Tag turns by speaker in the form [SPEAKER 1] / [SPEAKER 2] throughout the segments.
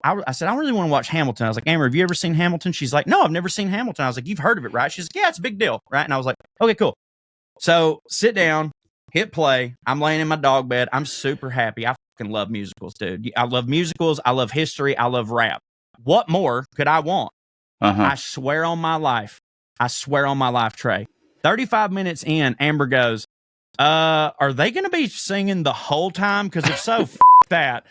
[SPEAKER 1] I said, I really want to watch Hamilton. I was like, Amber, have you ever seen Hamilton? She's like, no, I've never seen Hamilton. I was like, you've heard of it, right? She's like, yeah, it's a big deal, right? And I was like, okay, cool. So sit down, hit play. I'm laying in my dog bed. I'm super happy. I fucking love musicals, dude. I love musicals. I love history. I love rap. What more could I want? I swear on my life. Trae. 35 minutes in, Amber goes, are they going to be singing the whole time? Because if so, that.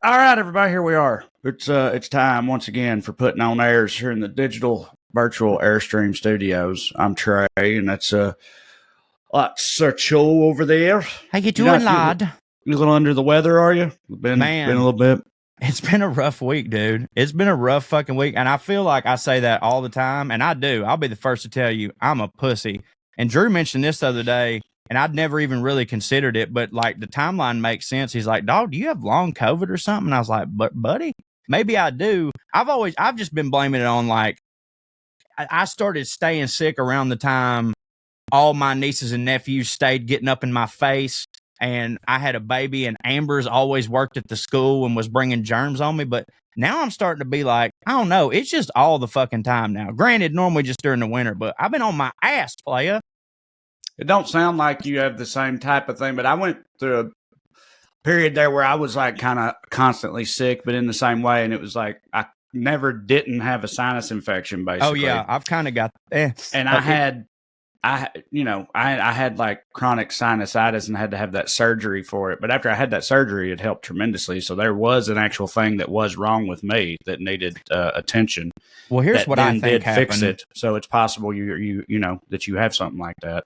[SPEAKER 2] All right, everybody, here we are. It's time once again for putting on airs here in the digital virtual Airstream studios. I'm Trae, and that's Sir CHO over there.
[SPEAKER 1] How you doing, lad?
[SPEAKER 2] You a little under the weather, are you? Been a little bit.
[SPEAKER 1] It's been a rough week, dude. It's been a rough fucking week, and I feel like I say that all the time, and I do. I'll be the first to tell you I'm a pussy. And Drew mentioned this the other day, and I'd never even really considered it, but like the timeline makes sense. He's like, dog, do you have long COVID or something? And I was like, but buddy, maybe I do. I've just been blaming it on like, I started staying sick around the time all my nieces and nephews stayed getting up in my face, and I had a baby, and Amber's always worked at the school and was bringing germs on me. But now I'm starting to be like, I don't know. It's just all the fucking time now. Granted, normally just during the winter, but I've been on my ass, playa.
[SPEAKER 2] It don't sound like you have the same type of thing, but I went through a period there where I was like kind of constantly sick, but in the same way. And it was like, I never didn't have a sinus infection, basically.
[SPEAKER 1] Oh yeah. I've kind of got,
[SPEAKER 2] and I had like chronic sinusitis and had to have that surgery for it. But after I had that surgery, it helped tremendously. So there was an actual thing that was wrong with me that needed attention.
[SPEAKER 1] Well, here's what I think
[SPEAKER 2] did
[SPEAKER 1] happened.
[SPEAKER 2] Fix it. So it's possible you know that you have something like that.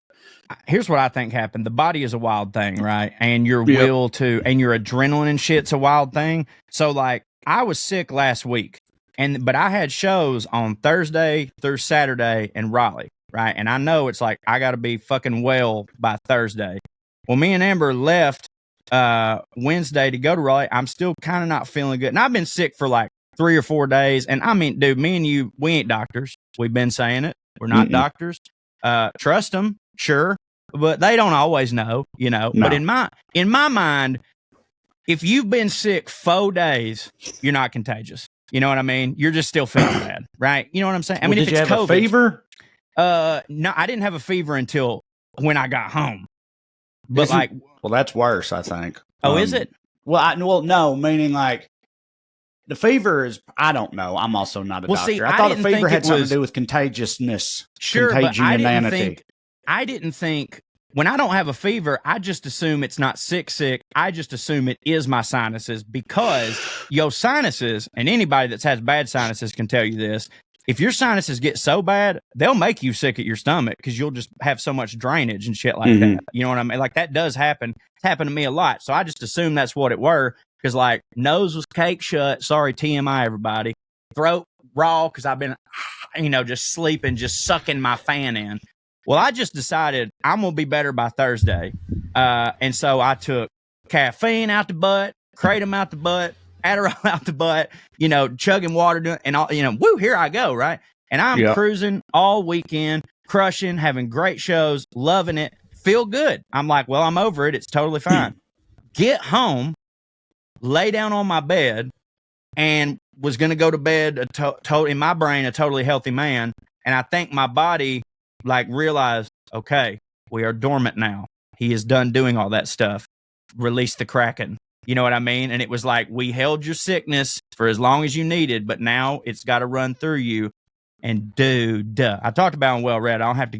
[SPEAKER 1] Here's what I think happened. The body is a wild thing, right? And your will to, and your adrenaline and shit's a wild thing. So like I was sick last week, but I had shows on Thursday through Saturday in Raleigh. Right. And I know it's like, I got to be fucking well by Thursday. Well, me and Amber left Wednesday to go to Raleigh. I'm still kind of not feeling good. And I've been sick for like 3 or 4 days. And I mean, dude, me and you, we ain't doctors. We've been saying it. We're not doctors. Trust them. Sure. But they don't always know, you know. No. But in my mind, if you've been sick 4 days, you're not contagious. You know what I mean? You're just still feeling bad. Right. You know what I'm saying? I mean,
[SPEAKER 2] did
[SPEAKER 1] if
[SPEAKER 2] you
[SPEAKER 1] it's
[SPEAKER 2] have
[SPEAKER 1] COVID,
[SPEAKER 2] a fever?
[SPEAKER 1] No, I didn't have a fever until when I got home. But
[SPEAKER 2] well, that's worse, I think.
[SPEAKER 1] Oh, is it?
[SPEAKER 2] Well, no, meaning like the fever is, I don't know. I'm also not a doctor.
[SPEAKER 1] See,
[SPEAKER 2] I thought a fever had something to do with contagiousness.
[SPEAKER 1] Sure, but I
[SPEAKER 2] I
[SPEAKER 1] didn't think when I don't have a fever, I just assume it's not sick. I just assume it is my sinuses, because your sinuses, and anybody that has bad sinuses can tell you this. If your sinuses get so bad, they'll make you sick at your stomach because you'll just have so much drainage and shit like that. You know what I mean? Like that does happen. It's happened to me a lot. So I just assumed that's what it were, because like nose was cake shut. Sorry, TMI, everybody. Throat raw because I've been, just sleeping, just sucking my fan in. Well, I just decided I'm going to be better by Thursday. And so I took caffeine out the butt, kratom out the butt, Adderall out the butt, chugging water, and all, here I go, right? And I'm cruising all weekend, crushing, having great shows, loving it, feel good. I'm like, well, I'm over it. It's totally fine. Get home, lay down on my bed, and was going to go to bed in my brain, a totally healthy man. And I think my body realized, okay, we are dormant now. He is done doing all that stuff. Release the Kraken. You know what I mean? And it was like, we held your sickness for as long as you needed, but now it's got to run through you. And dude, I talked about it well read. I don't have to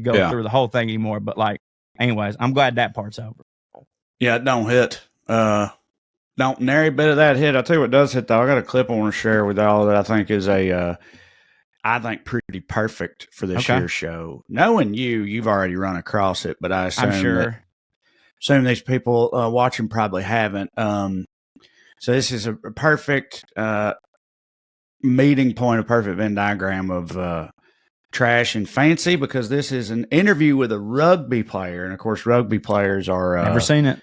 [SPEAKER 1] go through the whole thing anymore. But anyways, I'm glad that part's over.
[SPEAKER 2] Yeah, it don't hit. Don't nary bit of that hit. I'll tell you what does hit though. I got a clip I want to share with y'all that I think is I think pretty perfect for this year's show. Knowing you've already run across it, but I assume
[SPEAKER 1] I'm sure.
[SPEAKER 2] Some of these people watching probably haven't. So this is a perfect meeting point, a perfect Venn diagram of trash and fancy, because this is an interview with a rugby player. And, of course, rugby players are...
[SPEAKER 1] Never seen it.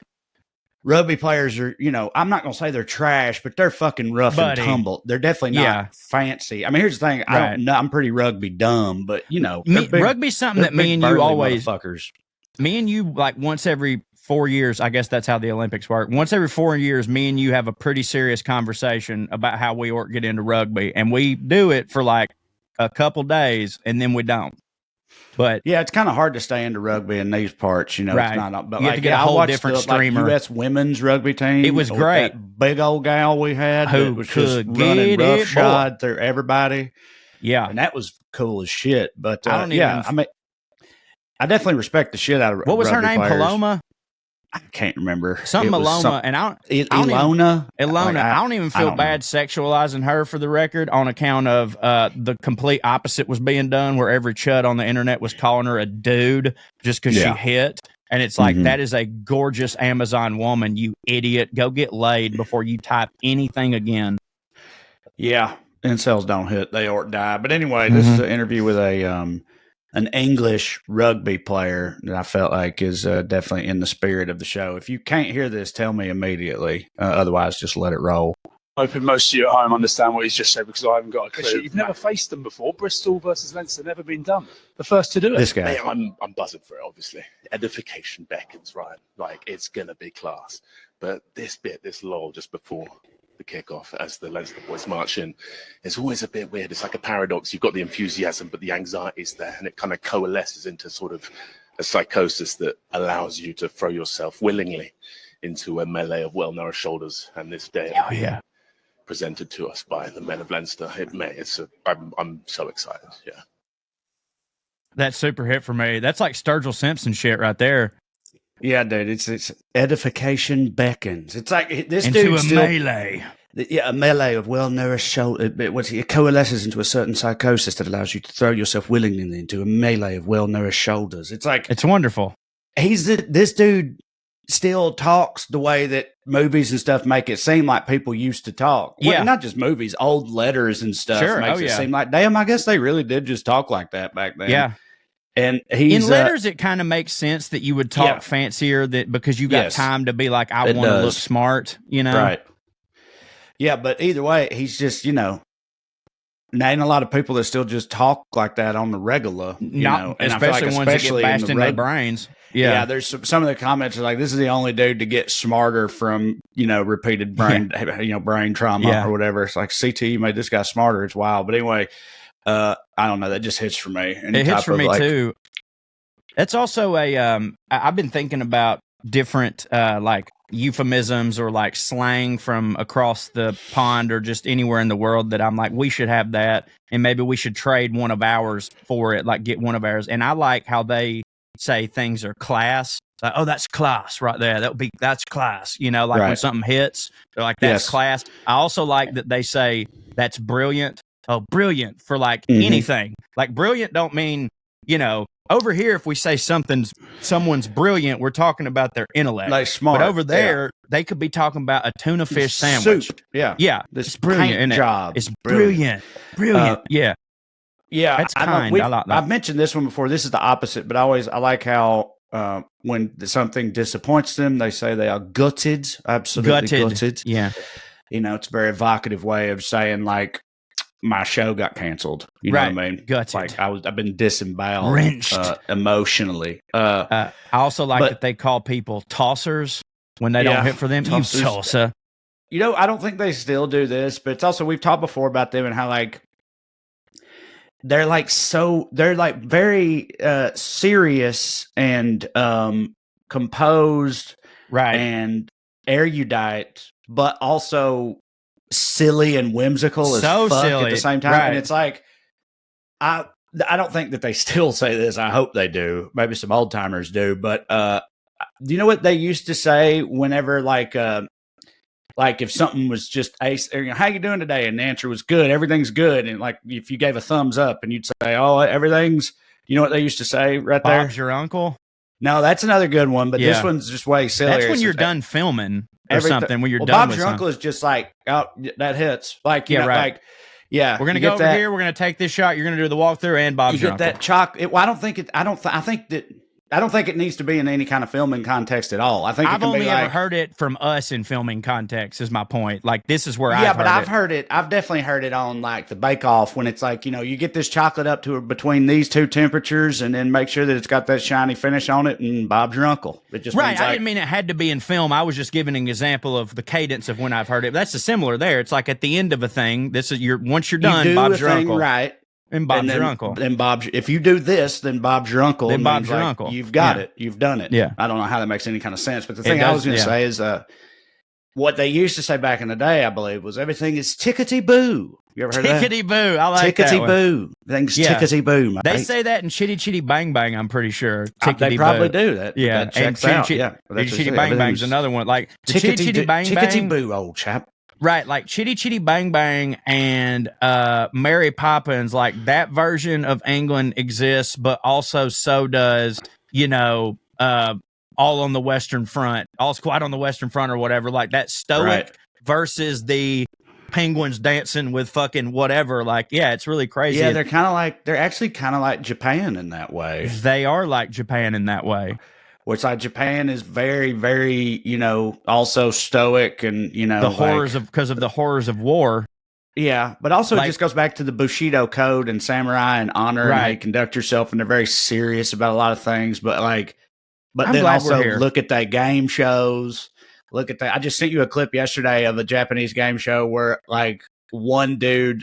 [SPEAKER 2] rugby players are, I'm not going to say they're trash, but they're fucking rough and tumble. They're definitely not fancy. I mean, here's the thing. I don't know. I'm pretty rugby dumb, but
[SPEAKER 1] rugby's something that me and you always,
[SPEAKER 2] motherfuckers.
[SPEAKER 1] Me and you, like once every 4 years, I guess that's how the Olympics work. Once every 4 years, me and you have a pretty serious conversation about how we ought to get into rugby. And we do it for like a couple days and then we don't. But
[SPEAKER 2] yeah, it's kind of hard to stay into rugby in these parts, It's not. But
[SPEAKER 1] you have to get a whole different streamer.
[SPEAKER 2] U.S. women's rugby team.
[SPEAKER 1] It was great.
[SPEAKER 2] That big old gal we had
[SPEAKER 1] who
[SPEAKER 2] was
[SPEAKER 1] could
[SPEAKER 2] just running roughshod through everybody.
[SPEAKER 1] Yeah,
[SPEAKER 2] and that was cool as shit. But
[SPEAKER 1] I
[SPEAKER 2] definitely respect the shit out of.
[SPEAKER 1] What was her name?
[SPEAKER 2] Players.
[SPEAKER 1] Paloma.
[SPEAKER 2] I can't remember.
[SPEAKER 1] Something Maloma, and
[SPEAKER 2] Ilona.
[SPEAKER 1] I don't even feel bad sexualizing her for the record on account of the complete opposite was being done, where every chud on the internet was calling her a dude just because she hit. And it's like, that is a gorgeous Amazon woman, you idiot. Go get laid before you type anything again.
[SPEAKER 2] Yeah, incels don't hit. They ought to die. But anyway, this is an interview with an English rugby player that I felt like is definitely in the spirit of the show. If you can't hear this, tell me immediately. Otherwise, just let it roll.
[SPEAKER 3] Hoping most of you at home understand what he's just said because I haven't got a clue. You've never faced them before. Bristol versus Leinster, never been done. The first to do it.
[SPEAKER 2] This guy.
[SPEAKER 4] Hey, I'm buzzing for it, obviously. Edification beckons, Ryan. Like, it's going to be class. But this lull just before the kickoff as the Leinster boys march in is always a bit weird. It's like a paradox. You've got the enthusiasm, but the anxiety is there, and it kind of coalesces into sort of a psychosis that allows you to throw yourself willingly into a melee of well-nourished shoulders. And this day, presented to us by the men of Leinster, I'm so excited. Yeah,
[SPEAKER 1] that's super hit for me. That's like Sturgill Simpson shit right there.
[SPEAKER 2] Yeah, dude, it's edification beckons. It's like this
[SPEAKER 1] into
[SPEAKER 2] dude
[SPEAKER 1] a melee.
[SPEAKER 2] Yeah, a melee of well-nourished shoulder. It coalesces into a certain psychosis that allows you to throw yourself willingly into a melee of well-nourished shoulders. It's like
[SPEAKER 1] it's wonderful.
[SPEAKER 2] This dude still talks the way that movies and stuff make it seem like people used to talk. Well, not just movies, old letters and stuff makes it seem like, damn, I guess they really did just talk like that back then.
[SPEAKER 1] Yeah.
[SPEAKER 2] And he's
[SPEAKER 1] in letters, it kind of makes sense that you would talk fancier because you got time to be like, I want to look smart,
[SPEAKER 2] Right. Yeah, but either way, he's just, there ain't a lot of people that still just talk like that on the regular,
[SPEAKER 1] and especially ones that get bashed in their brains.
[SPEAKER 2] Yeah, there's some of the comments are like, this is the only dude to get smarter from, repeated brain trauma or whatever. It's like CTE made this guy smarter. It's wild. But anyway, I don't know. That just hits for me.
[SPEAKER 1] It hits for me too. It's also I've been thinking about different like euphemisms or like slang from across the pond or just anywhere in the world that I'm like, we should have that. And maybe we should trade one of ours for it, like get one of ours. And I like how they say things are class. Like, oh, that's class right there. That's class. Like when something hits, they're like, that's class. I also like that they say that's brilliant. Oh, brilliant for like anything. Like brilliant don't mean, over here, if we say someone's brilliant, we're talking about their intellect.
[SPEAKER 2] Like smart.
[SPEAKER 1] But over there, they could be talking about a tuna fish sandwich.
[SPEAKER 2] Soup. Yeah.
[SPEAKER 1] Yeah.
[SPEAKER 2] This brilliant job.
[SPEAKER 1] It's brilliant. Brilliant. Yeah.
[SPEAKER 2] Yeah,
[SPEAKER 1] that's kind. I like that.
[SPEAKER 2] I've mentioned this one before. This is the opposite, but I like how when something disappoints them, they say they are gutted, absolutely gutted.
[SPEAKER 1] Yeah,
[SPEAKER 2] it's a very evocative way of saying like my show got canceled. You know what I mean?
[SPEAKER 1] Gutted.
[SPEAKER 2] Like I've been disemboweled,
[SPEAKER 1] wrenched
[SPEAKER 2] emotionally.
[SPEAKER 1] I also like that they call people tossers when they don't hit for them.
[SPEAKER 2] Tossers.
[SPEAKER 1] You tosser.
[SPEAKER 2] I don't think they still do this, but it's also we've talked before about them and how like. They're like very serious and composed,
[SPEAKER 1] right,
[SPEAKER 2] and erudite, but also silly and whimsical as fuck at the same time.
[SPEAKER 1] Right.
[SPEAKER 2] And it's like I don't think that they still say this. I hope they do. Maybe some old timers do, but do you know what they used to say whenever like if something was just how you doing today? And the answer was good. Everything's good. And like if you gave a thumbs up and you'd say, oh, everything's, you know what they used to say right there?
[SPEAKER 1] Bob's your uncle?
[SPEAKER 2] No, that's another good one. But this one's just way sillier.
[SPEAKER 1] That's when you're done filming or something. When you're done
[SPEAKER 2] Bob's
[SPEAKER 1] with
[SPEAKER 2] your
[SPEAKER 1] something.
[SPEAKER 2] uncle is just like, oh, that hits. Like,
[SPEAKER 1] right.
[SPEAKER 2] Like, yeah.
[SPEAKER 1] We're going to go over here. We're going to take this shot. You're going to do the walkthrough and Bob's your uncle.
[SPEAKER 2] You get that chocolate. Well, I don't think it, I think that I don't think it needs to be in any kind of filming context at all. I think
[SPEAKER 1] I've only ever heard it from us in filming context. Is my point. Like this is where I've
[SPEAKER 2] heard it. I've definitely heard it on like the Bake Off when it's like you get this chocolate up to between these two temperatures, and then make sure that it's got that shiny finish on it. And Bob's your uncle. It just
[SPEAKER 1] right. I didn't mean it had to be in film. I was just giving an example of the cadence of when I've heard it. But that's the similar there. It's like at the end of a thing. This is once you're done. Bob's your uncle.
[SPEAKER 2] Right.
[SPEAKER 1] And Bob's your uncle.
[SPEAKER 2] Then if you do this, then Bob's your uncle.
[SPEAKER 1] Then Bob's your uncle.
[SPEAKER 2] You've got it. You've done it.
[SPEAKER 1] Yeah.
[SPEAKER 2] I don't know how that makes any kind of sense. But the thing I was going to say is what they used to say back in the day, I believe, was everything is tickety-boo. You ever heard of that?
[SPEAKER 1] Tickety-boo. I like that one.
[SPEAKER 2] Tickety-boo. Things tickety-boo, mate.
[SPEAKER 1] They say that in Chitty Chitty Bang Bang, I'm pretty sure.
[SPEAKER 2] They probably do that.
[SPEAKER 1] Yeah.
[SPEAKER 2] That checks out.
[SPEAKER 1] Chitty Chitty Bang Bang's another one. Like Chitty Chitty Bang Bang.
[SPEAKER 2] Tickety-boo, old chap.
[SPEAKER 1] Right, like Chitty Chitty Bang Bang and Mary Poppins, like that version of England exists, but also so does, All on the Western Front, All's Quiet on the Western Front or whatever, like that stoic versus the penguins dancing with fucking whatever. Like, yeah, it's really crazy.
[SPEAKER 2] Yeah, they're actually kind of like Japan in that way.
[SPEAKER 1] They are like Japan in that way.
[SPEAKER 2] Which like Japan is very, very, also stoic and,
[SPEAKER 1] the horrors because of the horrors of war.
[SPEAKER 2] Yeah. But also it just goes back to the Bushido code and samurai and honor and how you conduct yourself. And they're very serious about a lot of things. But then also look at that game shows. Look at that. I just sent you a clip yesterday of a Japanese game show where like one dude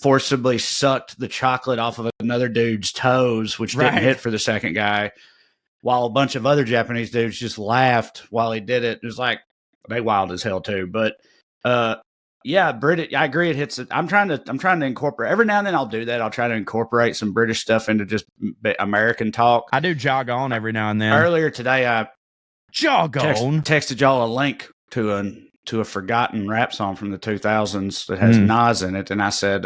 [SPEAKER 2] forcibly sucked the chocolate off of another dude's toes, which didn't hit for the second guy. While a bunch of other Japanese dudes just laughed while he did it. It was like, they wild as hell too. But, British, I agree. It hits it. I'm trying to incorporate every now and then I'll do that. I'll try to incorporate some British stuff into just American talk.
[SPEAKER 1] I do jog on every now and then.
[SPEAKER 2] Earlier today, I texted y'all a link to a forgotten rap song from the 2000s that has Nas in it. And I said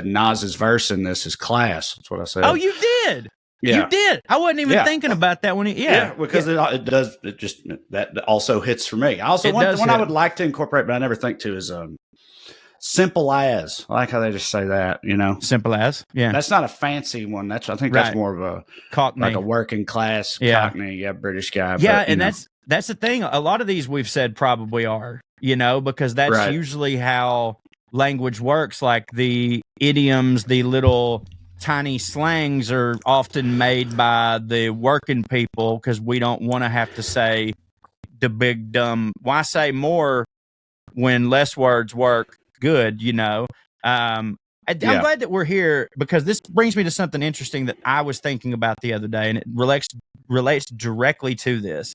[SPEAKER 2] Nas's verse in this is class. That's what I said.
[SPEAKER 1] Oh, you did. Yeah. You did. I wasn't even thinking about that when
[SPEAKER 2] because it does. It just that also hits for me. Also, one I would like to incorporate, but I never think to is simple as. I like how they just say that.
[SPEAKER 1] Simple as. Yeah,
[SPEAKER 2] that's not a fancy one. I think that's more of a
[SPEAKER 1] Cockney,
[SPEAKER 2] like a working class Cockney, British guy.
[SPEAKER 1] Yeah, but, and that's the thing. A lot of these we've said probably are because that's usually how language works. Like the idioms, the little tiny slangs are often made by the working people because we don't want to have to say the big dumb. Why say more when less words work good? I'm glad that we're here because this brings me to something interesting that I was thinking about the other day, and it relates directly to this.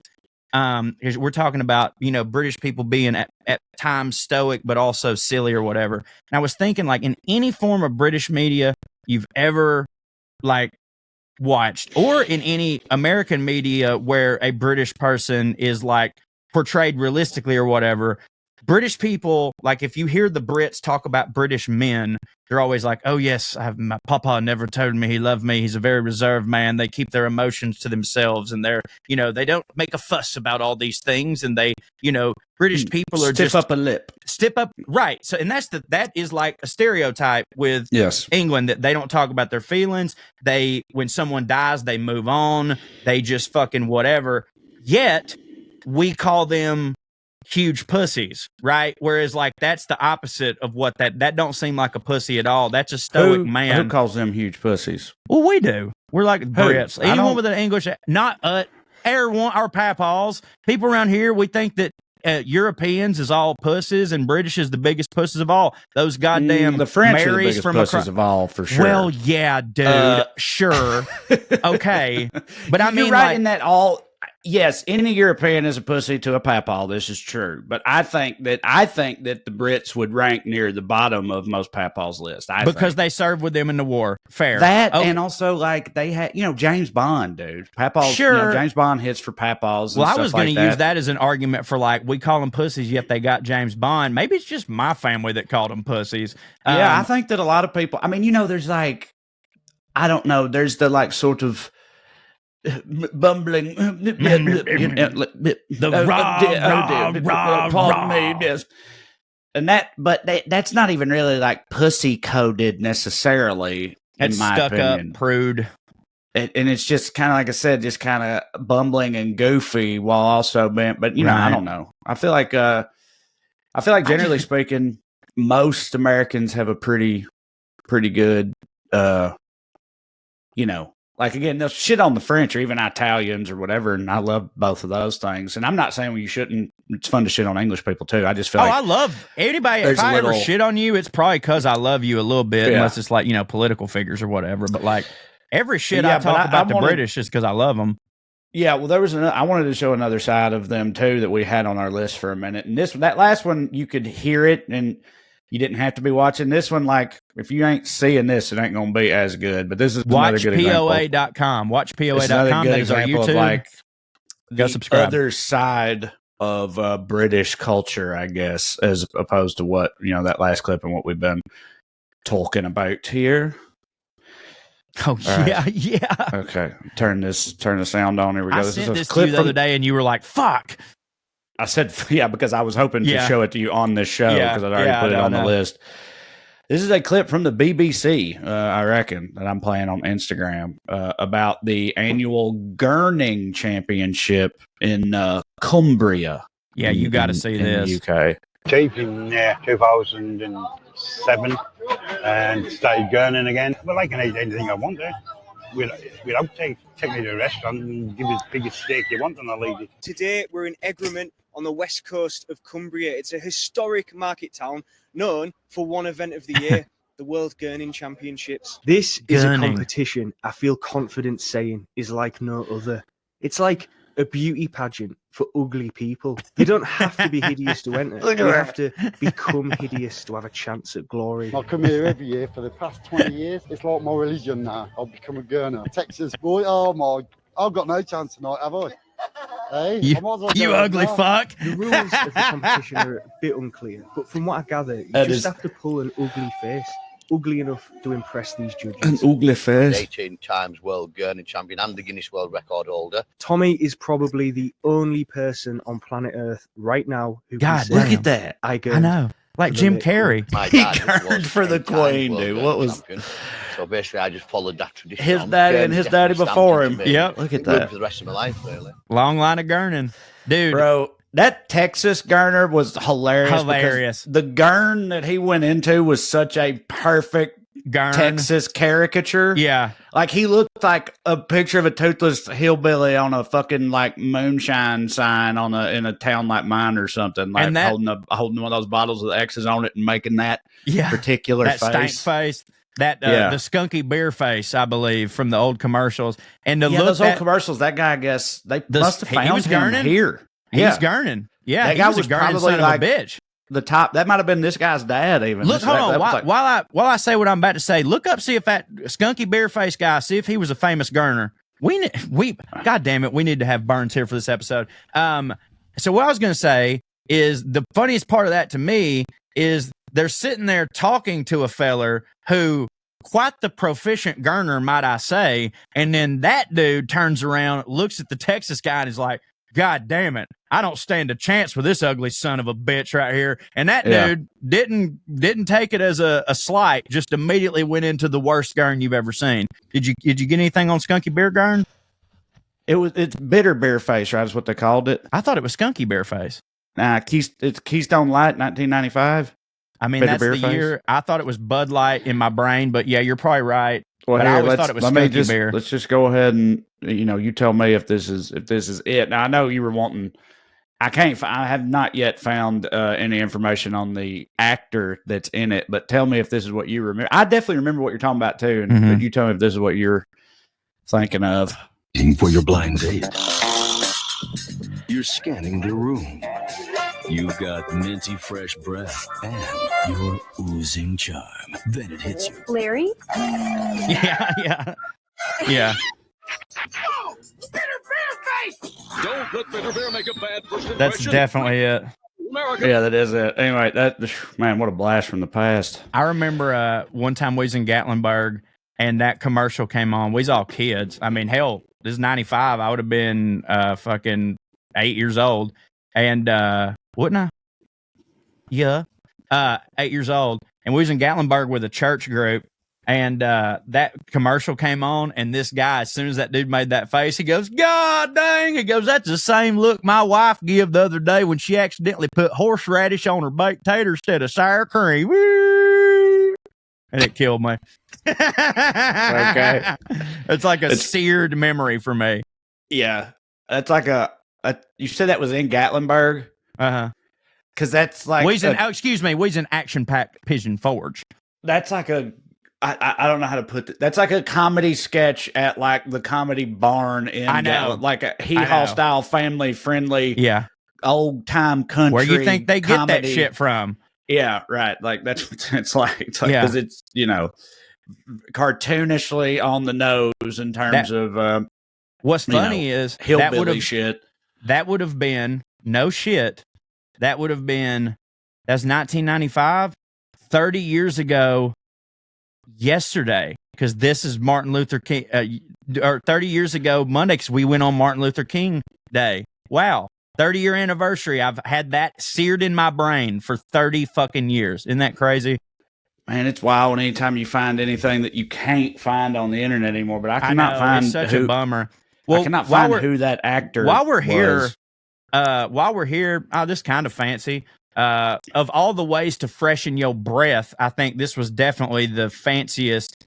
[SPEAKER 1] We're talking about British people being at times stoic but also silly or whatever. And I was thinking, like, in any form of British media you've ever watched, or in any American media where a British person is like portrayed realistically or whatever, British people, like if you hear the Brits talk about British men, they're always like, oh yes, my papa never told me he loved me. He's a very reserved man. They keep their emotions to themselves and they're, they don't make a fuss about all these things. And they, British people are
[SPEAKER 2] stiff up a lip.
[SPEAKER 1] Stiff up. Right. So, and that is like a stereotype with England, that they don't talk about their feelings. When someone dies, they move on. They just fucking whatever. Yet we call them huge pussies, right? Whereas like that's the opposite of what that don't seem like a pussy at all. That's a stoic man.
[SPEAKER 2] Who calls them huge pussies?
[SPEAKER 1] Well, we do. We're like Brits. Anyone with an English, not our papaws. People around here, we think that Europeans is all pussies and British is the biggest pussies of all. Those goddamn
[SPEAKER 2] the French are the biggest pussies of all, for sure.
[SPEAKER 1] Well, yeah, dude, sure, okay, but I mean,
[SPEAKER 2] you're right in that all. Yes, any European is a pussy to a papaw. This is true, but I think that the Brits would rank near the bottom of most papaws list.
[SPEAKER 1] Because they served with them in the war. Fair.
[SPEAKER 2] And also like they had, James Bond, dude. Papaws. Sure. James Bond hits for papaws.
[SPEAKER 1] Well, I was going to use that as an argument for like we call them pussies, yet they got James Bond. Maybe it's just my family that called them pussies.
[SPEAKER 2] Yeah, I think that a lot of people. I mean, there's like, I don't know. There's the like sort of bumbling pardon me, yes. And that's not even really like pussy coded necessarily.
[SPEAKER 1] It's
[SPEAKER 2] in my
[SPEAKER 1] stuck
[SPEAKER 2] opinion.
[SPEAKER 1] Up prude.
[SPEAKER 2] and it's just kind of like I said, just kind of bumbling and goofy while also being. But you know, I don't know. I feel like generally speaking, most Americans have a pretty good, you know. Like, again, they'll shit on the French or even Italians or whatever, and I love both of those things. And I'm not saying you shouldn't. It's fun to shit on English people, too. I just feel like...
[SPEAKER 1] I love anybody. If I ever shit on you, it's probably because I love you a little bit, unless it's like, you know, political figures or whatever. But, like, every shit I talk about the British is because I love them. Yeah, well, there was I wanted to show another side of them, too, that we had on our list for a minute. And that last one, you could hear it, and... You didn't have to be watching this one. Like, if you ain't seeing this, it ain't going to be as good. But this is another good example. WatchPOA.com. WatchPOA.com. That is our YouTube. Of like go subscribe. Other side of British culture, I guess, as opposed to what, you know, that last clip and what we've been talking about here. Oh, yeah, yeah. Okay. Turn the sound on. Here we go. I sent this to you the other day, and you were like, fuck.
[SPEAKER 2] I said, yeah, because I was hoping to show it to you on this show because I'd already put it on the list. This is a clip from the BBC, I reckon, that I'm playing on Instagram about the annual Gurning Championship in Cumbria. Yeah, you got to see this. In the UK.
[SPEAKER 5] Chief in 2007 and started gurning again. Well, I can eat anything I want there. Without take me to a restaurant and give me the biggest steak you want, and I'll eat it.
[SPEAKER 6] Today, we're in Egremont on the west coast of Cumbria. It's a historic market town known for one event of the year, the World Gurning Championships. This is a competition I feel confident saying is like no other. It's like a beauty pageant for ugly people. You don't have to be hideous to enter. You have to become hideous to have a chance at glory.
[SPEAKER 7] I come here every year for the past 20 years. It's like my religion now. I'll become a Gurner. Texas boy, oh my, I've got no chance tonight, have I? Hey,
[SPEAKER 1] you ugly fuck.
[SPEAKER 6] The rules of the competition are a bit unclear, but from what I gather, you just have to pull an ugly face. Ugly enough to impress these judges.
[SPEAKER 2] An ugly face.
[SPEAKER 8] 18 times world Gurning champion and the Guinness World Record holder.
[SPEAKER 6] Tommy is probably the only person on planet Earth right now who
[SPEAKER 1] God, look at that. I know. Like Jim Carrey.
[SPEAKER 2] He gurned for the Queen, dude. What was...
[SPEAKER 8] Champion. So basically, I just followed that tradition.
[SPEAKER 2] His daddy and his daddy before him. Yep. Look at that.
[SPEAKER 8] For the rest of my life, really.
[SPEAKER 1] Long line of gurning. Dude.
[SPEAKER 2] Bro, that Texas gurner was hilarious. The gurn that he went into was such a perfect Texas caricature.
[SPEAKER 1] Yeah.
[SPEAKER 2] Like, he looked like a picture of a toothless hillbilly on a fucking, like, moonshine sign in a town like mine or something. Like, and holding one of those bottles with X's on it and making that particular face. That stank face.
[SPEAKER 1] The skunky beer face, I believe, from the old commercials. And
[SPEAKER 2] those old commercials, that guy, I guess, they must have found him here.
[SPEAKER 1] He's gurning. Yeah,
[SPEAKER 2] that guy was
[SPEAKER 1] a gurning son of a bitch.
[SPEAKER 2] The top, that might have been this guy's dad even.
[SPEAKER 1] Look, hold on. While I say what I'm about to say, look up, see if that skunky beer face guy, see if he was a famous gurner. God damn it, we need to have Burns here for this episode. So what I was going to say is the funniest part of that to me is they're sitting there talking to a feller who, quite the proficient gurner, might I say, and then that dude turns around, looks at the Texas guy, and is like, God damn it, I don't stand a chance with this ugly son of a bitch right here. And that dude didn't take it as a slight, just immediately went into the worst gurn you've ever seen. Did you get anything on skunky beer gurn?
[SPEAKER 2] It's bitter beer face, right? Is what they called it.
[SPEAKER 1] I thought it was skunky bear face.
[SPEAKER 2] Nah, it's Keystone Light, 1995.
[SPEAKER 1] I mean, that's the year. I thought it was Bud Light in my brain, but yeah, you're probably right.
[SPEAKER 2] Well, but I always thought it was skunky beer. Let's just go ahead and you tell me if this is it. Now I know you were wanting. I have not yet found any information on the actor that's in it, but tell me if this is what you remember. I definitely remember what you're talking about too, but you tell me if this is what you're thinking of.
[SPEAKER 9] For your blind date, you're scanning the room. You've got minty fresh breath and you're oozing charm. Then it hits you.
[SPEAKER 10] Larry?
[SPEAKER 1] Yeah.
[SPEAKER 9] Oh, Bitter Bear face! Don't let Bitter Bear make a bad first impression.
[SPEAKER 1] That's definitely it.
[SPEAKER 2] America. Yeah, that is it. Anyway, man, what a blast from the past.
[SPEAKER 1] I remember one time we was in Gatlinburg and that commercial came on. We was all kids. I mean, hell, this is 95. I would have been fucking 8 years old. And wouldn't I? Yeah. 8 years old. And we was in Gatlinburg with a church group. And that commercial came on, and this guy, as soon as that dude made that face, he goes, God dang! He goes, that's the same look my wife gave the other day when she accidentally put horseradish on her baked tater instead of sour cream. Woo! And it killed me.
[SPEAKER 2] Okay.
[SPEAKER 1] It's like a seared memory for me.
[SPEAKER 2] Yeah. That's like you said that was in Gatlinburg?
[SPEAKER 1] Uh-huh.
[SPEAKER 2] Because that's like...
[SPEAKER 1] we's in action-packed Pigeon Forge.
[SPEAKER 2] That's like I don't know how to put it. That's like a comedy sketch at like the Comedy Barn in like a hee-haw style, family-friendly, old time country.
[SPEAKER 1] Where you think they get
[SPEAKER 2] comedy.
[SPEAKER 1] that shit from?
[SPEAKER 2] Yeah, right. Like that's what it's like. It's like because it's cartoonishly on the nose in terms of.
[SPEAKER 1] What's funny is
[SPEAKER 2] hillbilly shit.
[SPEAKER 1] That would have been no shit. That would have been that's 1995, 30 years ago. Yesterday, because this is Martin Luther King, or 30 years ago Monday, because we went on Martin Luther King Day. Wow, 30-year anniversary. I've had that seared in my brain for 30 fucking years. Isn't that crazy?
[SPEAKER 2] Man, it's wild anytime you find anything that you can't find on the internet anymore. But I cannot find
[SPEAKER 1] it's such a bummer. Well,
[SPEAKER 2] I cannot find who that actor
[SPEAKER 1] While we're here,
[SPEAKER 2] was.
[SPEAKER 1] this kind of fancy. Of all the ways to freshen your breath, I think this was definitely the fanciest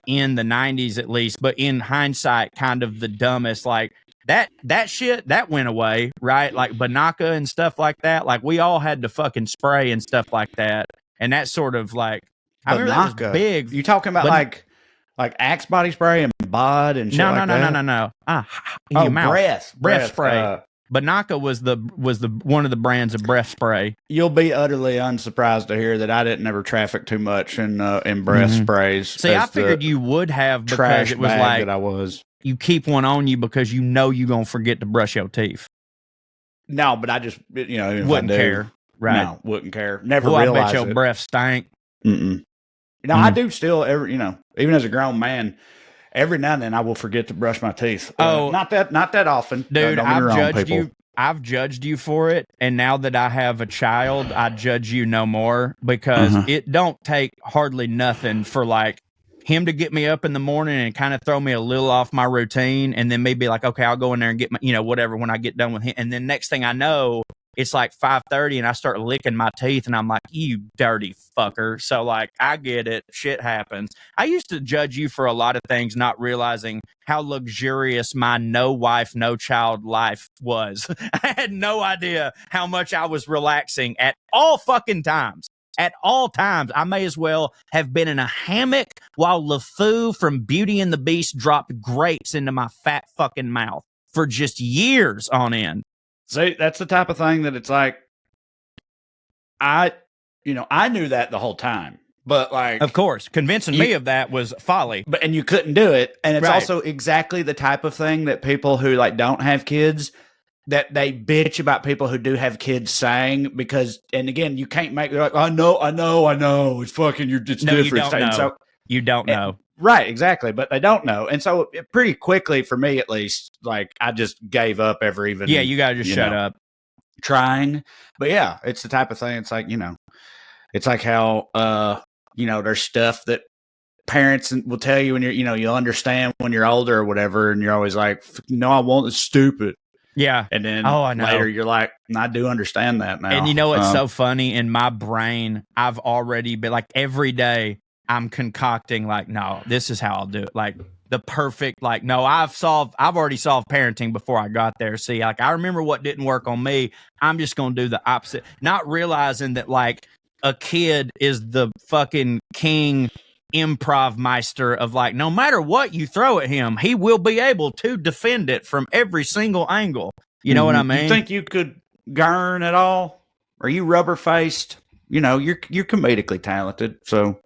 [SPEAKER 1] in the 90s, at least. But in hindsight, kind of the dumbest. Like that shit that went away, right? Like Banaka and stuff like that. Like we all had to fucking spray and stuff like that. And that's sort of like I remember that was big.
[SPEAKER 2] You talking about like Axe body spray and Bod and shit
[SPEAKER 1] no.
[SPEAKER 2] In your mouth.
[SPEAKER 1] Breath spray. Banaka was the one of the brands of breath spray.
[SPEAKER 2] You'll be utterly unsurprised to hear that I didn't ever traffic too much in breath sprays.
[SPEAKER 1] See, I figured you would have because it was like
[SPEAKER 2] that I was.
[SPEAKER 1] You keep one on you because you know you're gonna forget to brush your teeth.
[SPEAKER 2] No, but I just
[SPEAKER 1] wouldn't care. Right?
[SPEAKER 2] No, wouldn't care. Never realized
[SPEAKER 1] I bet your breath stank.
[SPEAKER 2] I do still even as a grown man. Every now and then, I will forget to brush my teeth. Not that often,
[SPEAKER 1] dude. I've judged you for it, and now that I have a child, I judge you no more because it don't take hardly nothing for like him to get me up in the morning and kind of throw me a little off my routine, and then maybe like, okay, I'll go in there and get my whatever when I get done with him, and then next thing I know, it's like 5:30 and I start licking my teeth and I'm like, you dirty fucker. So like, I get it. Shit happens. I used to judge you for a lot of things, not realizing how luxurious my no wife, no child life was. I had no idea how much I was relaxing at all fucking times. At all times. I may as well have been in a hammock while LeFou from Beauty and the Beast dropped grapes into my fat fucking mouth for just years on end.
[SPEAKER 2] See, that's the type of thing that it's like, I knew that the whole time, but like,
[SPEAKER 1] of course, convincing me of that was folly.
[SPEAKER 2] And you couldn't do it. And it's also exactly the type of thing that people who like don't have kids, that they bitch about people who do have kids saying, because, and again, you can't make, they're like, I know. It's fucking, it's different.
[SPEAKER 1] You don't know.
[SPEAKER 2] So,
[SPEAKER 1] you don't know.
[SPEAKER 2] Right, exactly. But they don't know. And so pretty quickly, for me at least, like I just gave up ever even.
[SPEAKER 1] Yeah, you got to just shut up.
[SPEAKER 2] Trying. But yeah, it's the type of thing. It's like, it's like how, there's stuff that parents will tell you when you'll understand when you're older or whatever. And you're always like, no, I won't. It's stupid.
[SPEAKER 1] Yeah.
[SPEAKER 2] And then
[SPEAKER 1] I know.
[SPEAKER 2] later you're like, I do understand that now.
[SPEAKER 1] And it's so funny in my brain. I've already been like every day I'm concocting like, no, this is how I'll do it. Like the perfect, like, no, I've already solved parenting before I got there. See, like, I remember what didn't work on me. I'm just going to do the opposite. Not realizing that like a kid is the fucking king improv meister of like, no matter what you throw at him, he will be able to defend it from every single angle. You know what I mean?
[SPEAKER 2] You think you could Gurn at all? Are you rubber faced? You're comedically talented. So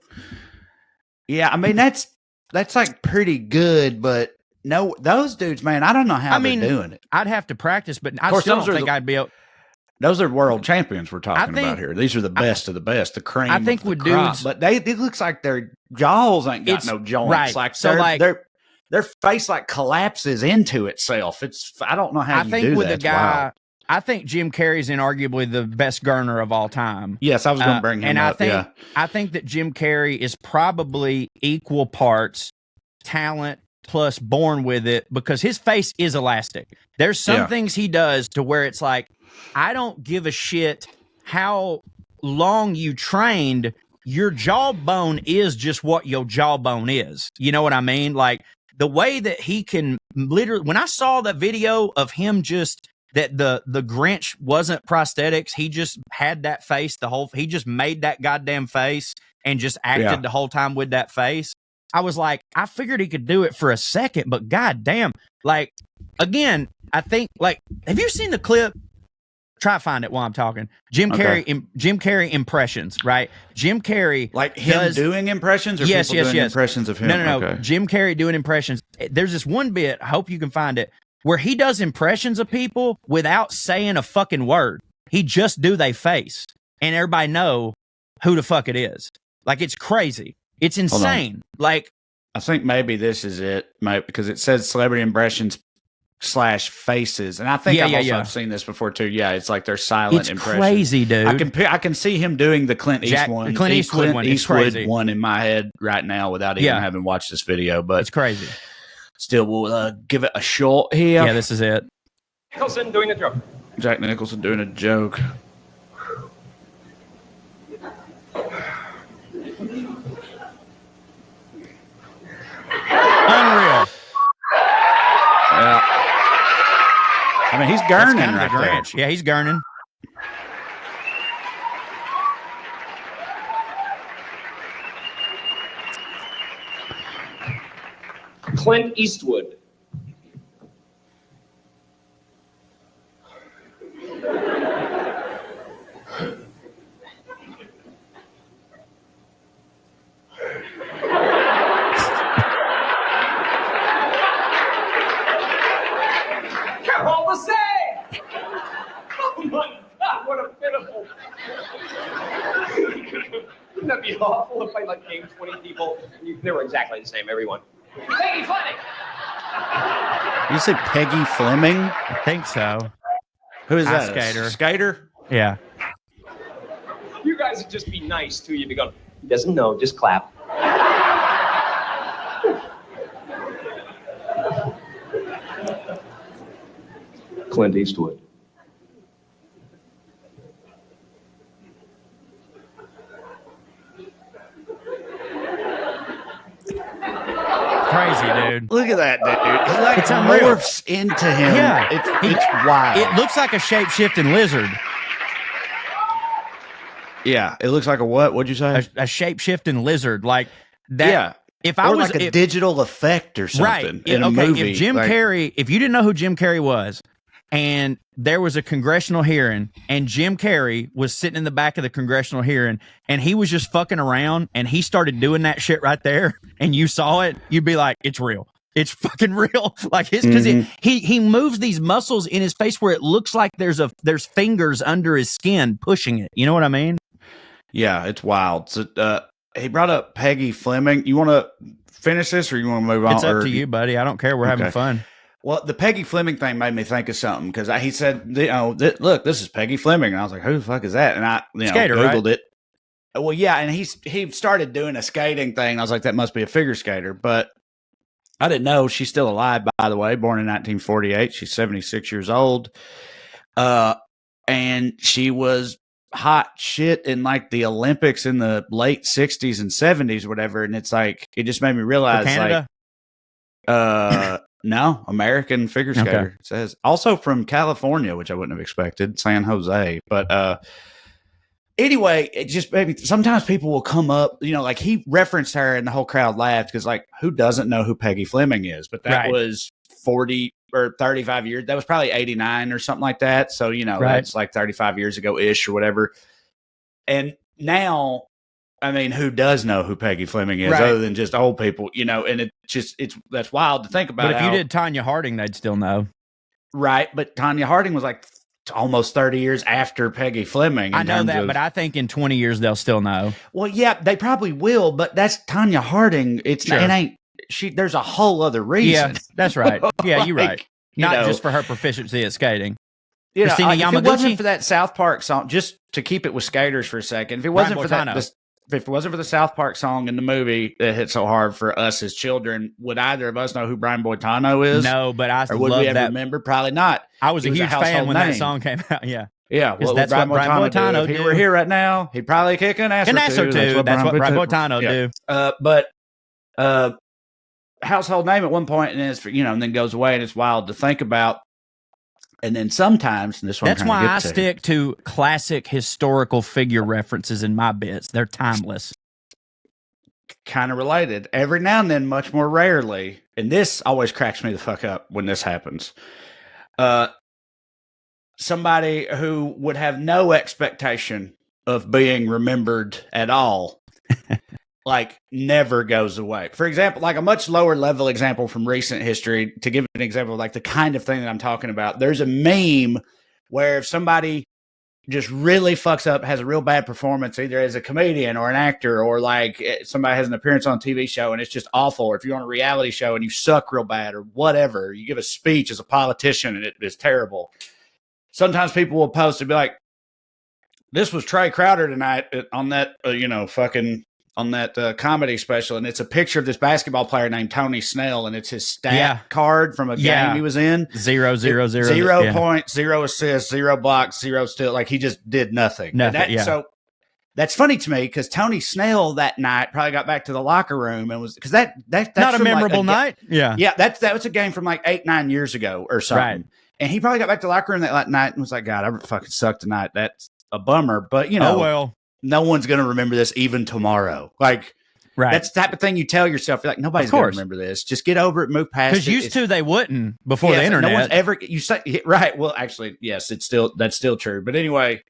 [SPEAKER 2] yeah, I mean, that's like pretty good, but no, those dudes, man, I don't know how they're doing it.
[SPEAKER 1] I'd have to practice, but I still don't think I'd be able.
[SPEAKER 2] Those are world champions we're talking about here. These are the best of the best, the cream. I think with dudes, but it looks like their jaws ain't got no joints.
[SPEAKER 1] Right.
[SPEAKER 2] Like so, their face like collapses into itself. I don't know how you do that.
[SPEAKER 1] I think with a guy I think Jim Carrey's inarguably the best Gurner of all time.
[SPEAKER 2] Yes, I was going to bring him up.
[SPEAKER 1] I think that Jim Carrey is probably equal parts talent plus born with it, because his face is elastic. There's some things he does to where it's like, I don't give a shit how long you trained. Your jawbone is just what your jawbone is. You know what I mean? Like the way that he can literally, when I saw that video of him just, that the Grinch wasn't prosthetics, he just had that face he just made that goddamn face and just acted the whole time with that face. I was like, I figured he could do it for a second, but goddamn, like, again, I think, like, have you seen the clip? Try to find it while I'm talking. Jim Carrey impressions, right? Jim Carrey,
[SPEAKER 2] like him doing impressions, or people doing impressions of him.
[SPEAKER 1] No. Okay. Jim Carrey doing impressions. There's this one bit, I hope you can find it, where he does impressions of people without saying a fucking word. He just do they face, and everybody know who the fuck it is. Like, it's crazy. It's insane. Like,
[SPEAKER 2] I think maybe this is it, because it says celebrity impressions / faces, and I think I've seen this before too. Yeah, it's like they're silent impressions.
[SPEAKER 1] Crazy, dude.
[SPEAKER 2] I can see him doing the Clint Eastwood one in my head right now without even having watched this video. But
[SPEAKER 1] it's crazy.
[SPEAKER 2] Still, we'll give it a shot here.
[SPEAKER 1] Yeah, this is it.
[SPEAKER 10] Nicholson doing a joke.
[SPEAKER 2] Jack Nicholson doing a joke.
[SPEAKER 1] Unreal.
[SPEAKER 2] Yeah. I mean, he's gurning right there.
[SPEAKER 1] Yeah, he's gurning.
[SPEAKER 10] Clint Eastwood.
[SPEAKER 11] All the same. Oh my God, what a pitiful. Wouldn't that be awful if I like named 20 people and they were exactly the same, everyone? Peggy Fleming.
[SPEAKER 2] You say Peggy Fleming?
[SPEAKER 1] I think so.
[SPEAKER 2] Who is that?
[SPEAKER 1] Skater.
[SPEAKER 2] Skater?
[SPEAKER 1] Yeah.
[SPEAKER 11] You guys would just be nice too. You'd be going, he doesn't know, just clap. Clint Eastwood.
[SPEAKER 1] Crazy, dude.
[SPEAKER 2] Look at that, dude. He like
[SPEAKER 1] It's unreal.
[SPEAKER 2] morphs into him.
[SPEAKER 1] Yeah.
[SPEAKER 2] It's wild.
[SPEAKER 1] It looks like a shape-shifting lizard.
[SPEAKER 2] Yeah, it looks like a what? What'd you say?
[SPEAKER 1] A shape-shifting lizard. Like that.
[SPEAKER 2] Yeah.
[SPEAKER 1] If I
[SPEAKER 2] or
[SPEAKER 1] was
[SPEAKER 2] like a digital effect or something in a movie.
[SPEAKER 1] If Jim Carrey, if you didn't know who Jim Carrey was, and there was a congressional hearing, and Jim Carrey was sitting in the back of the congressional hearing, and he was just fucking around, and he started doing that shit right there, and you saw it, you'd be like, it's real. It's fucking real. Like his, because he moves these muscles in his face where it looks like there's fingers under his skin pushing it. You know what I mean?
[SPEAKER 2] Yeah, it's wild. So, he brought up Peggy Fleming. You want to finish this, or you want to move on?
[SPEAKER 1] It's up to you, buddy. I don't care. We're having fun.
[SPEAKER 2] Well, the Peggy Fleming thing made me think of something, because he said, look, this is Peggy Fleming. And I was like, who the fuck is that? And I
[SPEAKER 1] Skater,
[SPEAKER 2] Googled
[SPEAKER 1] right?
[SPEAKER 2] it. Well, yeah, and he started doing a skating thing. I was like, that must be a figure skater. But I didn't know she's still alive, by the way, born in 1948. She's 76 years old. And she was hot shit in like the Olympics in the late 60s and 70s or whatever. And it's like, it just made me realize,
[SPEAKER 1] Canada?
[SPEAKER 2] no, American figure skater. It says also from California, which I wouldn't have expected, San Jose. But anyway, it just maybe sometimes people will come up, like he referenced her and the whole crowd laughed, because like, who doesn't know who Peggy Fleming is? But that was 40 or 35 years. That was probably 89 or something like that. So, that's like 35 years ago ish or whatever. And now, I mean, who does know who Peggy Fleming is other than just old people, and that's wild to think about.
[SPEAKER 1] But if you did Tanya Harding, they'd still know.
[SPEAKER 2] Right. But Tanya Harding was like almost 30 years after Peggy Fleming.
[SPEAKER 1] I know that, but I think in 20 years, they'll still know.
[SPEAKER 2] Well, yeah, they probably will, but that's Tanya Harding. It ain't, there's a whole other reason.
[SPEAKER 1] Yeah, that's right. Yeah, you're right. Not just for her proficiency at skating.
[SPEAKER 2] You know,
[SPEAKER 1] Christina
[SPEAKER 2] if it wasn't
[SPEAKER 1] Yamaguchi?
[SPEAKER 2] for that South Park song, just to keep it with skaters for a second, if it wasn't for
[SPEAKER 1] Brian
[SPEAKER 2] that,
[SPEAKER 1] Boitano.
[SPEAKER 2] if it wasn't for the South Park song in the movie that hit so hard for us as children, would either of us know who Brian Boitano is?
[SPEAKER 1] No, but I
[SPEAKER 2] or would
[SPEAKER 1] love
[SPEAKER 2] we ever
[SPEAKER 1] that.
[SPEAKER 2] remember? Probably not.
[SPEAKER 1] I was
[SPEAKER 2] He
[SPEAKER 1] a
[SPEAKER 2] was a
[SPEAKER 1] huge fan
[SPEAKER 2] household
[SPEAKER 1] when
[SPEAKER 2] name.
[SPEAKER 1] that song came out. Yeah.
[SPEAKER 2] Yeah,
[SPEAKER 1] Because
[SPEAKER 2] what
[SPEAKER 1] that's
[SPEAKER 2] would
[SPEAKER 1] what Brian Boitano
[SPEAKER 2] do? If he
[SPEAKER 1] do.
[SPEAKER 2] were here right now, he'd probably kick an ass
[SPEAKER 1] An
[SPEAKER 2] or
[SPEAKER 1] ass
[SPEAKER 2] two.
[SPEAKER 1] or two. That's what Brian Boitano
[SPEAKER 2] yeah.
[SPEAKER 1] do.
[SPEAKER 2] But household name at one point, and it's and then goes away, and it's wild to think about. And then sometimes, and this one
[SPEAKER 1] That's why I stick to classic historical figure references in my bits. They're timeless.
[SPEAKER 2] Kind of related. Every now and then, much more rarely, and this always cracks me the fuck up when this happens. Somebody who would have no expectation of being remembered at all, like never goes away. For example, like a much lower level example from recent history, to give an example of like the kind of thing that I'm talking about, there's a meme where if somebody just really fucks up, has a real bad performance, either as a comedian or an actor, or like somebody has an appearance on a TV show and it's just awful, or if you're on a reality show and you suck real bad or whatever, you give a speech as a politician and it is terrible. Sometimes people will post and be like, this was Trae Crowder tonight on that, on that comedy special. And it's a picture of this basketball player named Tony Snell. And it's his stat card from a game he was in.
[SPEAKER 1] 0, 0, 0.
[SPEAKER 2] 0 points, 0 assists, 0 blocks, 0 steal. Like he just did nothing. So that's funny to me because Tony Snell that night probably got back to the locker room and was, because that's
[SPEAKER 1] not a memorable night. Yeah.
[SPEAKER 2] Yeah. That was a game from like 8-9 years ago or something.
[SPEAKER 1] Right.
[SPEAKER 2] And he probably got back to the locker room that night and was like, God, I fucking sucked tonight. That's a bummer. But, no one's going to remember this even tomorrow. Like, that's the type of thing you tell yourself. You're like, nobody's going to remember this. Just get over it, move past it.
[SPEAKER 1] Because used to, they wouldn't before the internet.
[SPEAKER 2] No one's ever, you say, right. Well, actually, yes, that's still true. But anyway,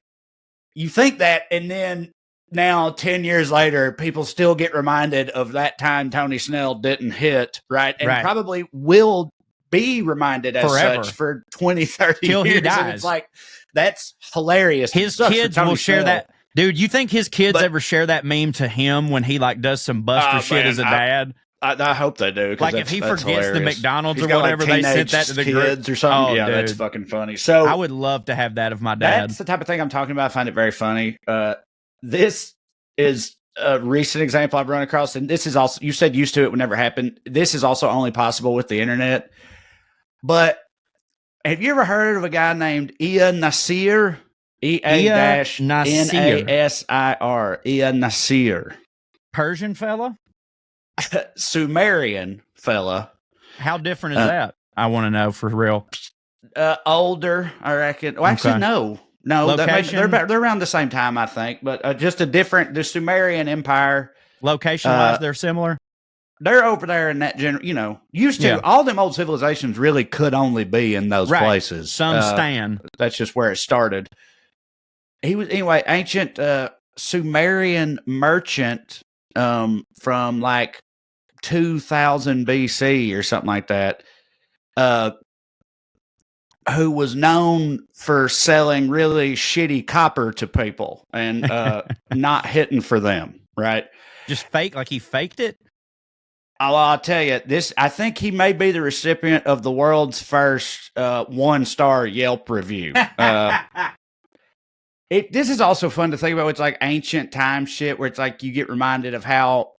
[SPEAKER 2] you think that, and then now 10 years later, people still get reminded of that time Tony Snell didn't hit, right? And probably will be reminded as such for 20, 30
[SPEAKER 1] till
[SPEAKER 2] years.
[SPEAKER 1] He dies.
[SPEAKER 2] And it's like, that's hilarious.
[SPEAKER 1] His kids will share that. Dude, you think his kids ever share that meme to him when he like does some Buster shit as a dad?
[SPEAKER 2] I hope they do.
[SPEAKER 1] Like if he forgets
[SPEAKER 2] hilarious.
[SPEAKER 1] the McDonald's or whatever, they sent that to the
[SPEAKER 2] kids or something.
[SPEAKER 1] Oh,
[SPEAKER 2] yeah,
[SPEAKER 1] dude.
[SPEAKER 2] that's fucking funny. So
[SPEAKER 1] I would love to have that of my dad.
[SPEAKER 2] That's the type of thing I'm talking about. I find it very funny. This is a recent example I've run across, and this is also, you said used to it would never happen. This is also only possible with the internet. But have you ever heard of a guy named Ea-nasir? Ea-nasir. Ea-nasir.
[SPEAKER 1] Persian fella?
[SPEAKER 2] Sumerian fella.
[SPEAKER 1] How different is that? I want to know for real.
[SPEAKER 2] Older, I reckon. Well, actually, no. They're around the same time, I think, but just the Sumerian Empire.
[SPEAKER 1] Location-wise, they're similar?
[SPEAKER 2] They're over there in that used to. All them old civilizations really could only be in those places.
[SPEAKER 1] Some stand.
[SPEAKER 2] That's just where it started. He was, anyway, ancient Sumerian merchant from like 2000 BC or something like that, who was known for selling really shitty copper to people and not hitting for them, right?
[SPEAKER 1] Just fake, like he faked it?
[SPEAKER 2] I'll tell you this. I think he may be the recipient of the world's first 1-star Yelp review. This is also fun to think about. It's like ancient time shit where it's like you get reminded of how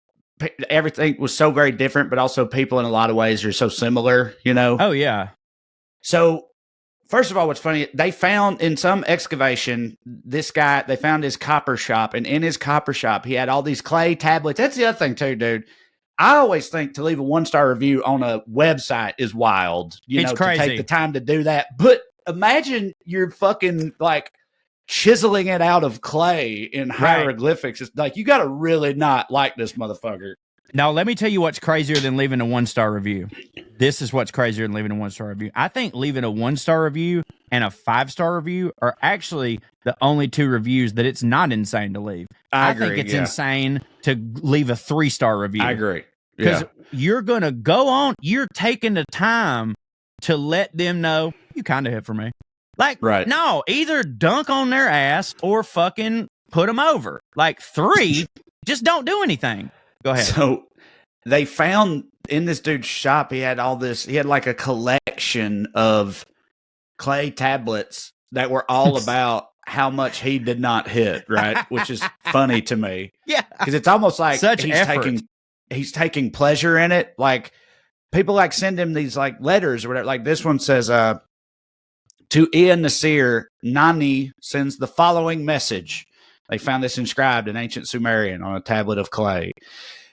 [SPEAKER 2] everything was so very different, but also people in a lot of ways are so similar,
[SPEAKER 1] Oh, yeah.
[SPEAKER 2] So, first of all, what's funny, they found in some excavation, this guy, they found his copper shop, and in his copper shop, he had all these clay tablets. That's the other thing, too, dude. I always think to leave a 1-star review on a website is wild.
[SPEAKER 1] It's crazy.
[SPEAKER 2] To take the time to do that. But imagine you're fucking like chiseling it out of clay in hieroglyphics. It's like, you got to really not like this motherfucker.
[SPEAKER 1] Now, let me tell you what's crazier than leaving a 1-star review. This is what's crazier than leaving a 1-star review. I think leaving a 1-star review and a 5-star review are actually the only two reviews that it's not insane to leave. I think it's insane to leave a 3-star review.
[SPEAKER 2] I agree.
[SPEAKER 1] Because you're going to go on, you're taking the time to let them know you kind of hit for me. Like, no, either dunk on their ass or fucking put them over. Like 3, just don't do anything. Go ahead.
[SPEAKER 2] So they found in this dude's shop, he had like a collection of clay tablets that were all about how much he did not hit, right? Which is funny to me.
[SPEAKER 1] Yeah.
[SPEAKER 2] Because it's almost like
[SPEAKER 1] Such
[SPEAKER 2] he's taking pleasure in it. Like people like send him these like letters or whatever. Like this one says, to Ea-nasir, Nani sends the following message. They found this inscribed in ancient Sumerian on a tablet of clay.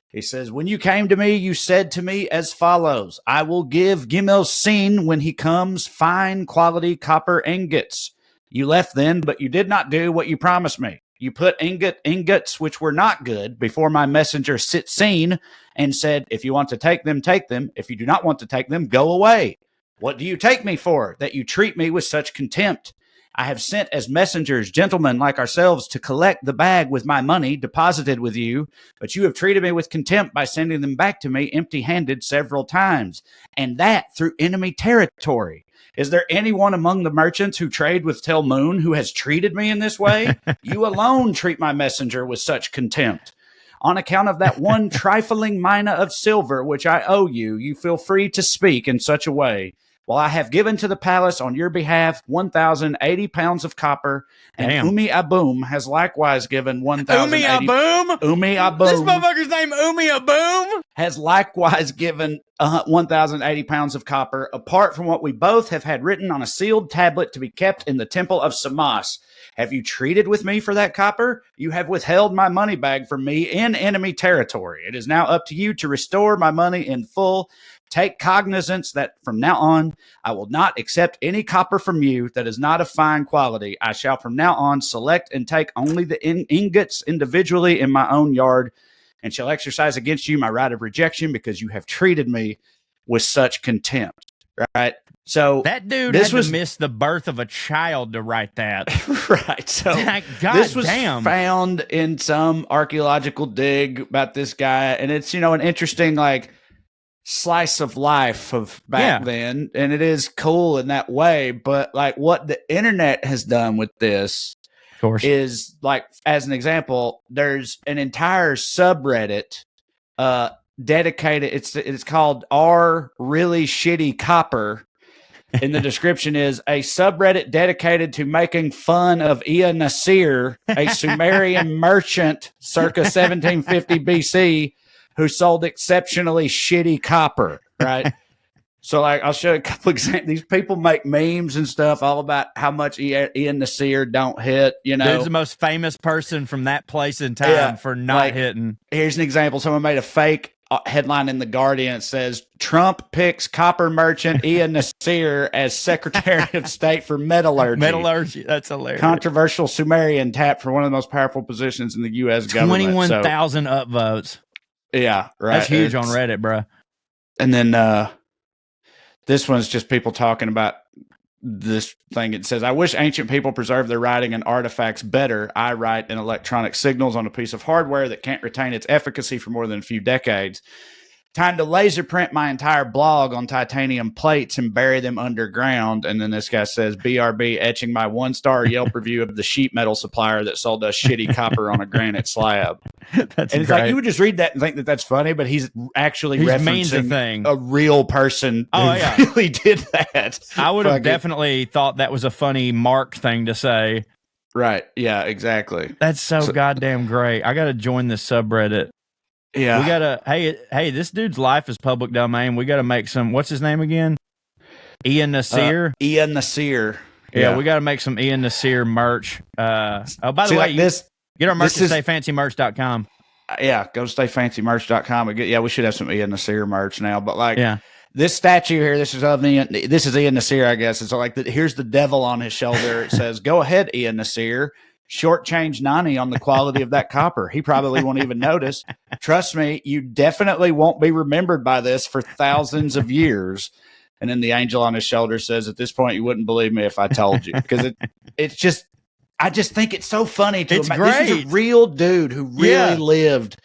[SPEAKER 2] He says, when you came to me, you said to me as follows, I will give Gimel Sin when he comes fine quality copper ingots. You left then, but you did not do what you promised me. You put ingots which were not good before my messenger Sitsin and said, if you want to take them, take them. If you do not want to take them, go away. What do you take me for, that you treat me with such contempt? I have sent as messengers, gentlemen like ourselves, to collect the bag with my money deposited with you, but you have treated me with contempt by sending them back to me empty-handed several times, and that through enemy territory. Is there anyone among the merchants who trade with Telmoon who has treated me in this way? You alone treat my messenger with such contempt. On account of that one trifling mina of silver which I owe you, you feel free to speak in such a way. Well, I have given to the palace on your behalf 1,080 pounds of copper, and Umi Aboom has likewise given 1,080.
[SPEAKER 1] Umi Aboom?
[SPEAKER 2] Umi Aboom.
[SPEAKER 1] This motherfucker's name Umi Aboom?
[SPEAKER 2] Has likewise given 1,080 pounds of copper, apart from what we both have had written on a sealed tablet to be kept in the temple of Samas. Have you treated with me for that copper? You have withheld my money bag from me in enemy territory. It is now up to you to restore my money in full. Take cognizance that from now on, I will not accept any copper from you that is not of fine quality. I shall from now on select and take only the ingots individually in my own yard, and shall exercise against you my right of rejection because you have treated me with such contempt. Right? So
[SPEAKER 1] that dude had to miss the birth of a child to write that.
[SPEAKER 2] Right. So
[SPEAKER 1] like,
[SPEAKER 2] this was found in some archaeological dig about this guy, and it's, an interesting like slice of life of back then, and it is cool in that way. But like what the internet has done with this is, like, as an example, there's an entire subreddit dedicated. It's called R Really Shitty Copper. And the description is a subreddit dedicated to making fun of Ea-nasir, a Sumerian merchant circa 1750 BC who sold exceptionally shitty copper, right? So, like, I'll show you a couple examples. These people make memes and stuff all about how much Ea-nasir don't hit,
[SPEAKER 1] Dude's the most famous person from that place in time for not hitting.
[SPEAKER 2] Here's an example. Someone made a fake headline in The Guardian. It says, Trump picks copper merchant Ea-nasir as Secretary of State for Metallurgy.
[SPEAKER 1] Metallurgy, that's hilarious.
[SPEAKER 2] Controversial Sumerian tapped for one of the most powerful positions in the U.S. government.
[SPEAKER 1] 21,000 upvotes.
[SPEAKER 2] Yeah, right.
[SPEAKER 1] That's huge on Reddit, bro.
[SPEAKER 2] And then this one's just people talking about this thing. It says, I wish ancient people preserved their writing and artifacts better. I write in electronic signals on a piece of hardware that can't retain its efficacy for more than a few decades. Time to laser print my entire blog on titanium plates and bury them underground. And then this guy says, BRB etching my 1-star Yelp review of the sheet metal supplier that sold us shitty copper on a granite slab.
[SPEAKER 1] That's
[SPEAKER 2] and it's like, you would just read that and think that that's funny, but he's actually referencing a real person who really did that.
[SPEAKER 1] I would have definitely thought that was a funny Mark thing to say.
[SPEAKER 2] Right. Yeah, exactly.
[SPEAKER 1] That's so goddamn great. I got to join this subreddit.
[SPEAKER 2] Yeah.
[SPEAKER 1] We gotta, hey, this dude's life is public domain. We gotta make some, what's his name again? Ea-nasir?
[SPEAKER 2] Ea-nasir.
[SPEAKER 1] Yeah, we gotta make some Ea-nasir merch. By the way, get our merch at stayfancymerch.com.
[SPEAKER 2] Yeah, go to stayfancymerch.com. We should have some Ea-nasir merch now. But this statue here, this is Ea-nasir, I guess. It's like, here's the devil on his shoulder. It says, go ahead, Ea-nasir. Shortchange Nani on the quality of that copper. He probably won't even notice. Trust me, you definitely won't be remembered by this for thousands of years. And then the angel on his shoulder says, at this point, you wouldn't believe me if I told you. Because it's just, I just think it's so funny to imagine. This is a real dude who really lived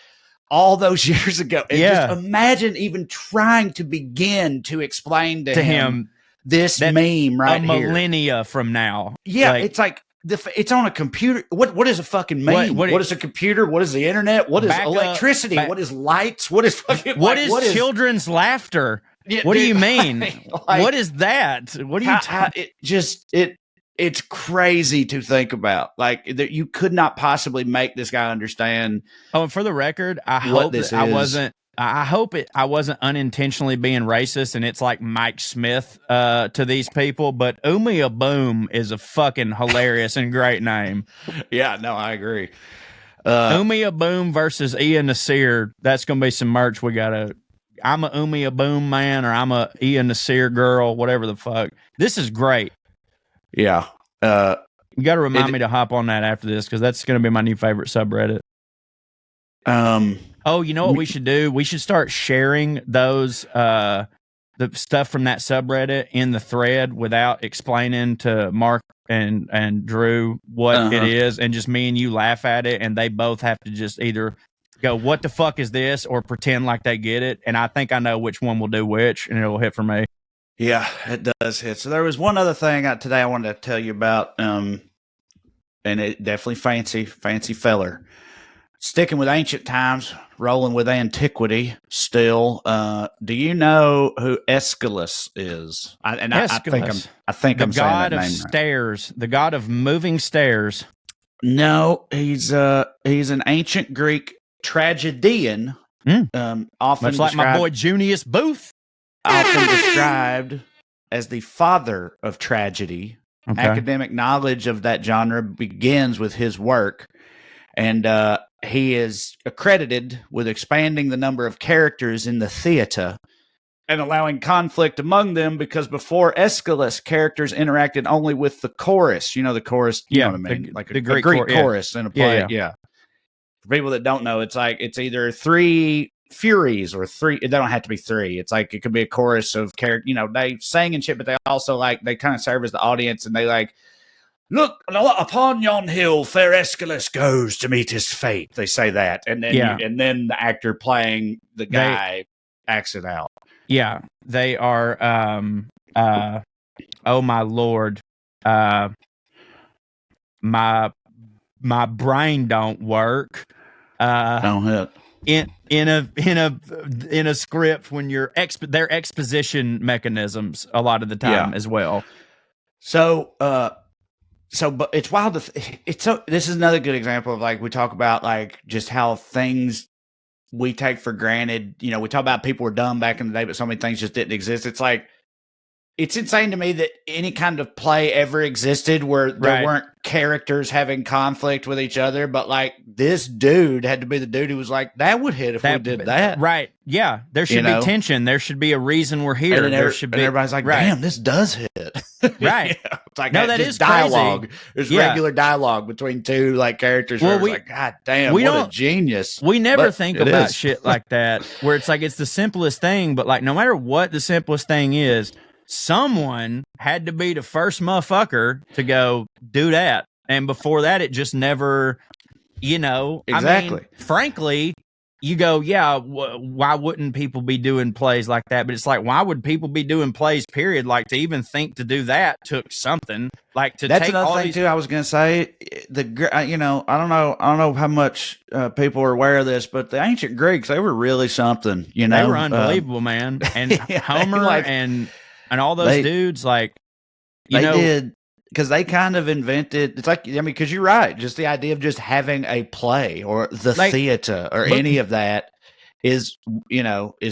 [SPEAKER 2] all those years ago. And just imagine even trying to begin to explain to him this meme right here.
[SPEAKER 1] A millennia from now.
[SPEAKER 2] Yeah, it's like, it's on a computer. What does a fucking meme? What is a computer? What is the internet? What is electricity? What is lights? What is fucking?
[SPEAKER 1] What is children's laughter?
[SPEAKER 2] Yeah,
[SPEAKER 1] what do you mean? What is that? What do you?
[SPEAKER 2] It it's crazy to think about. Like that, you could not possibly make this guy understand.
[SPEAKER 1] Oh, and for the record, I hope I wasn't unintentionally being racist, and it's like Mike Smith to these people. But Umia Boom is a fucking hilarious and great name.
[SPEAKER 2] Yeah, no, I agree.
[SPEAKER 1] Umia Boom versus Ea-nasir. That's gonna be some merch. I'm a Umia Boom man, or I'm a Ea-nasir girl, whatever the fuck. This is great.
[SPEAKER 2] Yeah.
[SPEAKER 1] You got to remind me to hop on that after this, because that's going to be my new favorite subreddit. Oh, you know what we should do? We should start sharing those the stuff from that subreddit in the thread without explaining to Mark and Drew what it is, and just me and you laugh at it, and they both have to just either go, "What the fuck is this?" or pretend like they get it. And I think I know which one will do which, and it'll hit for me.
[SPEAKER 2] Yeah, it does hit. So there was one other thing today I wanted to tell you about, and it definitely fancy feller. Sticking with ancient times, rolling with antiquity still. Do you know who Aeschylus is? I think I'm saying that name right.
[SPEAKER 1] Stairs, the god of moving stairs.
[SPEAKER 2] No, he's an ancient Greek tragedian. Often
[SPEAKER 1] much like my boy Junius Booth.
[SPEAKER 2] Often described as the father of tragedy. Okay. Academic knowledge of that genre begins with his work, and he is accredited with expanding the number of characters in the theater and allowing conflict among them, because before Aeschylus, characters interacted only with the chorus. You know the chorus, you know what I mean? Like a Greek chorus in a play. Yeah. For people that don't know, it's either three Furies or three. They don't have to be three. It's like it could be a chorus of character. You know, they sing and shit, but they also they kind of serve as the audience, and they look upon yon hill, fair Aeschylus goes to meet his fate. They say that, and then and then the actor playing the guy acts it out.
[SPEAKER 1] Yeah, they are. Oh my lord, my brain don't work.
[SPEAKER 2] Don't hit.
[SPEAKER 1] In a script when they're exposition mechanisms a lot of the time as well.
[SPEAKER 2] So but it's wild. This is another good example of we talk about just how things we take for granted. You know, we talk about people were dumb back in the day, but so many things just didn't exist. It's insane to me that any kind of play ever existed where there weren't characters having conflict with each other. But this dude had to be the dude who was that would hit if we did that.
[SPEAKER 1] Right. Yeah. There should be tension. There should be a reason we're here.
[SPEAKER 2] And
[SPEAKER 1] there should be.
[SPEAKER 2] Everybody's damn, this does hit.
[SPEAKER 1] Right.
[SPEAKER 2] It's
[SPEAKER 1] that is
[SPEAKER 2] dialogue.
[SPEAKER 1] crazy.
[SPEAKER 2] There's regular dialogue between two characters. Well, where God damn, what a genius.
[SPEAKER 1] We never think about shit like that, where it's it's the simplest thing, but no matter what the simplest thing is, someone had to be the first motherfucker to go do that. And before that, it just never, Exactly. I mean, frankly, you go, why wouldn't people be doing plays like that? But it's why would people be doing plays, period? To even think to do that took something.
[SPEAKER 2] That's another thing, too, I was going to say. I don't know how much people are aware of this, but the ancient Greeks, they were really something, They
[SPEAKER 1] were unbelievable, man. And Homer and all those dudes, they
[SPEAKER 2] did, because they kind of invented. It's because you're right. Just the idea of just having a play or the theater or any of that is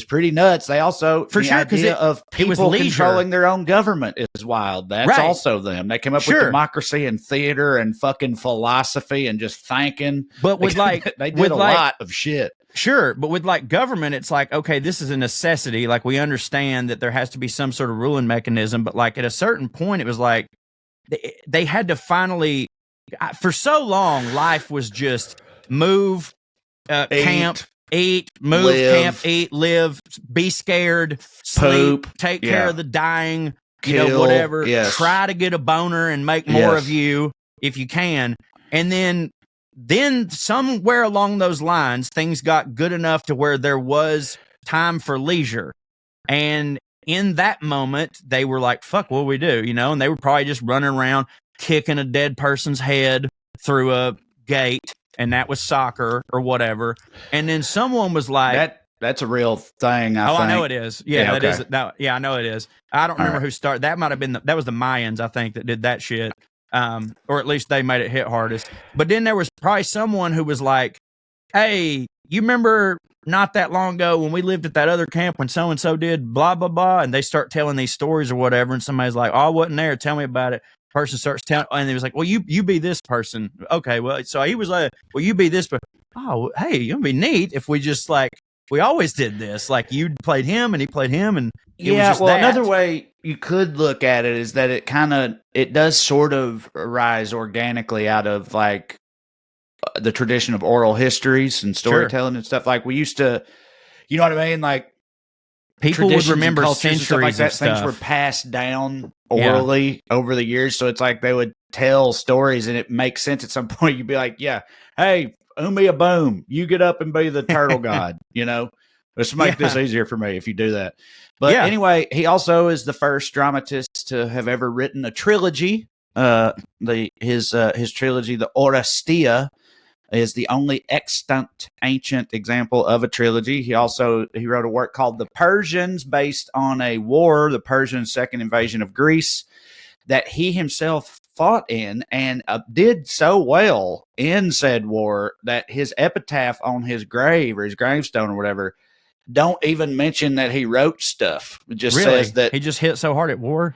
[SPEAKER 2] pretty nuts. They also,
[SPEAKER 1] for sure,
[SPEAKER 2] idea of people controlling their own government is wild. That's also them. They came up with democracy and theater and fucking philosophy and just thinking.
[SPEAKER 1] But with
[SPEAKER 2] they did a lot of shit.
[SPEAKER 1] Sure, but with government, it's okay, this is a necessity. We understand that there has to be some sort of ruling mechanism, but at a certain point, it was they had to finally. For so long, life was just move, camp, eat, move, camp, eat, live, be scared, sleep, take care of the dying,
[SPEAKER 2] kill,
[SPEAKER 1] whatever. Yes. Try to get a boner and make more of you if you can, and then somewhere along those lines, things got good enough to where there was time for leisure. And in that moment, they were fuck, what do we do? And they were probably just running around kicking a dead person's head through a gate, and that was soccer or whatever. And then someone was
[SPEAKER 2] that's a real thing, I think.
[SPEAKER 1] I know it is. Yeah, that is. No, yeah, I know it is. I don't remember who started. That might have been that was the Mayans, I think, that did that shit. or at least they made it hit hardest. But then there was probably someone who was like, hey, you remember not that long ago when we lived at that other camp when so-and-so did blah, blah, blah, and they start telling these stories or whatever, and somebody's like, oh, I wasn't there, tell me about it. Person starts telling, and he was like, well, you be this person. Okay, well, so he was like, well, you be this person. Oh, hey, it'd be neat if we just like, we always did this. Like you played him and he played him, and it was just that.
[SPEAKER 2] Another way you could look at it is that it does sort of arise organically out of like the tradition of oral histories and storytelling and stuff. Like we used to, you know what I mean? Like
[SPEAKER 1] people would remember centuries
[SPEAKER 2] stuff like that.
[SPEAKER 1] Of stuff.
[SPEAKER 2] Things were passed down orally over the years. So it's like they would tell stories and it makes sense at some point. You'd be like, yeah, hey, Umi a boom, you get up and be the turtle god, you know? Let's make this easier for me if you do that. But anyway, he also is the first dramatist to have ever written a trilogy. His trilogy, the Oresteia, is the only extant ancient example of a trilogy. He wrote a work called The Persians, based on a war, the Persian second invasion of Greece, that he himself fought in and did so well in said war that his epitaph on his grave or his gravestone or whatever don't even mention that he wrote stuff. It just says that
[SPEAKER 1] he just hit so hard at war.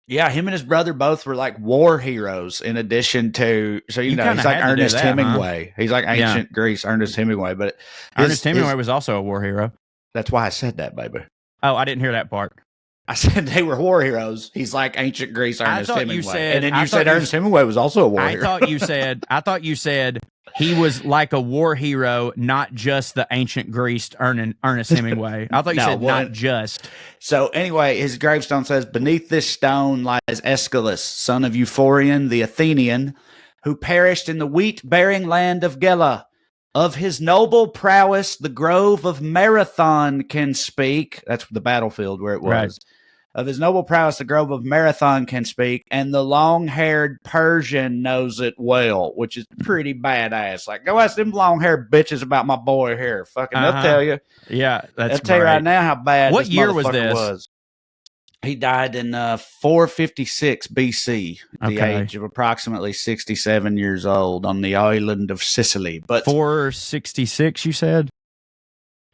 [SPEAKER 2] Yeah, him and his brother both were like war heroes in addition to, so you know, he's like Ernest Hemingway. Huh? He's like ancient Greece Ernest Hemingway, but
[SPEAKER 1] Ernest Hemingway was also a war hero.
[SPEAKER 2] That's why I said that, baby.
[SPEAKER 1] Oh, I didn't hear that part.
[SPEAKER 2] I said they were war heroes. He's like ancient Greece Ernest Hemingway. And then you said Ernest Hemingway was also a war hero.
[SPEAKER 1] I thought you said he was like a war hero, not just the ancient Greece Ernest Hemingway. I thought you said not just.
[SPEAKER 2] So anyway, his gravestone says, beneath this stone lies Aeschylus, son of Euphorion, the Athenian, who perished in the wheat-bearing land of Gela. Of his noble prowess, the grove of Marathon can speak. That's the battlefield where it was. Right. Of his noble prowess, the grove of Marathon can speak, and the long-haired Persian knows it well, which is pretty badass. Like, go ask them long-haired bitches about my boy here. Fucking, they'll tell you.
[SPEAKER 1] Yeah,
[SPEAKER 2] they'll tell you right now how bad
[SPEAKER 1] what
[SPEAKER 2] this
[SPEAKER 1] year was
[SPEAKER 2] motherfucker
[SPEAKER 1] this?
[SPEAKER 2] was. He died in 456 BC, at the age of approximately 67 years old on the island of Sicily. But
[SPEAKER 1] 466, you said?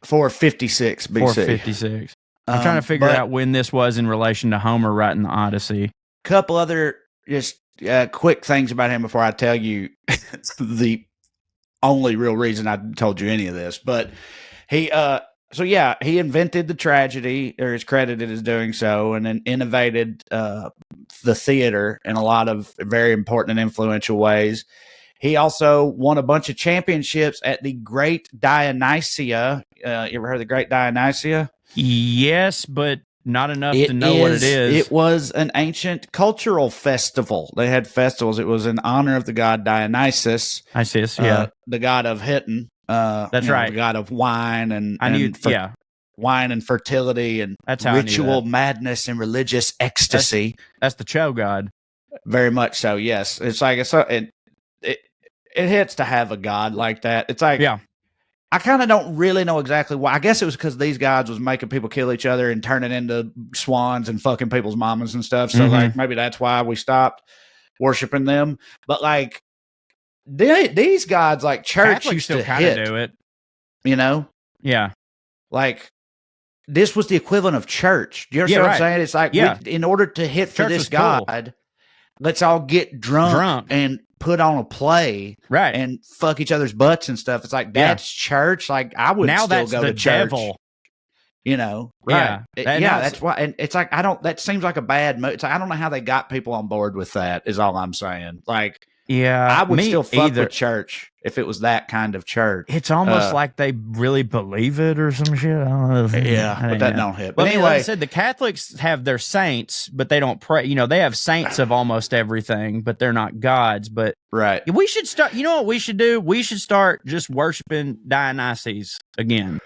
[SPEAKER 2] 456 BC.
[SPEAKER 1] 456. I'm trying to figure out when this was in relation to Homer writing the Odyssey.
[SPEAKER 2] Couple other just quick things about him before I tell you the only real reason I told you any of this. But he invented the tragedy, or is credited as doing so, and then innovated the theater in a lot of very important and influential ways. He also won a bunch of championships at the Great Dionysia. You ever heard of the Great Dionysia?
[SPEAKER 1] Yes, but not enough to know what it is.
[SPEAKER 2] It was an ancient cultural festival. They had festivals. It was in honor of the god Dionysus.
[SPEAKER 1] The
[SPEAKER 2] god of hitting.
[SPEAKER 1] That's right.
[SPEAKER 2] The god of wine and wine and fertility and ritual madness and religious ecstasy.
[SPEAKER 1] That's the CHO god.
[SPEAKER 2] Very much so. Yes, it's like it hits to have a god like that. It's like I kind of don't really know exactly why. I guess it was because these gods was making people kill each other and turning into swans and fucking people's mamas and stuff. So like maybe that's why we stopped worshiping them. But like these gods, like church
[SPEAKER 1] Catholics
[SPEAKER 2] used
[SPEAKER 1] still
[SPEAKER 2] to
[SPEAKER 1] kind of do it.
[SPEAKER 2] You know?
[SPEAKER 1] Yeah.
[SPEAKER 2] Like this was the equivalent of church. Do you understand what I'm saying? It's like in order to hit for this god, let's all get drunk and put on a play, and fuck each other's butts and stuff. It's like that's church. Like I would
[SPEAKER 1] now
[SPEAKER 2] still go to church.
[SPEAKER 1] Devil.
[SPEAKER 2] You know, that's why. And it's like that seems like a bad move. It's like, I don't know how they got people on board with that. Is all I'm saying. Like, I would still fuck with church if it was that kind of church.
[SPEAKER 1] It's almost like they really believe it or some shit. I don't know.
[SPEAKER 2] But that don't hit.
[SPEAKER 1] But
[SPEAKER 2] anyway,
[SPEAKER 1] like I said, the Catholics have their saints, but they don't pray. You know, they have saints of almost everything, but they're not gods. But we should start. You know what we should do? We should start just worshiping Dionysus again.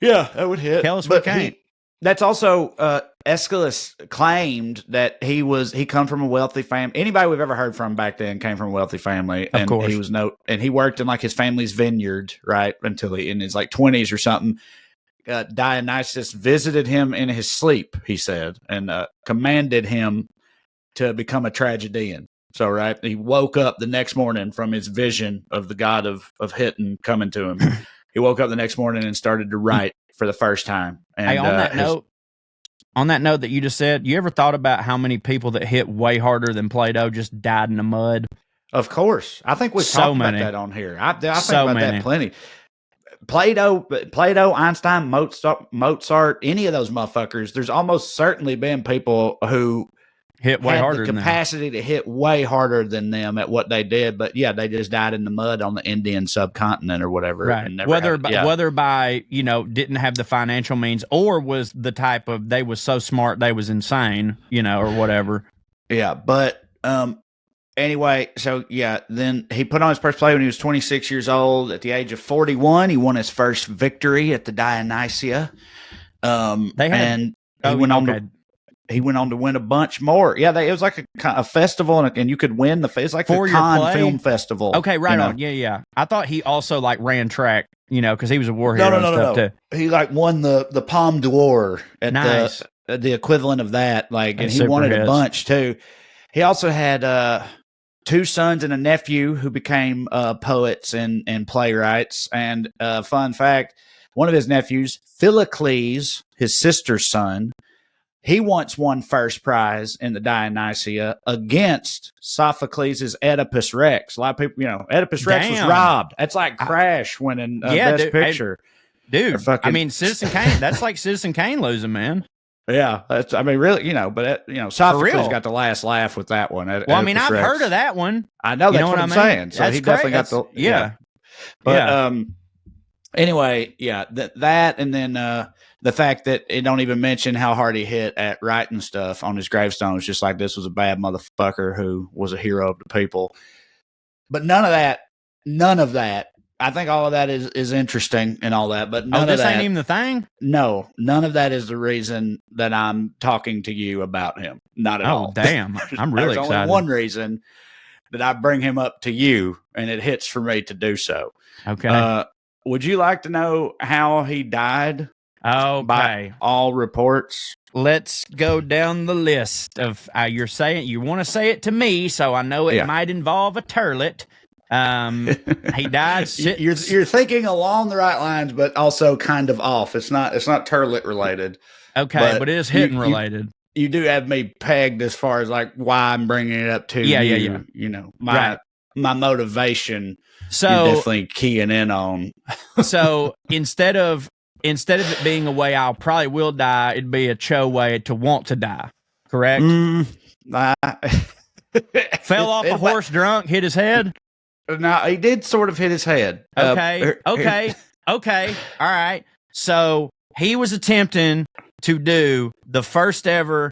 [SPEAKER 2] Yeah, that would hit.
[SPEAKER 1] Tell us we can't.
[SPEAKER 2] That's also Aeschylus claimed that he come from a wealthy family. Anybody we've ever heard from back then came from a wealthy family.
[SPEAKER 1] Of course.
[SPEAKER 2] He worked in like his family's vineyard, right? Until he in his like 20s or something. Dionysus visited him in his sleep, he said, and commanded him to become a tragedian. So, right, he woke up the next morning from his vision of the god of hitting coming to him. He woke up the next morning and started to write for the first time. And
[SPEAKER 1] hey, on that note that you just said, you ever thought about how many people that hit way harder than Plato just died in the mud?
[SPEAKER 2] Of course. I think we've talked about that on here. I think about that plenty. Plato, Einstein, Mozart, any of those motherfuckers, there's almost certainly been people who
[SPEAKER 1] hit way harder
[SPEAKER 2] the capacity to hit way harder than them at what they did, but yeah, they just died in the mud on the Indian subcontinent or whatever.
[SPEAKER 1] Right.
[SPEAKER 2] And
[SPEAKER 1] whether by didn't have the financial means, or was the type of they was so smart they was insane, or whatever.
[SPEAKER 2] Yeah, but anyway, so yeah, then he put on his first play when he was 26 years old. At the age of 41, he won his first victory at the Dionysus. He went on to win a bunch more. Yeah, it was like a festival, and you could win it's like the Cannes Film Festival.
[SPEAKER 1] Okay, right on. Yeah. I thought he also ran track, because he was a war hero.
[SPEAKER 2] No.
[SPEAKER 1] Too.
[SPEAKER 2] He won the Palme d'Or at the equivalent of that. And he won it a bunch too. He also had 2 sons and a nephew who became poets and playwrights. And fun fact, one of his nephews, Philocles, his sister's son, he once won first prize in the Dionysia against Sophocles' Oedipus Rex. A lot of people, Oedipus Rex was robbed. That's like Crash winning Best Picture.
[SPEAKER 1] Citizen Kane. That's like Citizen Kane losing, man.
[SPEAKER 2] Yeah, really, Sophocles got the last laugh with that one.
[SPEAKER 1] I've heard of that one.
[SPEAKER 2] I know, that's what I'm saying. So he definitely got the But anyway, that and then the fact that it don't even mention how hard he hit at writing stuff on his gravestone is just like, this was a bad motherfucker who was a hero of the people. But none of that. I think all of that is interesting and all that, but none of that
[SPEAKER 1] ain't even the thing.
[SPEAKER 2] No, none of that is the reason that I'm talking to you about him. Not at all.
[SPEAKER 1] Damn, I'm really
[SPEAKER 2] There's
[SPEAKER 1] excited.
[SPEAKER 2] only one reason that I bring him up to you, and it hits for me to do so.
[SPEAKER 1] Okay.
[SPEAKER 2] Would you like to know how he died? By all reports.
[SPEAKER 1] Let's go down the list of you're saying you want to say it to me, so I know it might involve a turlet. He died.
[SPEAKER 2] You're thinking along the right lines, but also kind of off. It's not turlet related.
[SPEAKER 1] Okay, but it is hitting related.
[SPEAKER 2] You do have me pegged as far as why I'm bringing it up to you. Yeah. My motivation.
[SPEAKER 1] So
[SPEAKER 2] you're definitely keying in on.
[SPEAKER 1] So instead of it being a way I probably will die, it'd be a CHO way to want to die. Correct? Fell off a horse drunk, hit his head?
[SPEAKER 2] No, he did sort of hit his head.
[SPEAKER 1] Okay. All right. So he was attempting to do the first ever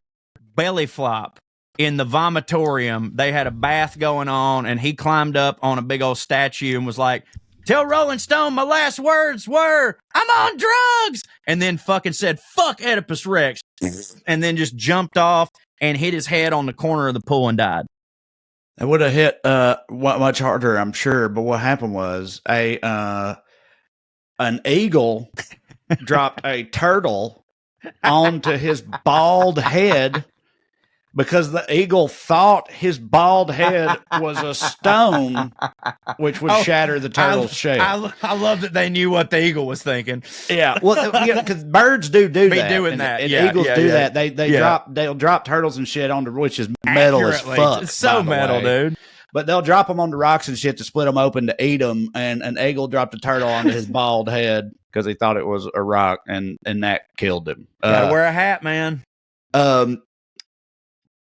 [SPEAKER 1] belly flop in the vomitorium. They had a bath going on, and he climbed up on a big old statue and was like, "Tell Rolling Stone my last words were, I'm on drugs!" And then fucking said, "Fuck Oedipus Rex." And then just jumped off and hit his head on the corner of the pool and died.
[SPEAKER 2] It would have hit much harder, I'm sure. But what happened was an eagle dropped a turtle onto his bald head because the eagle thought his bald head was a stone, which would shatter the turtle's shell.
[SPEAKER 1] I love that they knew what the eagle was thinking.
[SPEAKER 2] Yeah, well, because birds do that.
[SPEAKER 1] Doing that.
[SPEAKER 2] And eagles do that. They'll drop turtles and shit onto, which is metal as fuck.
[SPEAKER 1] It's so metal, dude.
[SPEAKER 2] But they'll drop them onto rocks and shit to split them open to eat them. And an eagle dropped a turtle onto his bald head because he thought it was a rock, and that killed him.
[SPEAKER 1] Gotta wear a hat, man.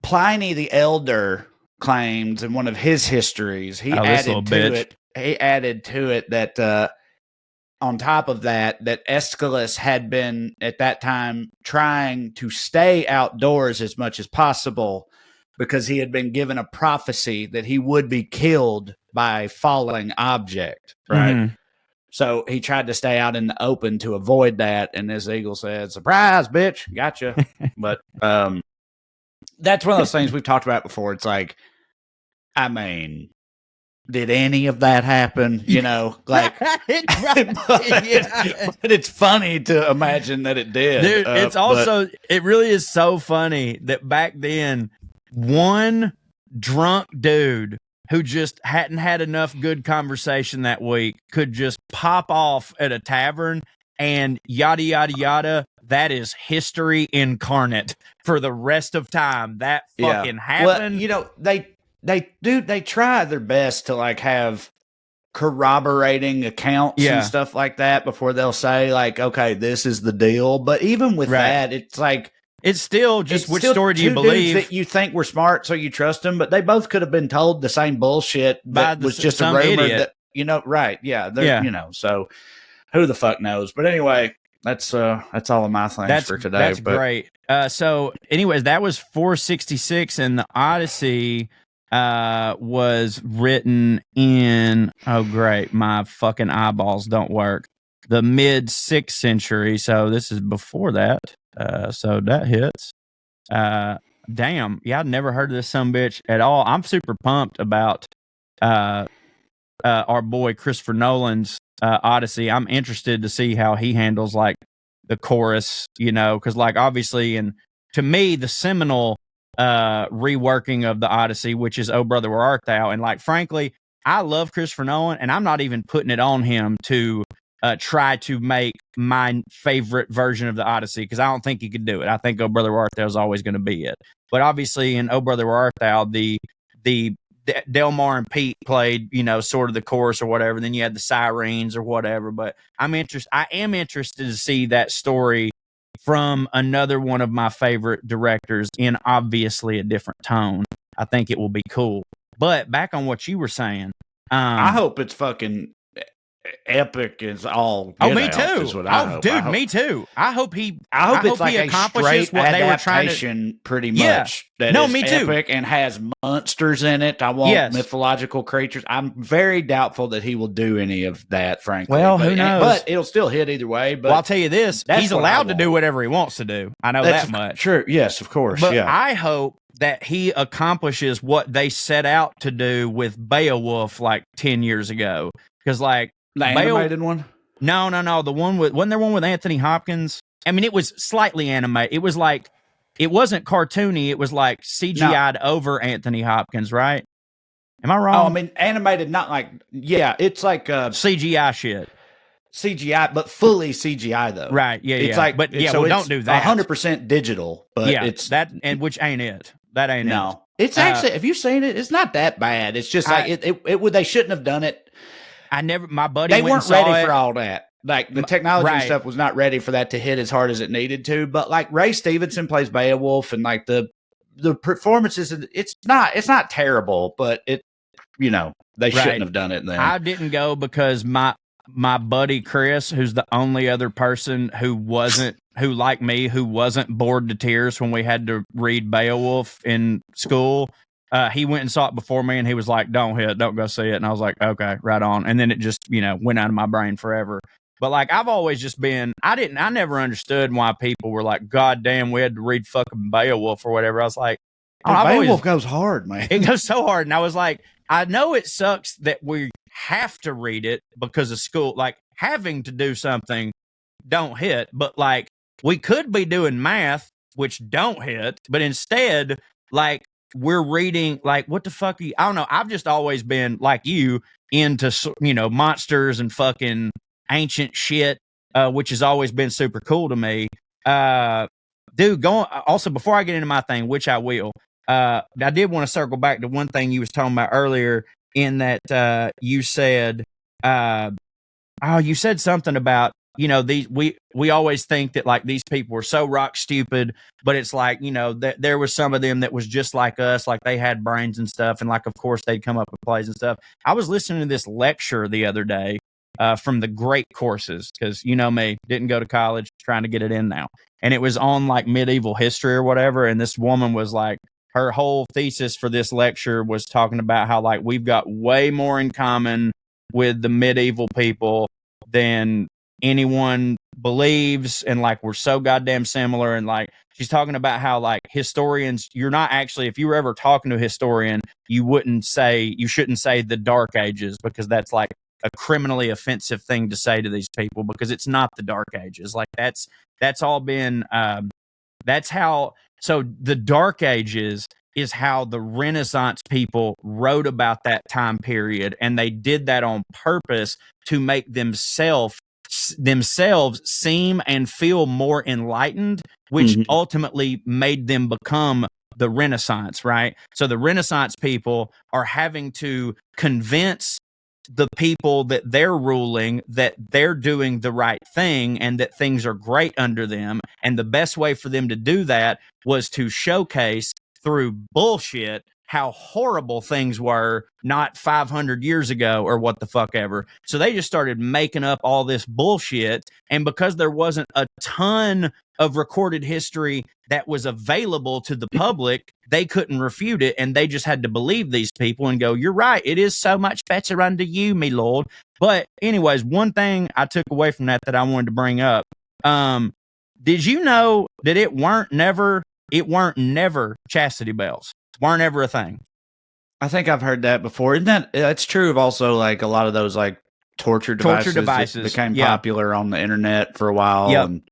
[SPEAKER 2] Pliny the Elder claims in one of his histories, he added to it that on top of that Aeschylus had been at that time trying to stay outdoors as much as possible because he had been given a prophecy that he would be killed by a falling object, right? Mm-hmm. So he tried to stay out in the open to avoid that, and this eagle said, "Surprise, bitch, gotcha." But that's one of those things we've talked about before. It's like, I mean, did any of that happen? But it's funny to imagine that it did.
[SPEAKER 1] Dude, it really is so funny that back then, one drunk dude who just hadn't had enough good conversation that week could just pop off at a tavern and yada, yada, yada. That is history incarnate for the rest of time. That fucking happened.
[SPEAKER 2] Well, you know, they try their best to like have corroborating accounts and stuff like that before they'll say like, okay, this is the deal. But even with that, it's like,
[SPEAKER 1] it's still just which
[SPEAKER 2] still
[SPEAKER 1] story do you
[SPEAKER 2] two
[SPEAKER 1] believe
[SPEAKER 2] dudes that you think were smart, so you trust them, but they both could have been told the same bullshit that was just a rumor
[SPEAKER 1] idiot.
[SPEAKER 2] that, you know, right. Yeah. You know, so who the fuck knows? But anyway, that's all of my things for today.
[SPEAKER 1] That's great. So anyways, that was 466, and the Odyssey was written in, oh great, my fucking eyeballs don't work, the mid 6th century. So this is before that. So that hits. Damn. Yeah, I'd never heard of this sumbitch at all. I'm super pumped about our boy Christopher Nolan's Odyssey. I'm interested to see how he handles like the chorus, you know, because like obviously, and to me, the seminal reworking of the Odyssey, which is "Oh Brother, Where Art Thou," and like frankly, I love Christopher Nolan, and I'm not even putting it on him to try to make my favorite version of the Odyssey, because I don't think he could do it. I think "Oh Brother, Where Art Thou" is always going to be it. But obviously, in "Oh Brother, Where Art Thou," the Delmar and Pete played, you know, sort of the chorus or whatever. Then you had the sirens or whatever. But I am interested to see that story from another one of my favorite directors in obviously a different tone. I think it will be cool. But back on what you were saying,
[SPEAKER 2] I hope it's fucking epic as all.
[SPEAKER 1] Oh, me too. Me too. I hope
[SPEAKER 2] it's like
[SPEAKER 1] he
[SPEAKER 2] a
[SPEAKER 1] accomplishes
[SPEAKER 2] straight
[SPEAKER 1] what they were trying
[SPEAKER 2] adaptation, pretty much. That
[SPEAKER 1] no,
[SPEAKER 2] is
[SPEAKER 1] me too.
[SPEAKER 2] epic and has monsters in it. I want mythological creatures. I'm very doubtful that he will do any of that, frankly.
[SPEAKER 1] Well, who knows?
[SPEAKER 2] But it'll still hit either way. But
[SPEAKER 1] well, I'll tell you this: he's allowed to do whatever he wants to do. I know that much.
[SPEAKER 2] Sure. Yes, of course.
[SPEAKER 1] But
[SPEAKER 2] yeah.
[SPEAKER 1] I hope that he accomplishes what they set out to do with Beowulf like 10 years ago, because like.
[SPEAKER 2] The animated one?
[SPEAKER 1] No. The one wasn't there one with Anthony Hopkins? I mean, it was slightly animated. It was like, it wasn't cartoony. It was like CGI'd over Anthony Hopkins, right? Am I wrong?
[SPEAKER 2] Oh, I mean, animated, not like, it's like
[SPEAKER 1] CGI shit.
[SPEAKER 2] CGI, but fully CGI though.
[SPEAKER 1] Right. Yeah.
[SPEAKER 2] It's like,
[SPEAKER 1] but yeah,
[SPEAKER 2] so
[SPEAKER 1] don't do that.
[SPEAKER 2] 100% digital, but
[SPEAKER 1] it's that, and which ain't it. That ain't it.
[SPEAKER 2] No. It's actually, have you seen it? It's not that bad. It's just like, they shouldn't have done it.
[SPEAKER 1] My buddy
[SPEAKER 2] they weren't ready
[SPEAKER 1] for
[SPEAKER 2] all that. Like the technology and stuff was not ready for that to hit as hard as it needed to. But like Ray Stevenson plays Beowulf, and like the performances, it's not terrible, but it, you know, they shouldn't have done it then.
[SPEAKER 1] I didn't go because my buddy Chris, who's the only other person who like me wasn't bored to tears when we had to read Beowulf in school. He went and saw it before me, and he was like, don't go see it. And I was like, okay, right on. And then it just, you know, went out of my brain forever. But like, I've always just been, I never understood why people were like, God damn, we had to read fucking Beowulf or whatever. I was like,
[SPEAKER 2] Beowulf goes hard, man.
[SPEAKER 1] It goes so hard. And I was like, I know it sucks that we have to read it because of school, like having to do something don't hit, but like we could be doing math, which don't hit, but instead, like, we're reading, like, what the fuck are you? I don't know. I've just always been, like you, into, you know, monsters and fucking ancient shit, which has always been super cool to me. Dude, also, before I get into my thing, which I will, I did want to circle back to one thing you was talking about earlier, in that you said, you said something about, you know, we always think that like these people were so rock stupid, but it's like, you know, there was some of them that was just like us, like they had brains and stuff, and like of course they'd come up with plays and stuff. I was listening to this lecture the other day from the Great Courses, because you know me, didn't go to college, trying to get it in now, and it was on like medieval history or whatever, and this woman was like, her whole thesis for this lecture was talking about how like we've got way more in common with the medieval people than anyone believes, and like we're so goddamn similar. And like she's talking about how like historians, you're not actually, if you were ever talking to a historian, you shouldn't say the Dark Ages, because that's like a criminally offensive thing to say to these people, because it's not the Dark Ages. Like that's all been so the Dark Ages is how the Renaissance people wrote about that time period, and they did that on purpose to make themselves seem and feel more enlightened, which ultimately made them become the Renaissance, right? So the Renaissance people are having to convince the people that they're ruling that they're doing the right thing and that things are great under them. And the best way for them to do that was to showcase through bullshit how horrible things were not 500 years ago or what the fuck ever. So they just started making up all this bullshit. And because there wasn't a ton of recorded history that was available to the public, they couldn't refute it. And they just had to believe these people and go, you're right. It is so much better under you, me lord. But anyways, one thing I took away from that I wanted to bring up. Did you know that it weren't never chastity belts? Weren't ever a thing.
[SPEAKER 2] I think I've heard that before. Isn't that's true of also like a lot of those like torture devices that became popular on the internet for a while.
[SPEAKER 1] Yep.
[SPEAKER 2] And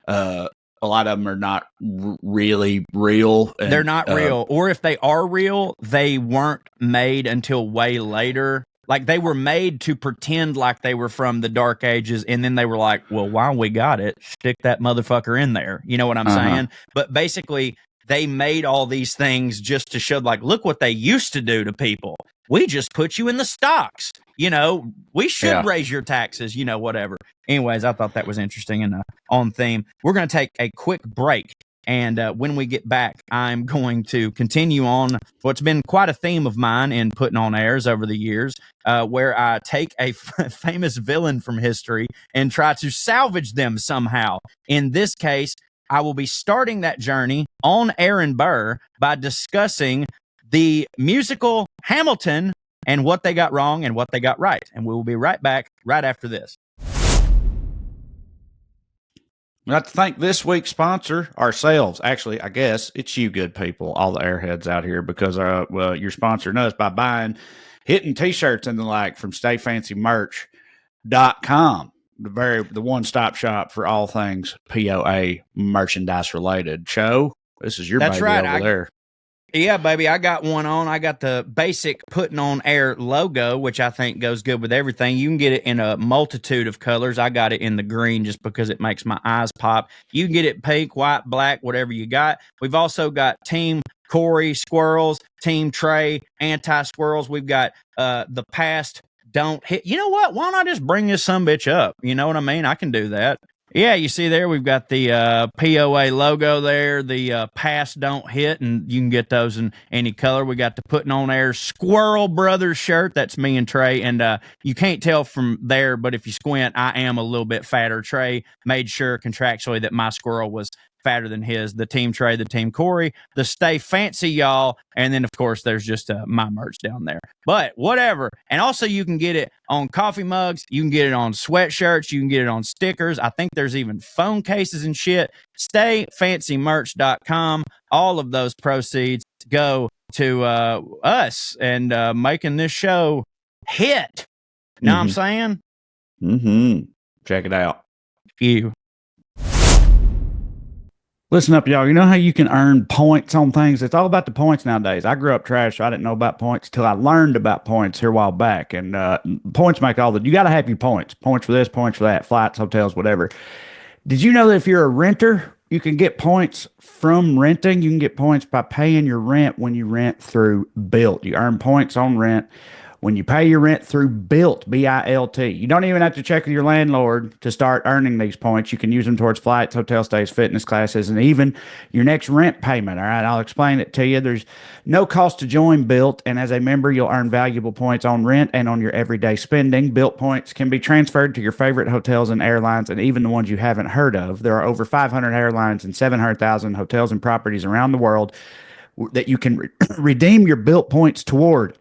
[SPEAKER 2] a lot of them are not really real. And,
[SPEAKER 1] they're not real. Or if they are real, they weren't made until way later. Like they were made to pretend like they were from the Dark Ages, and then they were like, well, while we got it, stick that motherfucker in there. You know what I'm saying? But basically, they made all these things just to show, like, look what they used to do to people. We just put you in the stocks. You know, we should raise your taxes, you know, whatever. Anyways, I thought that was interesting and on theme. We're going to take a quick break. And when we get back, I'm going to continue on what's been quite a theme of mine in putting on airs over the years, where I take a famous villain from history and try to salvage them somehow. In this case, I will be starting that journey on Air and Burr by discussing the musical Hamilton and what they got wrong and what they got right. And we will be right back right after this.
[SPEAKER 2] We'd like to thank this week's sponsor, ourselves. Actually, I guess it's you good people, all the airheads out here, because you're sponsoring us by buying hitting t-shirts and the like from StayFancyMerch.com. The one-stop shop for all things POA merchandise related. Cho, this is your baby over there.
[SPEAKER 1] Yeah, baby, I got one on. I got the basic Putting on Air logo, which I think goes good with everything. You can get it in a multitude of colors. I got it in the green just because it makes my eyes pop. You can get it pink, white, black, whatever you got. We've also got Team Corey Squirrels, Team Trae Anti-Squirrels. We've got the past don't hit. You know what? Why not just bring this sumbitch up? You know what I mean? I can do that. Yeah, you see there, we've got the POA logo there, the past don't hit, and you can get those in any color. We got the Putting on Air Squirrel Brothers shirt. That's me and Trae, and you can't tell from there, but if you squint, I am a little bit fatter. Trae made sure contractually that my squirrel was fatter than his. The Team Trae, the Team Corey, the Stay Fancy y'all, and then of course there's just my merch down there. But whatever. And also you can get it on coffee mugs, you can get it on sweatshirts, you can get it on stickers. I think there's even phone cases and shit. StayFancyMerch.com. All of those proceeds go to us and making this show hit. Know what I'm saying?
[SPEAKER 2] Check it out.
[SPEAKER 1] You.
[SPEAKER 2] Listen up, y'all. You know how you can earn points on things? It's all about the points nowadays. I grew up trash, so I didn't know about points until I learned about points here a while back. And points make all the... You got to have your points. Points for this, points for that, flights, hotels, whatever. Did you know that if you're a renter, you can get points from renting? You can get points by paying your rent when you rent through Built. You earn points on rent when you pay your rent through Built, B-I-L-T. You don't even have to check with your landlord to start earning these points. You can use them towards flights, hotel stays, fitness classes, and even your next rent payment. All right, I'll explain it to you. There's no cost to join Built, and as a member, you'll earn valuable points on rent and on your everyday spending. Built points can be transferred to your favorite hotels and airlines, and even the ones you haven't heard of. There are over 500 airlines and 700,000 hotels and properties around the world that you can redeem your Built points toward.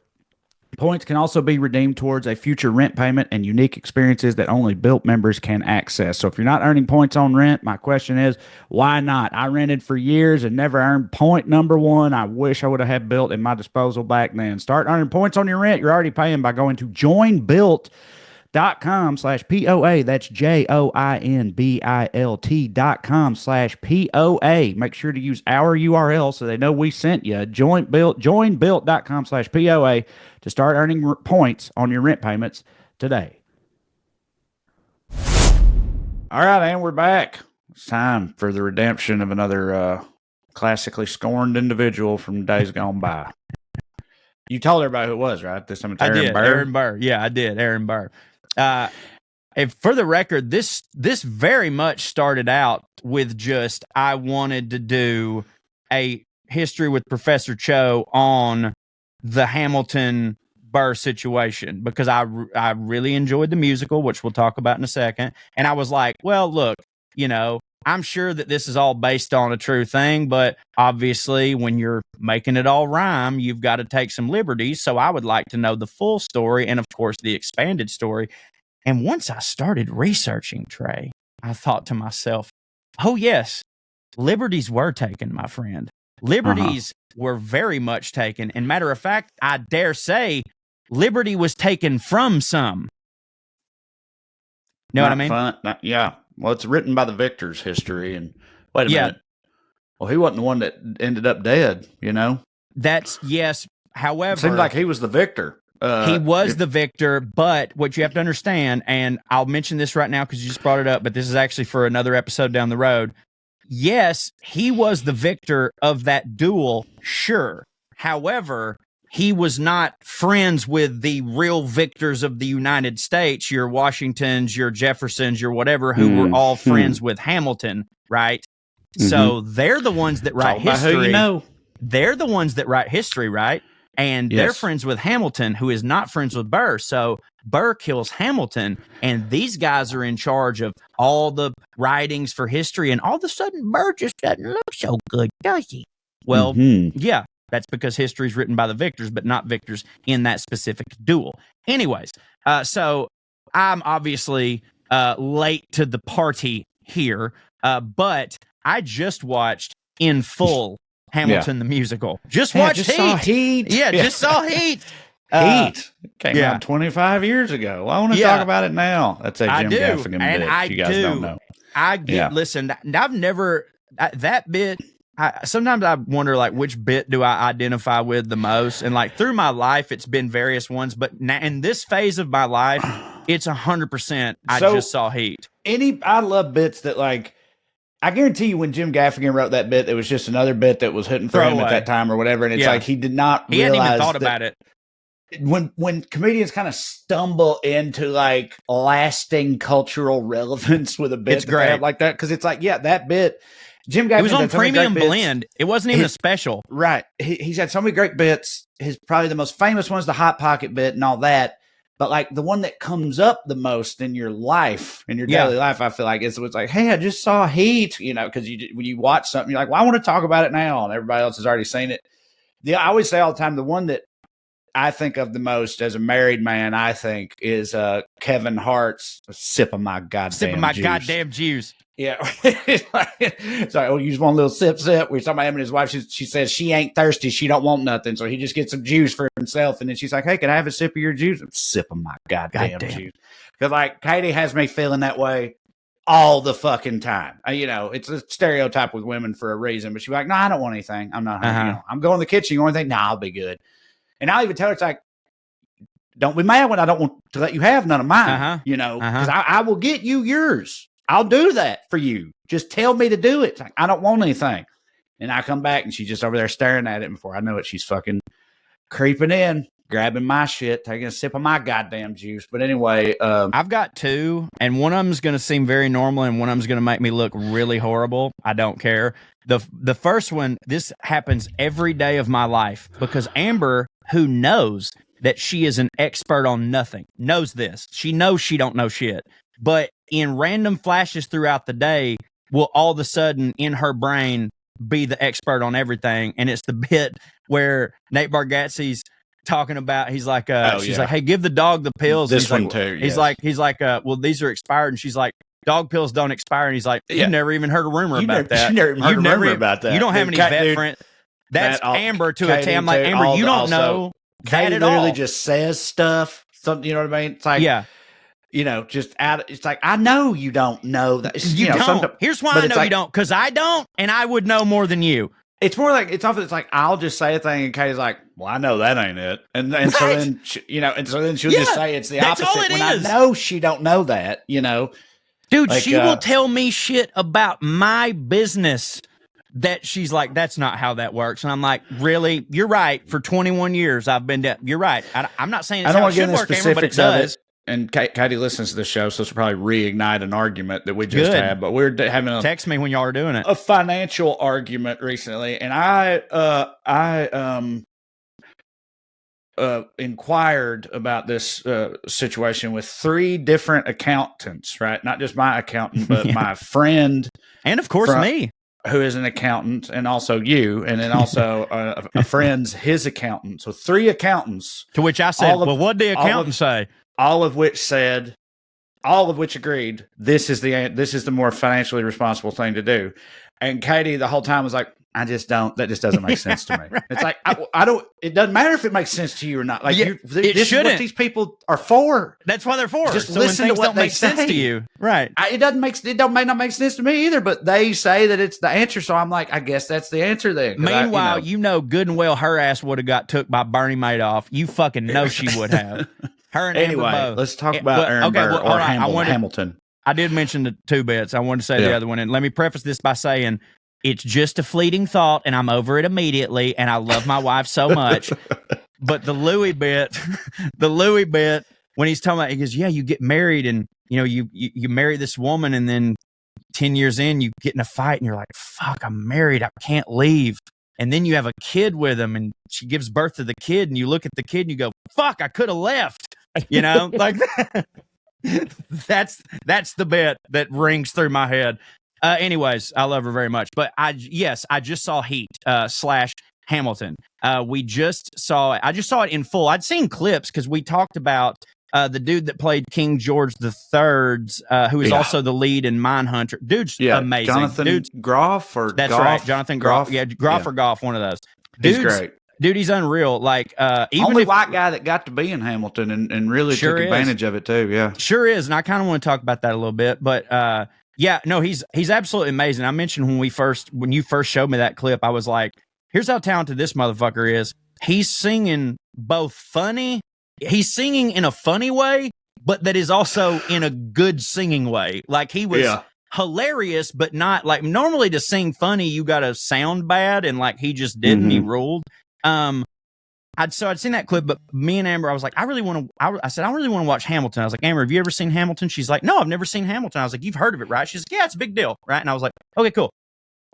[SPEAKER 2] Points can also be redeemed towards a future rent payment and unique experiences that only Built members can access. So if you're not earning points on rent, my question is, why not? I rented for years and never earned point number one. I wish I would have had Built in my disposal back then. Start earning points on your rent you're already paying by going to joinbuilt.com joinbuilt.com/POA. That's joinbilt.com/POA. Make sure to use our URL so they know we sent you. Joinbuilt.com/POA to start earning points on your rent payments today. All right, and we're back. It's time for the redemption of another classically scorned individual from days gone by. You told everybody who it was, right? This time it's Aaron Burr.
[SPEAKER 1] Aaron Burr. Yeah, I did. Aaron Burr. And for the record, this very much started out with just I wanted to do a history with Professor CHO on the Hamilton Burr situation because I really enjoyed the musical, which we'll talk about in a second. And I was like, well, look, I'm sure that this is all based on a true thing, but obviously when you're making it all rhyme, you've got to take some liberties. So I would like to know the full story and, of course, the expanded story. And once I started researching Trae, I thought to myself, oh, yes, liberties were taken, my friend. Liberties were very much taken. And matter of fact, I dare say liberty was taken from some. Know what I mean?
[SPEAKER 2] Yeah. Well, it's written by the victor's history. And wait a minute. Well, he wasn't the one that ended up dead,
[SPEAKER 1] That's, yes. However,
[SPEAKER 2] it seems like he was the victor.
[SPEAKER 1] He was the victor, but what you have to understand, and I'll mention this right now because you just brought it up, but this is actually for another episode down the road. Yes, he was the victor of that duel, sure. However, he was not friends with the real victors of the United States, your Washingtons, your Jeffersons, your whatever, who were all friends with Hamilton, right? So they're the ones that write history. They're the ones that write history, right? And they're friends with Hamilton, who is not friends with Burr. So Burr kills Hamilton, and these guys are in charge of all the writings for history. And all of a sudden, Burr just doesn't look so good, does he? Well, yeah, that's because history is written by the victors, but not victors in that specific duel. Anyways, so I'm obviously late to the party here, but I just watched in full Hamilton the musical. Just watched Heat.
[SPEAKER 2] Saw Heat.
[SPEAKER 1] Just saw Heat.
[SPEAKER 2] Heat came out 25 years ago. Well, I want to talk about it now. That's a Jim Gaffigan bit. You guys don't know.
[SPEAKER 1] I get. Listen, I've never that bit. Sometimes I wonder, like, which bit do I identify with the most? And like through my life, it's been various ones. But now, in this phase of my life, it's 100%. I just saw Heat.
[SPEAKER 2] I love bits that like. I guarantee you when Jim Gaffigan wrote that bit, it was just another bit that was hitting for him at that time or whatever. And it's like he did not realize.
[SPEAKER 1] He hadn't even thought about it.
[SPEAKER 2] When comedians kind of stumble into like lasting cultural relevance with a bit,
[SPEAKER 1] it's great
[SPEAKER 2] like that. Because it's like, that bit, Jim Gaffigan.
[SPEAKER 1] It was on Premium Blend. It wasn't even a special.
[SPEAKER 2] Right. He's had so many great bits. His probably the most famous one is the Hot Pocket bit and all that. But like the one that comes up the most in your life, in your daily life, I feel like it's like, hey, I just saw Heat, because when you watch something, you're like, well, I want to talk about it now, and everybody else has already seen it. I always say all the time, the one that I think of the most as a married man, I think, is Kevin Hart's "Sip of My Goddamn Juice." Yeah. Sorry, use one little sip. We're talking about him and his wife. She says she ain't thirsty. She don't want nothing. So he just gets some juice for himself. And then she's like, hey, can I have a sip of your juice? Sip of my goddamn juice. Because like Katie has me feeling that way all the fucking time. It's a stereotype with women for a reason. But she's like, no, I don't want anything. I'm not hungry. I'm going to the kitchen. You want anything? No, I'll be good. And I'll even tell her, it's like, don't be mad when I don't want to let you have none of mine. Because I will get you yours. I'll do that for you. Just tell me to do it. It's like, I don't want anything. And I come back and she's just over there staring at it. And before I know it, she's fucking creeping in, grabbing my shit, taking a sip of my goddamn juice. But anyway,
[SPEAKER 1] I've got two, and one of them's going to seem very normal, and one of them's going to make me look really horrible. I don't care. The first one, this happens every day of my life because Amber, who knows that she is an expert on nothing, knows this. She knows she don't know shit. But in random flashes throughout the day, will all of a sudden in her brain be the expert on everything. And it's the bit where Nate Bargatze's talking about, he's like, she's like, hey, give the dog the pills.
[SPEAKER 2] This one too.
[SPEAKER 1] He's like, well, these are expired. And she's like, dog pills don't expire. And he's like, you've never even heard a rumor about that.
[SPEAKER 2] You never even heard a rumor about that.
[SPEAKER 1] You don't have any vet friends. That's Amber to a T. I'm like, Amber, you don't know that
[SPEAKER 2] Katie
[SPEAKER 1] at
[SPEAKER 2] literally
[SPEAKER 1] all.
[SPEAKER 2] Just says stuff. Something, you know what I mean? It's like, just out. It's like, I know you don't know that.
[SPEAKER 1] You don't. Here's why I know you don't, because I don't, and I would know more than you.
[SPEAKER 2] It's more like it's like I'll just say a thing, and Katie's like, "Well, I know that ain't it," and so then she'll just say it's the opposite. I know she don't know that,
[SPEAKER 1] Dude, like, she will tell me shit about my business that she's like, that's not how that works, and I'm like, really? You're right. For 21 years, I've been down. You're right. I'm not saying it's how it should work, Amber, but it does.
[SPEAKER 2] And Katie listens to the show, so she'll probably reignite an argument that we just had. But we're having a
[SPEAKER 1] text me when y'all are doing it.
[SPEAKER 2] A financial argument recently, and I inquired about this situation with 3 different accountants, right? Not just my accountant, but my friend,
[SPEAKER 1] and of course me,
[SPEAKER 2] who is an accountant, and also you, and then also a friend's his accountant. So 3 accountants.
[SPEAKER 1] To which I said, "Well, what did the accountant say?"
[SPEAKER 2] All of which agreed, this is the more financially responsible thing to do. And Katie the whole time was like, that just doesn't make sense to me. Right. It's like, I don't, it doesn't matter if it makes sense to you or not. Like, this is what these people are for.
[SPEAKER 1] That's why they're for.
[SPEAKER 2] Just listen to what they say.
[SPEAKER 1] Sense to you. Right.
[SPEAKER 2] It may not make sense to me either, but they say that it's the answer. So I'm like, I guess that's the answer then.
[SPEAKER 1] Meanwhile, good and well, her ass would have got took by Bernie Madoff. You fucking know she would have. Her and
[SPEAKER 2] anyway,
[SPEAKER 1] Amber both.
[SPEAKER 2] Let's talk about Aaron Burr or Hamilton.
[SPEAKER 1] I did mention the 2 bits. I wanted to say the other one. And let me preface this by saying, it's just a fleeting thought, and I'm over it immediately, and I love my wife so much. But the Louis bit, when he's talking about, he goes, yeah, you get married, and you marry this woman, and then 10 years in, you get in a fight, and you're like, fuck, I'm married, I can't leave. And then you have a kid with him, and she gives birth to the kid, and you look at the kid, and you go, fuck, I could have left. Like that's the bit that rings through my head. Anyways, I love her very much. But I just saw Heat / Hamilton. I just saw it in full. I'd seen clips because we talked about the dude that played King George III's, who is also the lead in Mindhunter. Dude's amazing.
[SPEAKER 2] Jonathan Groff or
[SPEAKER 1] that's
[SPEAKER 2] Goff?
[SPEAKER 1] Right, Jonathan Groff. Yeah, Groff or Goff, one of those.
[SPEAKER 2] He's great.
[SPEAKER 1] Dude, he's unreal. Like, even
[SPEAKER 2] only white guy that got to be in Hamilton and really took advantage of it too. Yeah,
[SPEAKER 1] sure is. And I kind of want to talk about that a little bit, but he's absolutely amazing. I mentioned when you first showed me that clip, I was like, here's how talented this motherfucker is. He's singing both funny. He's singing in a funny way, but that is also in a good singing way. Like, he was hilarious, but not like, normally to sing funny, you got to sound bad, and like he just didn't. Mm-hmm. He ruled. I'd seen that clip, but me and Amber, I was like, I really want to watch Hamilton. I was like, Amber, have you ever seen Hamilton? She's like, no, I've never seen Hamilton. I was like, you've heard of it, right? She's like, yeah, it's a big deal, right? And I was like, okay, cool.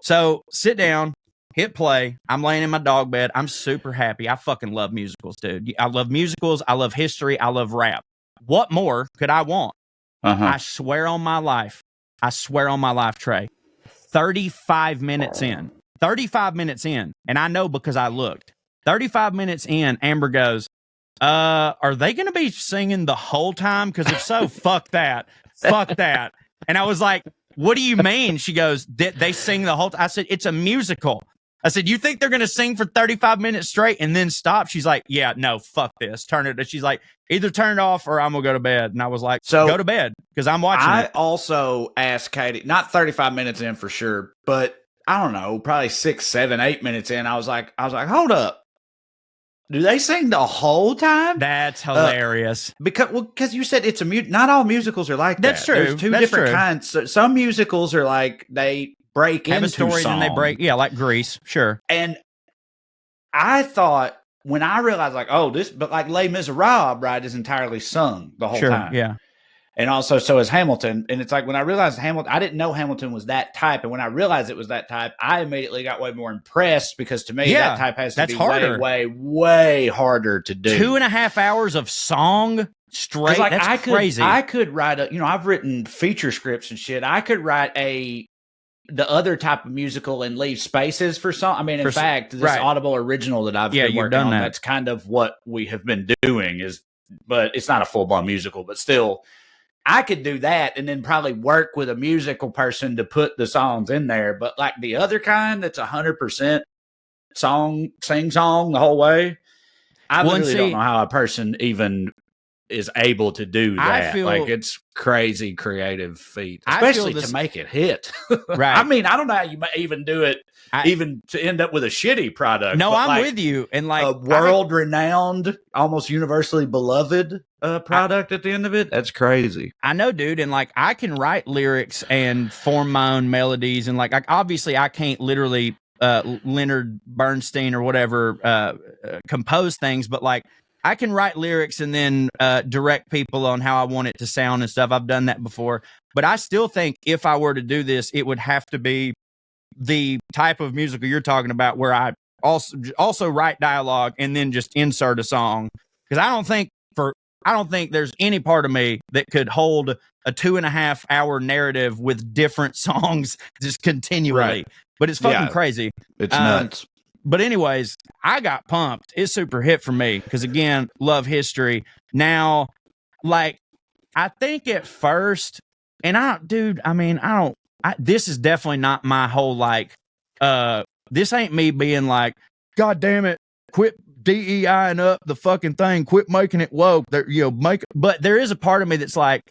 [SPEAKER 1] So sit down, hit play. I'm laying in my dog bed. I'm super happy. I fucking love musicals, dude. I love musicals. I love history. I love rap. What more could I want? I swear on my life, Trae. 35 minutes in, and I know because I looked. 35 minutes in, Amber goes, are they going to be singing the whole time? Because if so, fuck that. And I was like, what do you mean? She goes, they sing the whole time. I said, it's a musical. I said, you think they're going to sing for 35 minutes straight and then stop? She's like, yeah, no, fuck this. Turn it. She's like, either turn it off or I'm going to go to bed. And I was like, so go to bed because I'm watching it.
[SPEAKER 2] I also asked Katie, not 35 minutes in for sure, but I don't know, probably 6, 7, 8 minutes in. I was like, hold up. Do they sing the whole time?
[SPEAKER 1] That's hilarious.
[SPEAKER 2] Because you said it's not all musicals are like that.
[SPEAKER 1] That's true.
[SPEAKER 2] There's two different kinds. So, some musicals are like they break into
[SPEAKER 1] stories
[SPEAKER 2] song.
[SPEAKER 1] And they break. Yeah, like Grease. Sure.
[SPEAKER 2] And I thought when I realized but like Les Miserables, right, is entirely sung the whole time.
[SPEAKER 1] Yeah.
[SPEAKER 2] And also, so is Hamilton. And it's like when I realized Hamilton, I didn't know Hamilton was that type. And when I realized it was that type, I immediately got way more impressed because to me, that type has to be harder. way harder to do.
[SPEAKER 1] 2.5 hours of song straight. Like, that's crazy.
[SPEAKER 2] I could write I've written feature scripts and shit. I could write the other type of musical and leave spaces for song. I mean, in fact, this Audible original that I've been working on, that's kind of what we have been doing but it's not a full blown musical, but still. I could do that and then probably work with a musical person to put the songs in there. But like the other kind that's 100% sing song the whole way, I really don't know how a person even is able to do that. Like it's crazy creative feat, especially to make it hit.
[SPEAKER 1] Right.
[SPEAKER 2] I mean, I don't know how you might even do it, even to end up with a shitty product.
[SPEAKER 1] No, I'm with you. And like
[SPEAKER 2] a world-renowned, almost universally beloved product at the end of it. That's crazy.
[SPEAKER 1] I know, dude. And like, I can write lyrics and form my own melodies. And like, obviously I can't literally Leonard Bernstein or whatever compose things, but like, I can write lyrics and then direct people on how I want it to sound and stuff. I've done that before. But I still think if I were to do this, it would have to be the type of musical you're talking about, where I also write dialogue and then just insert a song. Because I don't think there's any part of me that could hold a 2.5 hour narrative with different songs just continually. Right. But it's fucking crazy.
[SPEAKER 2] It's nuts.
[SPEAKER 1] But anyways, I got pumped. It's super hit for me because, again, love history. Now, like, I think at first, and this is definitely not my whole, like, this ain't me being like, God damn it, quit DEIing up the fucking thing, quit making it woke. But there is a part of me that's like,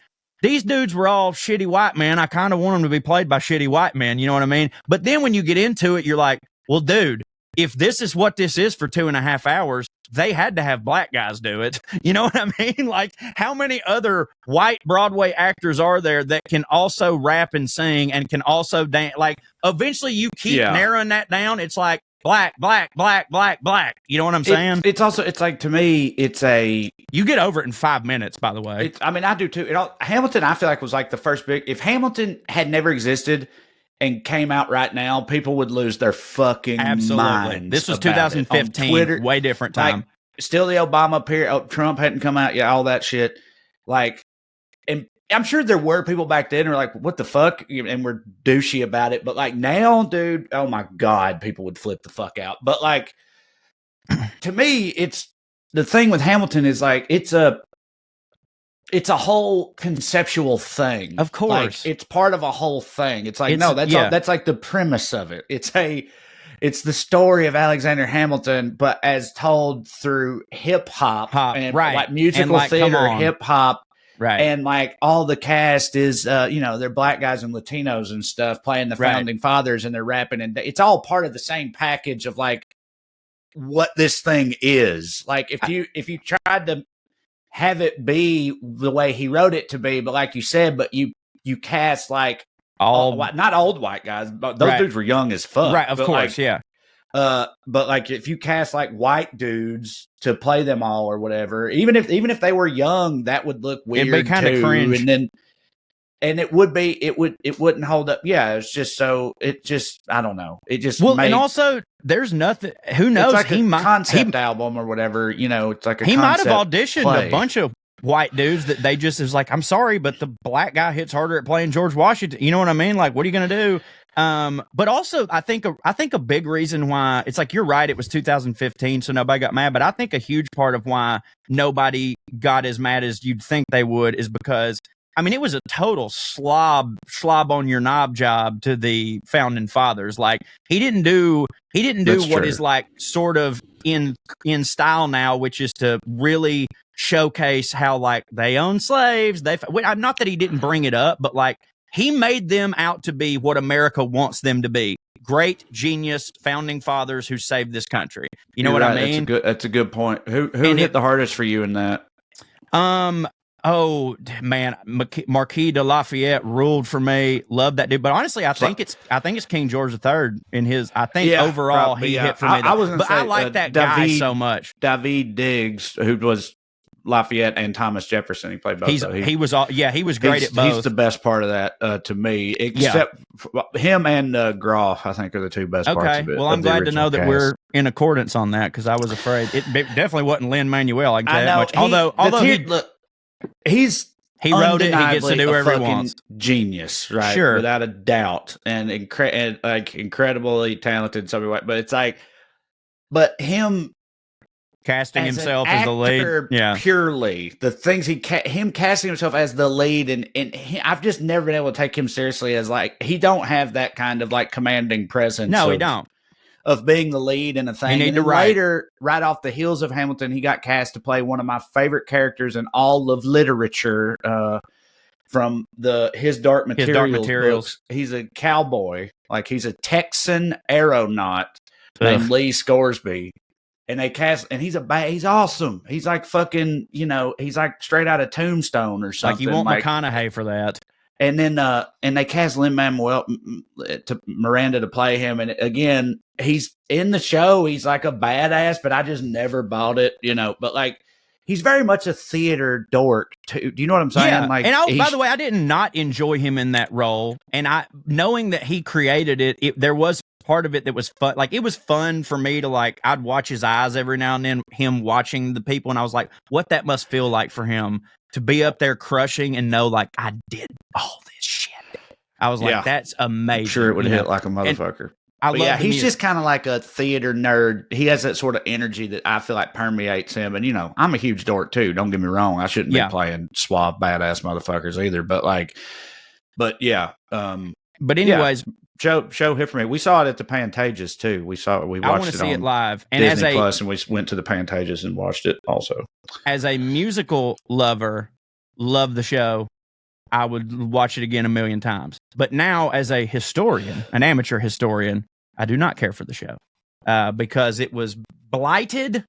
[SPEAKER 1] these dudes were all shitty white men. I kind of want them to be played by shitty white men. You know what I mean? But then when you get into it, you're like, well, dude, if this is what this is for 2.5 hours, they had to have black guys do it. You know what I mean? Like, how many other white Broadway actors are there that can also rap and sing and can also dance? Like, eventually you keep narrowing that down. It's like black, black, black, black, black. You know what I'm saying?
[SPEAKER 2] It's also, it's like, to me,
[SPEAKER 1] you get over it in 5 minutes, by the way.
[SPEAKER 2] I mean, I do too. Hamilton, I feel like, was like the first big, if Hamilton had never existed and came out right now, people would lose their fucking minds.
[SPEAKER 1] This was 2015, Twitter, way different time.
[SPEAKER 2] Like, still the Obama period. Trump hadn't come out yet. All that shit. Like, and I'm sure there were people back then who were like, "What the fuck?" and we're douchey about it. But like now, dude, oh my god, people would flip the fuck out. But like, to me, it's the thing with Hamilton is like it's a whole conceptual thing.
[SPEAKER 1] Of course.
[SPEAKER 2] Like, it's part of a whole thing. It's like, that's like the premise of it. It's the story of Alexander Hamilton, but as told through hip hop and like musical theater, hip hop.
[SPEAKER 1] Right.
[SPEAKER 2] And like all the cast is, they're black guys and Latinos and stuff playing the founding fathers, and they're rapping, and it's all part of the same package of like what this thing is. Like if you tried to have it be the way he wrote it to be, but like you said, but you cast like not old white guys, but those dudes were young as fuck.
[SPEAKER 1] Right, of course,
[SPEAKER 2] like, but like if you cast like white dudes to play them all or whatever, even if they were young, that would look weird.
[SPEAKER 1] It'd be kind of cringe.
[SPEAKER 2] And it wouldn't hold up. Yeah, I don't know. It just
[SPEAKER 1] and also there's nothing. Who knows?
[SPEAKER 2] It's like a concept album or whatever. It's like
[SPEAKER 1] he might have auditioned a bunch of white dudes that they just is like, I'm sorry, but the black guy hits harder at playing George Washington. You know what I mean? Like, what are you gonna do? But also I think a big reason why it's like, you're right, it was 2015, so nobody got mad. But I think a huge part of why nobody got as mad as you'd think they would is because, I mean, it was a total slob on your knob job to the founding fathers. Like, he didn't do what is like sort of in style now, which is to really showcase how like they own slaves. Not that he didn't bring it up, but like he made them out to be what America wants them to be. Great, genius founding fathers who saved this country. You know what I mean?
[SPEAKER 2] That's a good point. Who hit the hardest for you in that?
[SPEAKER 1] Oh man, Marquis de Lafayette ruled for me. Love that dude. But honestly, I think it's King George III in his. I think overall he hit for me. I like that guy so much.
[SPEAKER 2] David Diggs, who was Lafayette and Thomas Jefferson, he played both.
[SPEAKER 1] He was great at both.
[SPEAKER 2] He's the best part of that to me, except him and Groff. I think are the two best parts of it.
[SPEAKER 1] Well, I'm glad to know that we're in accordance on that, because I was afraid it definitely wasn't Lin-Manuel. I can tell you that much. Although he wrote it, he gets to do whatever he wants.
[SPEAKER 2] Genius, right?
[SPEAKER 1] Sure,
[SPEAKER 2] without a doubt, and like incredibly talented in some way. But it's like, but him
[SPEAKER 1] casting himself as the lead,
[SPEAKER 2] purely the things him casting himself as the lead, and I've just never been able to take him seriously as like, he don't have that kind of like commanding presence.
[SPEAKER 1] No, he don't.
[SPEAKER 2] of being the lead in a thing.
[SPEAKER 1] need
[SPEAKER 2] And
[SPEAKER 1] to
[SPEAKER 2] then
[SPEAKER 1] write.
[SPEAKER 2] later, right off the heels of Hamilton, he got cast to play one of my favorite characters in all of literature from his Dark Materials books. He's a cowboy, like he's a Texan aeronaut named Lee Scoresby. And they cast, and he's awesome. He's like fucking, he's like straight out of Tombstone or something.
[SPEAKER 1] Like you want McConaughey for that.
[SPEAKER 2] And then, and they cast Lin-Manuel Miranda to play him. And again, he's in the show. He's like a badass, but I just never bought it, But like, he's very much a theater dork too. Do you know what I'm saying?
[SPEAKER 1] Yeah.
[SPEAKER 2] Like,
[SPEAKER 1] and by the way, I did not enjoy him in that role. And knowing that he created it, there was part of it that was fun. Like, it was fun for me to I'd watch his eyes every now and then, him watching the people. And I was like, what that must feel like for him to be up there crushing and know, like, I did all this shit. I was like, that's amazing.
[SPEAKER 2] I'm sure it would hit like a motherfucker. He's just kind of like a theater nerd. He has that sort of energy that I feel like permeates him. And, I'm a huge dork too. Don't get me wrong. I shouldn't be playing suave, badass motherfuckers either. But but
[SPEAKER 1] anyways,
[SPEAKER 2] show hit for me. We saw it at the Pantages too. We watched it on
[SPEAKER 1] it live. And
[SPEAKER 2] Disney Plus, and we went to the Pantages and watched it also.
[SPEAKER 1] As a musical lover, love the show. I would watch it again a million times. But now, as a historian, an amateur historian, I do not care for the show because it was blighted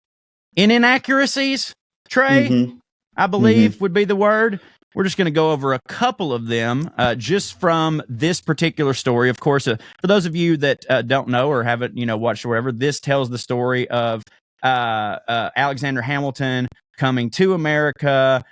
[SPEAKER 1] in inaccuracies. Trae, I believe would be the word. We're just going to go over a couple of them just from this particular story. Of course, for those of you that don't know or haven't, watched or whatever, this tells the story of Alexander Hamilton coming to America,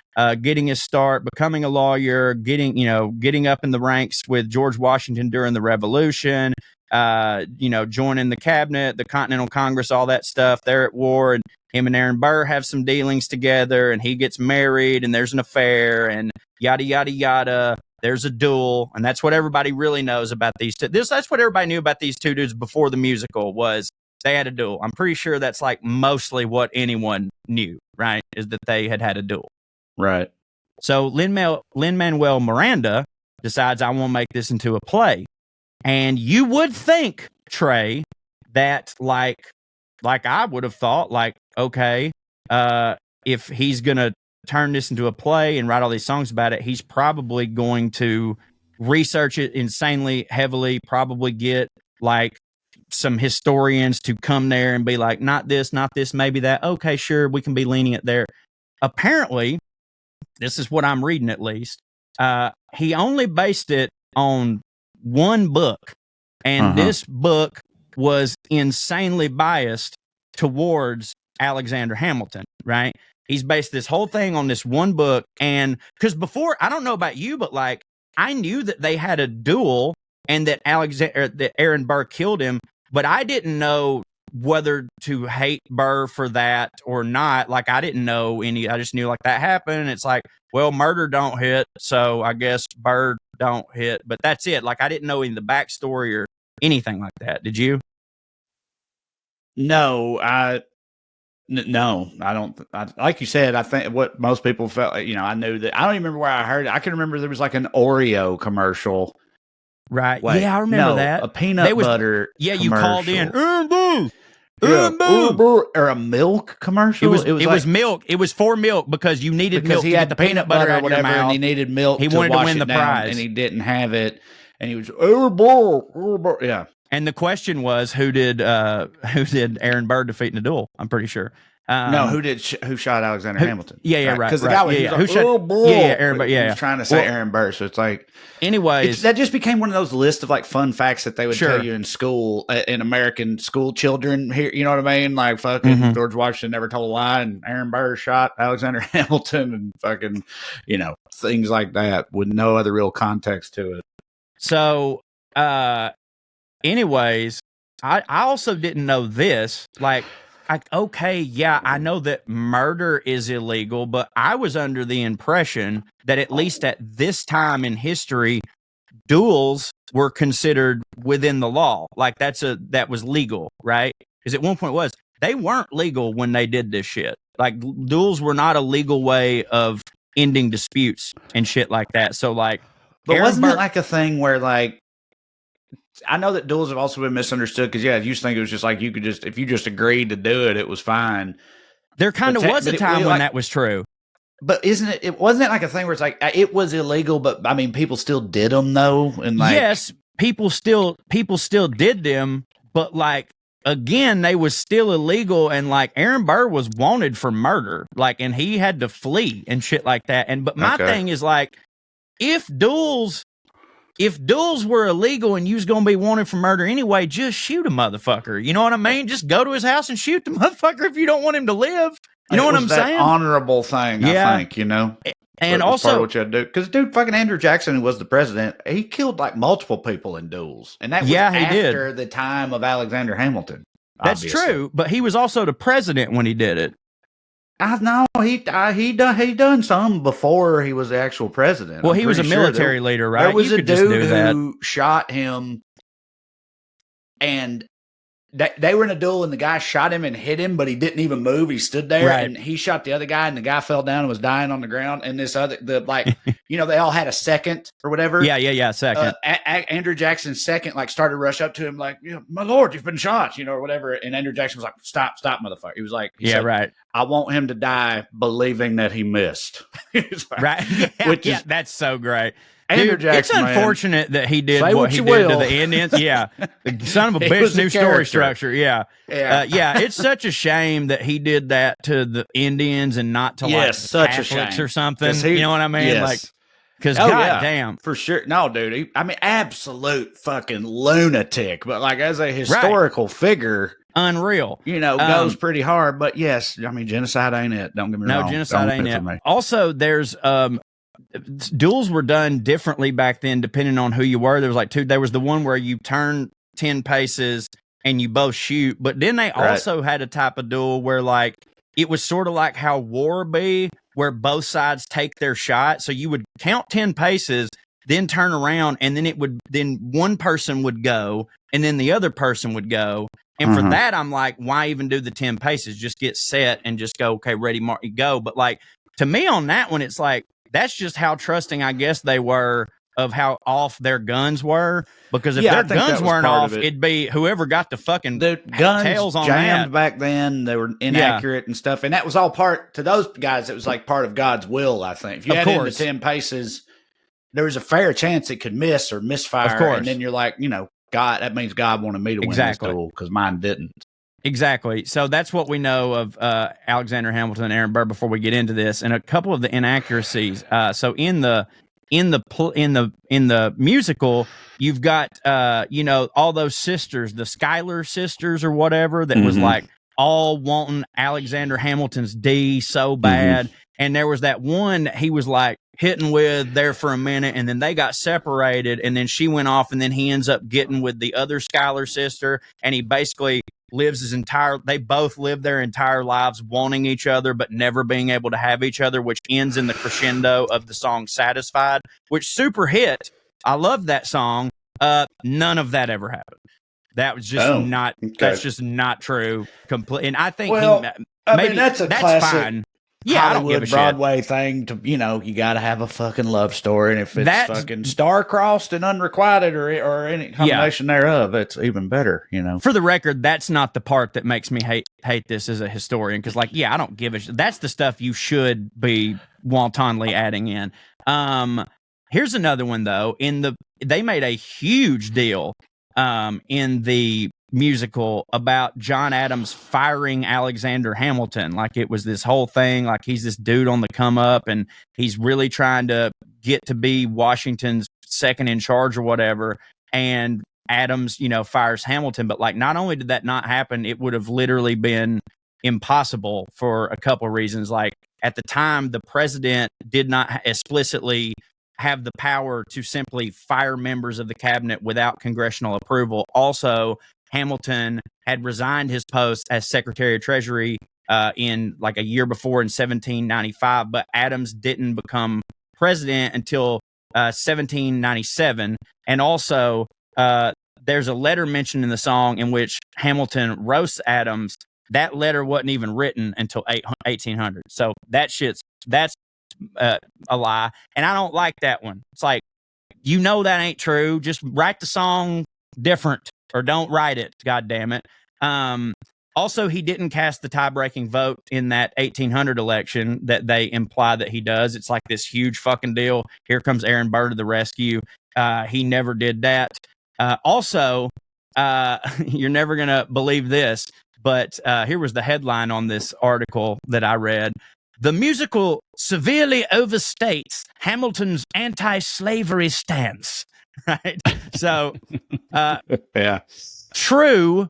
[SPEAKER 1] getting his start, becoming a lawyer, getting up in the ranks with George Washington during the Revolution, joining the cabinet, the Continental Congress, all that stuff. They're at war, and him and Aaron Burr have some dealings together, and he gets married, and there's an affair, and yada, yada, yada. There's a duel, and that's what everybody really knows about these two. That's what everybody knew about these two dudes before the musical was they had a duel. I'm pretty sure that's like mostly what anyone knew, right? Is that they had a duel.
[SPEAKER 2] Right.
[SPEAKER 1] So Lin-Manuel Miranda decides, I want to make this into a play. And you would think, Trae, that like I would have thought, like, okay, if he's going to turn this into a play and write all these songs about it, he's probably going to research it insanely heavily, probably get like some historians to come there and be like, not this, maybe that. Okay, sure, we can be lenient there. Apparently, this is what I'm reading at least. He only based it on one book, and this book was insanely biased towards Alexander Hamilton, right? He's based this whole thing on this one book, and because before, I don't know about you, but like I knew that they had a duel and that Aaron Burr killed him, but I didn't know whether to hate Burr for that or not. Like I didn't know any. I just knew like that happened. And it's like, well, murder don't hit, so I guess Burr don't hit. But that's it. Like I didn't know any of the backstory or anything like that. Did you?
[SPEAKER 2] No, No, I don't. Like you said, I think what most people felt, I knew that. I don't even remember where I heard it. I can remember there was like an Oreo commercial.
[SPEAKER 1] Right. Yeah, I remember that.
[SPEAKER 2] A peanut butter.
[SPEAKER 1] Yeah,
[SPEAKER 2] commercial.
[SPEAKER 1] you called in.
[SPEAKER 2] Or a milk commercial.
[SPEAKER 1] It was milk. It was for milk because you needed milk.
[SPEAKER 2] He
[SPEAKER 1] to
[SPEAKER 2] had
[SPEAKER 1] get the peanut butter out
[SPEAKER 2] or whatever,
[SPEAKER 1] of your mouth.
[SPEAKER 2] and he needed milk.
[SPEAKER 1] He wanted to win the prize,
[SPEAKER 2] and he didn't have it. And he was yeah.
[SPEAKER 1] And the question was, who did Aaron Burr defeat in the duel? I'm pretty sure.
[SPEAKER 2] No, who shot Alexander Hamilton?
[SPEAKER 1] Yeah, right.
[SPEAKER 2] Because the
[SPEAKER 1] right,
[SPEAKER 2] guy was,
[SPEAKER 1] yeah,
[SPEAKER 2] like,
[SPEAKER 1] who shot? Aaron Burr. Yeah,
[SPEAKER 2] he was trying to say Aaron Burr. So it's like,
[SPEAKER 1] anyways,
[SPEAKER 2] that just became one of those lists of like fun facts that they would
[SPEAKER 1] Sure.
[SPEAKER 2] tell you in school, in American school children. Here, you know what I mean? Like fucking George Washington never told a lie, and Aaron Burr shot Alexander Hamilton, and fucking, things like that with no other real context to it.
[SPEAKER 1] So, anyways, I also didn't know this. Like, okay, yeah, I know that murder is illegal, but I was under the impression that at least at this time in history, duels were considered within the law. Like that was legal, right? Because at one point they weren't legal when they did this shit. Like duels were not a legal way of ending disputes and shit like that. So like,
[SPEAKER 2] but wasn't it like a thing where like I know that duels have also been misunderstood because, yeah, you used to think it was just like you could just, if you just agreed to do it, it was fine.
[SPEAKER 1] There kind of was a time when that was true.
[SPEAKER 2] But it wasn't like a thing where it's like it was illegal, but I mean, people still did them though, and like
[SPEAKER 1] yes, people still did them, but like again, they was still illegal, and like Aaron Burr was wanted for murder, like, and he had to flee and shit like that. And but my thing is like, if duels were illegal and you was gonna be wanted for murder anyway, just shoot a motherfucker. You know what I mean? Just go to his house and shoot the motherfucker if you don't want him to live. You know what I'm saying?
[SPEAKER 2] Honorable thing, I think, you know.
[SPEAKER 1] And
[SPEAKER 2] but
[SPEAKER 1] also,
[SPEAKER 2] part of what you had to do, because dude, fucking Andrew Jackson, who was the president, he killed like multiple people in duels, and that was after the time of Alexander Hamilton.
[SPEAKER 1] That's true, but he was also the president when he did it.
[SPEAKER 2] I know he done some before he was the actual president.
[SPEAKER 1] Well, he was a military leader, right?
[SPEAKER 2] There was a dude who shot him, and they were in a duel, and the guy shot him and hit him, but he didn't even move. He stood there, and he shot the other guy, and the guy fell down and was dying on the ground. And this other, you know, they all had a second or whatever.
[SPEAKER 1] Yeah, second.
[SPEAKER 2] Andrew Jackson's second, like, started to rush up to him, like, my lord, you've been shot, you know, or whatever. And Andrew Jackson was like, stop, motherfucker. He was like, he said,
[SPEAKER 1] right.
[SPEAKER 2] I want him to die believing that he missed. Like,
[SPEAKER 1] right. That's so great.
[SPEAKER 2] Andrew Jackson,
[SPEAKER 1] it's unfortunate that he did
[SPEAKER 2] what
[SPEAKER 1] he
[SPEAKER 2] did
[SPEAKER 1] to the Indians. Yeah. The son of a bitch, new story structure. Yeah. It's such a shame that he did that to the Indians and not to like
[SPEAKER 2] such
[SPEAKER 1] Catholics
[SPEAKER 2] a shame.
[SPEAKER 1] or something. You know what I mean?
[SPEAKER 2] Yes.
[SPEAKER 1] Like, because goddamn.
[SPEAKER 2] For sure. No, dude. I mean, absolute fucking lunatic. But like as a historical figure,
[SPEAKER 1] unreal.
[SPEAKER 2] You know, goes pretty hard. But yes, I mean, genocide ain't it. Don't get me wrong.
[SPEAKER 1] No, genocide ain't it. Also, there's duels were done differently back then depending on who you were. There was like there was the one where you turn 10 paces and you both shoot, but then they also had a type of duel where like it was sort of like how war be, where both sides take their shot. So you would count 10 paces, then turn around, and then one person would go and then the other person would go. And for that, I'm like, why even do the 10 paces? Just get set and just go, okay, ready, mark, you go. But like, to me on that one, it's like, that's just how trusting, I guess, they were of how off their guns were. Because if their guns weren't off, it'd be whoever got the fucking
[SPEAKER 2] guns
[SPEAKER 1] tails on
[SPEAKER 2] jammed
[SPEAKER 1] that.
[SPEAKER 2] Back then. They were inaccurate and stuff. And that was all part, to those guys, it was like part of God's will, I think. If you had in the 10 paces, there was a fair chance it could miss or misfire.
[SPEAKER 1] Of course.
[SPEAKER 2] And then you're like, you know, God, that means God wanted me to win this duel because mine didn't.
[SPEAKER 1] Exactly. So that's what we know of Alexander Hamilton and Aaron Burr before we get into this, and a couple of the inaccuracies. So in the musical, you've got all those sisters, the Schuyler sisters or whatever, that was like all wanting Alexander Hamilton's D so bad. And there was that one he was like hitting with there for a minute, and then they got separated, and then she went off, and then he ends up getting with the other Schuyler sister, and he basically they both live their entire lives wanting each other but never being able to have each other, which ends in the crescendo of the song Satisfied, which super hit. I love that song. None of that ever happened. That was just that's just not true. And I think maybe
[SPEAKER 2] that's a classic
[SPEAKER 1] fine. Yeah, I don't give a
[SPEAKER 2] Broadway thing to, you know, you got to have a fucking love story. And if it's fucking star-crossed and unrequited or any combination thereof, it's even better, you know.
[SPEAKER 1] For the record, that's not the part that makes me hate this as a historian. Because, like, I don't give a shit. That's the stuff you should be wantonly adding in. Here's another one, though. They made a huge deal in the musical about John Adams firing Alexander Hamilton. Like it was this whole thing, like he's this dude on the come up and he's really trying to get to be Washington's second in charge or whatever. And Adams, fires Hamilton. But like, not only did that not happen, it would have literally been impossible for a couple of reasons. Like at the time, the president did not explicitly have the power to simply fire members of the cabinet without congressional approval. Also, Hamilton had resigned his post as Secretary of Treasury in like a year before in 1795, but Adams didn't become president until 1797. And also, there's a letter mentioned in the song in which Hamilton roasts Adams. That letter wasn't even written until 1800. So that's a lie. And I don't like that one. It's like, that ain't true. Just write the song different or don't write it. God damn it. Also, he didn't cast the tie-breaking vote in that 1800 election that they imply that he does. It's like this huge fucking deal. Here comes Aaron Burr to the rescue. He never did that. Also, you're never going to believe this, but here was the headline on this article that I read. The musical severely overstates Hamilton's anti-slavery stance. Right? So,
[SPEAKER 2] yeah.
[SPEAKER 1] True,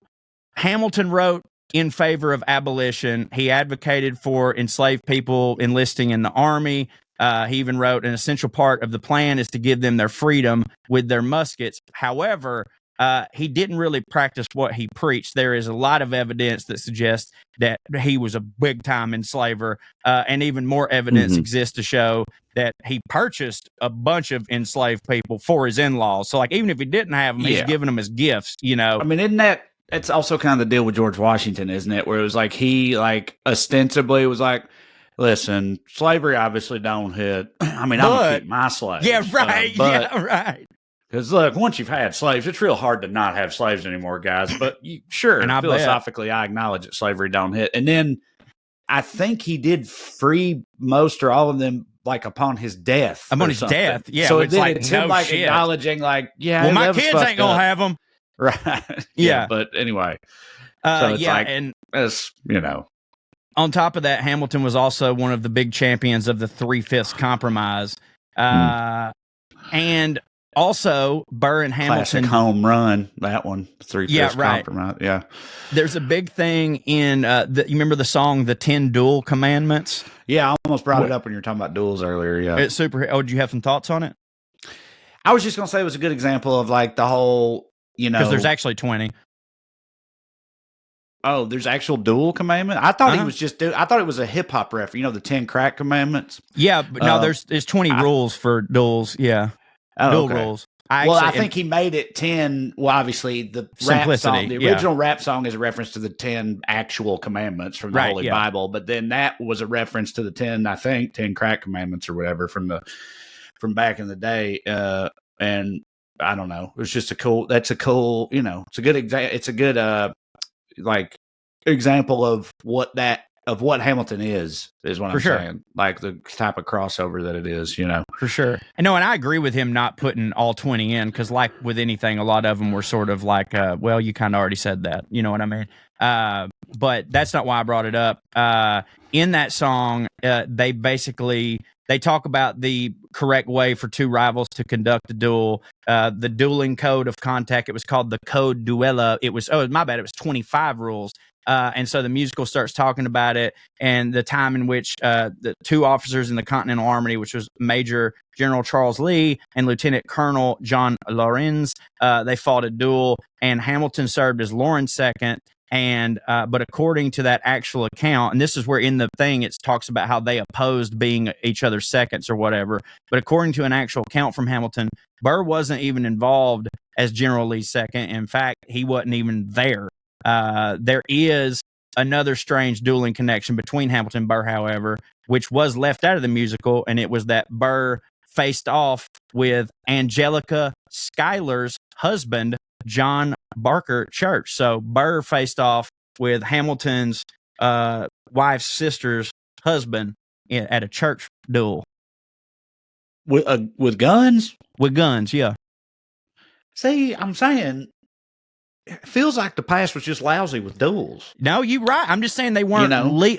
[SPEAKER 1] Hamilton wrote in favor of abolition. He advocated for enslaved people enlisting in the army. He even wrote an essential part of the plan is to give them their freedom with their muskets. However, he didn't really practice what he preached. There is a lot of evidence that suggests that he was a big time enslaver, and even more evidence exists to show that he purchased a bunch of enslaved people for his in-laws. So, like, even if he didn't have them, he's giving them as gifts, you know.
[SPEAKER 2] I mean, isn't that, it's also kind of the deal with George Washington, isn't it? Where it was like, he like ostensibly was like, listen, slavery obviously don't hit. I mean, I'm going to keep my slaves.
[SPEAKER 1] Yeah, right. Yeah, right.
[SPEAKER 2] Because look, once you've had slaves, it's real hard to not have slaves anymore, guys. But sure, and philosophically, I acknowledge that slavery don't hit. And then I think he did free most or all of them, like upon his death.
[SPEAKER 1] Upon his death, yeah.
[SPEAKER 2] So it's like, him like acknowledging, like, yeah,
[SPEAKER 1] well, my kids ain't gonna have them,
[SPEAKER 2] right?
[SPEAKER 1] Yeah.
[SPEAKER 2] But anyway, so it's like, and as you know.
[SPEAKER 1] On top of that, Hamilton was also one of the big champions of the 3/5 compromise, and also Burr and Hamilton.
[SPEAKER 2] Classic home run, that one, 3/5 compromise. Yeah.
[SPEAKER 1] There's a big thing in, you remember the song, The 10 Dual Commandments?
[SPEAKER 2] Yeah, I almost brought it up when you were talking about duels earlier. Yeah.
[SPEAKER 1] It's super. Oh, do you have some thoughts on it?
[SPEAKER 2] I was just going to say it was a good example of like the whole, you know.
[SPEAKER 1] Because there's actually 20.
[SPEAKER 2] Oh, there's actual dual commandment. I thought he was I thought it was a hip hop reference. You know, the 10 crack commandments.
[SPEAKER 1] Yeah, but no, there's 20 rules for duels. Yeah, dual rules.
[SPEAKER 2] I think he made it 10. Well, obviously the rap song, the original rap song is a reference to the 10 actual commandments from the Holy Bible, but then that was a reference to the 10, I think, 10 crack commandments or whatever from back in the day. And I don't know. It was just that's a cool, you know, it's a good it's a good like example of what Hamilton is what I'm saying. Like the type of crossover that it is, you know.
[SPEAKER 1] For sure. And I agree with him not putting all 20 in, because like with anything, a lot of them were sort of like, well, you kind of already said that. You know what I mean? But that's not why I brought it up. In that song, they talk about the correct way for two rivals to conduct a duel. The dueling code of contact, it was called the Code Duella. It was 25 rules. And so the musical starts talking about it and the time in which the two officers in the Continental Army, which was Major General Charles Lee and Lieutenant Colonel John Laurens, they fought a duel, and Hamilton served as Lawrence second. And but according to that actual account, and this is where in the thing it talks about how they opposed being each other's seconds or whatever. But according to an actual account from Hamilton, Burr wasn't even involved as General Lee's second. In fact, he wasn't even there. There is another strange dueling connection between Hamilton and Burr, however, which was left out of the musical, and it was that Burr faced off with Angelica Schuyler's husband, John Barker Church. So Burr faced off with Hamilton's wife's sister's husband at a church duel.
[SPEAKER 2] With guns?
[SPEAKER 1] With guns, yeah.
[SPEAKER 2] See, I'm saying, it feels like the past was just lousy with duels.
[SPEAKER 1] No, you're right. I'm just saying they weren't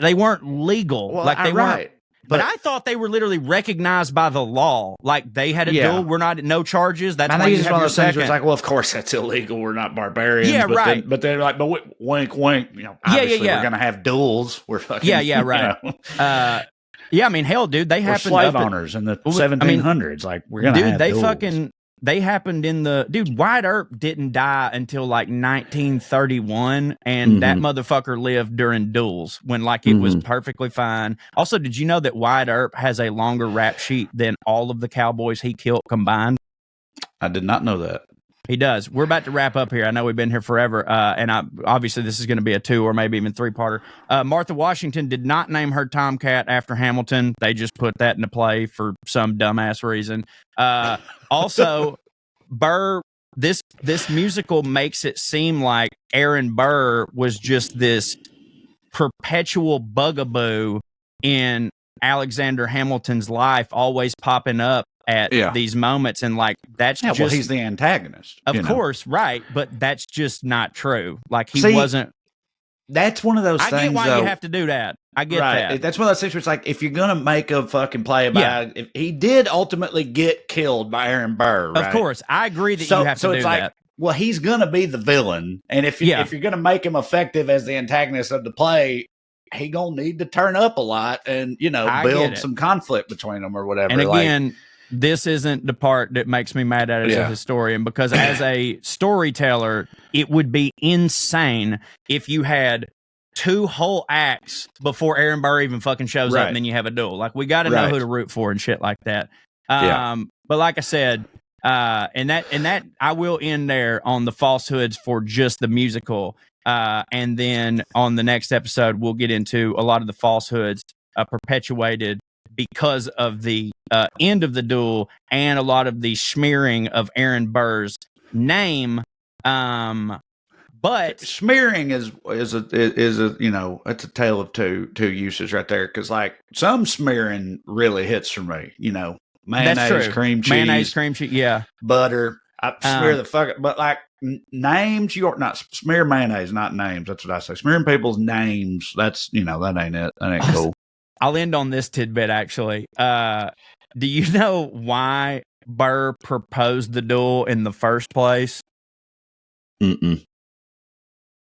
[SPEAKER 1] they weren't legal.
[SPEAKER 2] Well,
[SPEAKER 1] like they
[SPEAKER 2] weren't.
[SPEAKER 1] Right. But I thought they were literally recognized by the law. Like they had a duel. We're not no charges. That's why you have your second.
[SPEAKER 2] It's like, well, of course that's illegal. We're not barbarians.
[SPEAKER 1] Yeah,
[SPEAKER 2] but
[SPEAKER 1] right.
[SPEAKER 2] But they're like, but wink, wink. You know, obviously we're gonna have duels. We're fucking.
[SPEAKER 1] Yeah, right. You know? Yeah, I mean, hell, dude, they happened.
[SPEAKER 2] Slave owners in the 1700s. Like we're gonna have duels.
[SPEAKER 1] They happened in Wyatt Earp didn't die until like 1931, and that motherfucker lived during duels when like it was perfectly fine. Also, did you know that Wyatt Earp has a longer rap sheet than all of the cowboys he killed combined?
[SPEAKER 2] I did not know that.
[SPEAKER 1] He does. We're about to wrap up here. I know we've been here forever, and obviously this is going to be a 2 or maybe even 3-parter. Martha Washington did not name her Tomcat after Hamilton. They just put that into play for some dumbass reason. Also, Burr this musical makes it seem like Aaron Burr was just this perpetual bugaboo in Alexander Hamilton's life, always popping up at these moments, and like that's just
[SPEAKER 2] well, he's the antagonist,
[SPEAKER 1] of course, right? But that's just not true. Like he wasn't.
[SPEAKER 2] That's one of those things.
[SPEAKER 1] I get why
[SPEAKER 2] though,
[SPEAKER 1] you have to do that. I get that.
[SPEAKER 2] That's one of those things where it's like, if you're gonna make a fucking play about it, he did ultimately get killed by Aaron Burr. Right?
[SPEAKER 1] Of course, I agree that you have to do
[SPEAKER 2] it's like,
[SPEAKER 1] that.
[SPEAKER 2] Well, he's gonna be the villain, and if you're gonna make him effective as the antagonist of the play, he gonna need to turn up a lot and build some conflict between them or whatever.
[SPEAKER 1] And again, this isn't the part that makes me mad at it as a historian, because as a storyteller, it would be insane if you had 2 whole acts before Aaron Burr even fucking shows up, and then you have a duel. Like, we got to know who to root for and shit like that. But like I said, and that I will end there on the falsehoods for just the musical. And then on the next episode, we'll get into a lot of the falsehoods perpetuated because of the end of the duel and a lot of the smearing of Aaron Burr's name. But
[SPEAKER 2] smearing is a it's a tale of two uses right there, because like some smearing really hits for me. Mayonnaise, cream cheese, butter. I smear the fuck. But like names, you are not smear mayonnaise, not names. That's what I say. Smearing people's names. That's that ain't it. That ain't cool.
[SPEAKER 1] I'll end on this tidbit, actually. Do you know why Burr proposed the duel in the first place?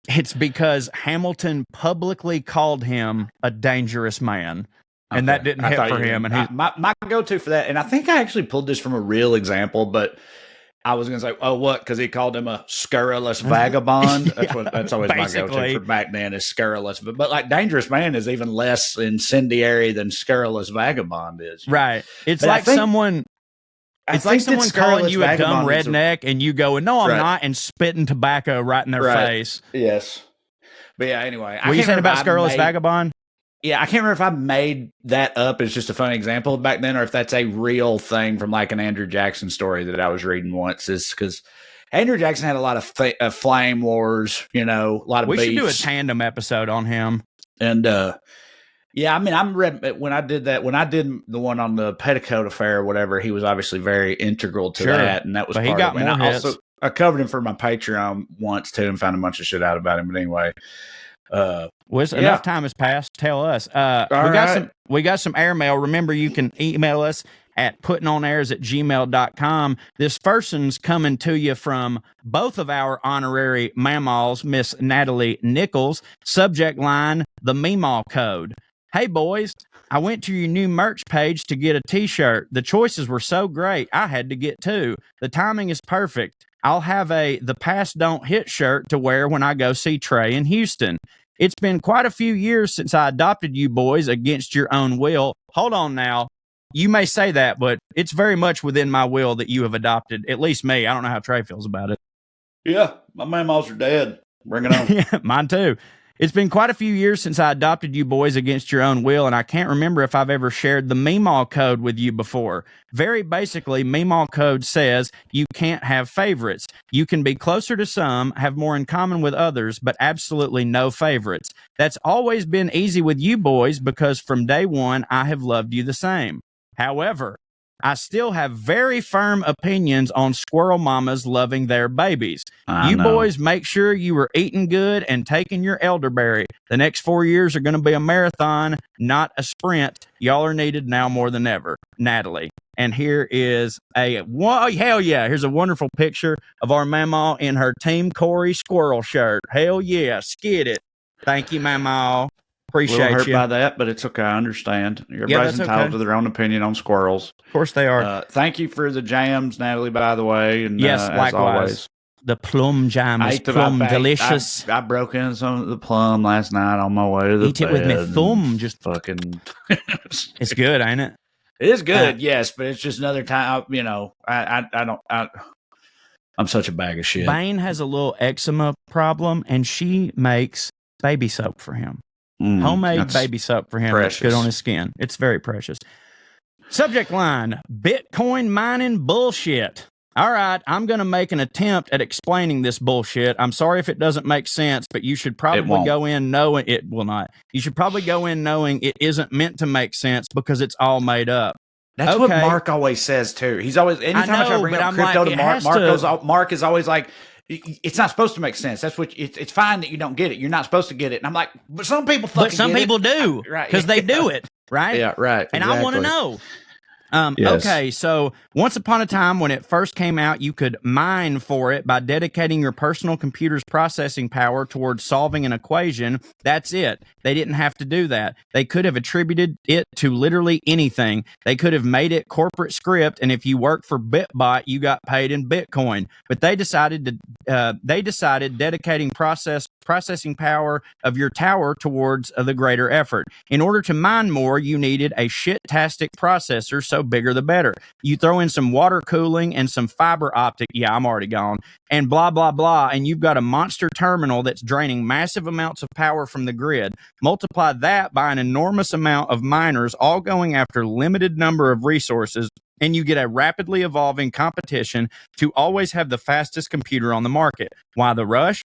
[SPEAKER 1] It's because Hamilton publicly called him a dangerous man. And that didn't hit for him. And
[SPEAKER 2] my go-to for that, and I think I actually pulled this from a real example, but I was going to say, oh, what? Because he called him a scurrilous vagabond. That's always my go-to for back then, is scurrilous. But like dangerous man is even less incendiary than scurrilous vagabond is.
[SPEAKER 1] Right. It's like someone calling you a dumb redneck and you go, no, I'm not, and spitting tobacco right in their face.
[SPEAKER 2] Yes. But yeah, anyway.
[SPEAKER 1] What you saying about scurrilous vagabond?
[SPEAKER 2] Yeah, I can't remember if I made that up as just a funny example back then, or if that's a real thing from like an Andrew Jackson story that I was reading once. Is because Andrew Jackson had a lot of flame wars, a lot of beefs.
[SPEAKER 1] We should do a tandem episode on him.
[SPEAKER 2] And yeah, I mean, when I did the one on the Petticoat affair or whatever, he was obviously very integral to that, and that was part
[SPEAKER 1] he got
[SPEAKER 2] of it.
[SPEAKER 1] More
[SPEAKER 2] and
[SPEAKER 1] hits.
[SPEAKER 2] I covered him for my Patreon once too, and found a bunch of shit out about him. But anyway.
[SPEAKER 1] Enough time has passed. Tell us. We got some airmail. Remember, you can email us at puttingonairs@gmail.com. This first one's coming to you from both of our honorary mamals, Miss Natalie Nichols. Subject line, the Meemaw Code. Hey, boys, I went to your new merch page to get a t-shirt. The choices were so great, I had to get 2. The timing is perfect. I'll have The Past Don't Hit shirt to wear when I go see Trae in Houston. It's been quite a few years since I adopted you boys against your own will. Hold on now. You may say that, but it's very much within my will that you have adopted, at least me. I don't know how Trae feels about it.
[SPEAKER 2] Yeah, my mammals are dead. Bring it on.
[SPEAKER 1] Yeah, mine too. It's been quite a few years since I adopted you boys against your own will, and I can't remember if I've ever shared the Meemaw Code with you before. Very basically, Meemaw Code says you can't have favorites. You can be closer to some, have more in common with others, but absolutely no favorites. That's always been easy with you boys because from day one, I have loved you the same. However, I still have very firm opinions on squirrel mamas loving their babies. You boys make sure you are eating good and taking your elderberry. The next 4 years are going to be a marathon, not a sprint. Y'all are needed now more than ever. Natalie. And here is here's a wonderful picture of our mama in her Team Corey squirrel shirt. Hell yeah, skid it. Thank you, mama. Appreciate
[SPEAKER 2] hurt
[SPEAKER 1] you.
[SPEAKER 2] by that, but it's okay. I understand. Everybody's entitled to their own opinion on squirrels.
[SPEAKER 1] Of course they are.
[SPEAKER 2] Thank you for the jams, Natalie, by the way. And,
[SPEAKER 1] yes,
[SPEAKER 2] As
[SPEAKER 1] likewise.
[SPEAKER 2] always.
[SPEAKER 1] The plum jam is plum delicious.
[SPEAKER 2] I broke in some of the plum last night on my way to the
[SPEAKER 1] bed. Eat it with my thumb. Just
[SPEAKER 2] fucking.
[SPEAKER 1] It's good, ain't it?
[SPEAKER 2] It is good, yes, but it's just another time. I'm such a bag of shit.
[SPEAKER 1] Bane has a little eczema problem, and she makes baby soap for him. Homemade baby soap for him. That's good on his skin. It's very precious. Subject line, Bitcoin mining bullshit. All right, I'm going to make an attempt at explaining this bullshit. I'm sorry if it doesn't make sense, but you should probably go in knowing it will not. You should probably go in knowing it isn't meant to make sense because it's all made up.
[SPEAKER 2] That's what Mark always says too. He's always anytime I try to bring up crypto to Mark, Mark is always like, it's not supposed to make sense. That's what it's fine that you don't get it. You're not supposed to get it. And I'm like, but some people
[SPEAKER 1] do, right? Because they do it, right?
[SPEAKER 2] Yeah, right.
[SPEAKER 1] And
[SPEAKER 2] exactly.
[SPEAKER 1] I want to know.
[SPEAKER 2] Yes.
[SPEAKER 1] Okay, so once upon a time when it first came out, you could mine for it by dedicating your personal computer's processing power towards solving an equation. That's it. They didn't have to do that. They could have attributed it to literally anything. They could have made it corporate script, and if you worked for BitBot, you got paid in Bitcoin. But they decided dedicating processing power of your tower towards the greater effort. In order to mine more, you needed a shit-tastic processor, so bigger the better. You throw in some water cooling and some fiber optic, I'm already gone, and blah, blah, blah, and you've got a monster terminal that's draining massive amounts of power from the grid. Multiply that by an enormous amount of miners all going after limited number of resources, and you get a rapidly evolving competition to always have the fastest computer on the market. Why the rush?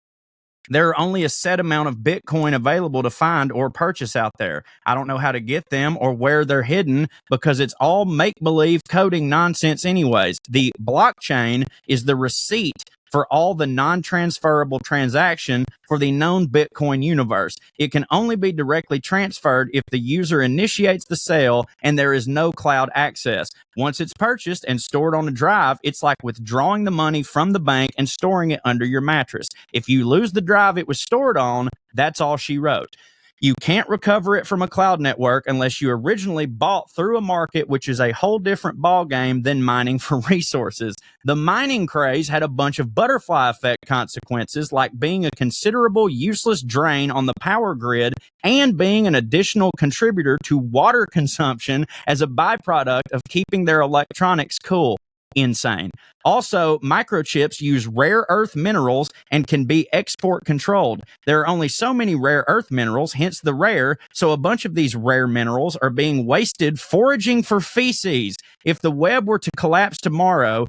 [SPEAKER 1] There are only a set amount of Bitcoin available to find or purchase out there. I don't know how to get them or where they're hidden because it's all make-believe coding nonsense anyways. The blockchain is the receipt for all the non-transferable transaction for the known Bitcoin universe. It can only be directly transferred if the user initiates the sale and there is no cloud access. Once it's purchased and stored on a drive, it's like withdrawing the money from the bank and storing it under your mattress. If you lose the drive it was stored on, that's all she wrote. You can't recover it from a cloud network unless you originally bought through a market, which is a whole different ballgame than mining for resources. The mining craze had a bunch of butterfly effect consequences, like being a considerable useless drain on the power grid and being an additional contributor to water consumption as a byproduct of keeping their electronics cool. Insane. Also, microchips use rare earth minerals and can be export controlled. There are only so many rare earth minerals, hence the rare, so a bunch of these rare minerals are being wasted foraging for feces. If the web were to collapse tomorrow,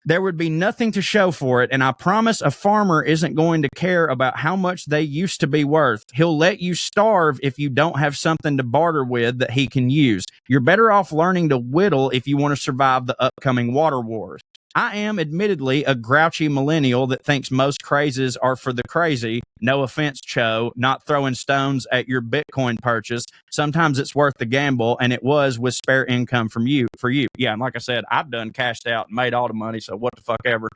[SPEAKER 1] there would be nothing to show for it, and I promise a farmer isn't going to care about how much they used to be worth. He'll let you starve if you don't have something to barter with that he can use. You're better off learning to whittle if you want to survive the upcoming water wars. I am admittedly a grouchy millennial that thinks most crazes are for the crazy. No offense, CHO, not throwing stones at your Bitcoin purchase. Sometimes it's worth the gamble, and it was with spare income for you. Yeah, and like I said, I've done cashed out and made all the money, so what the fuck ever.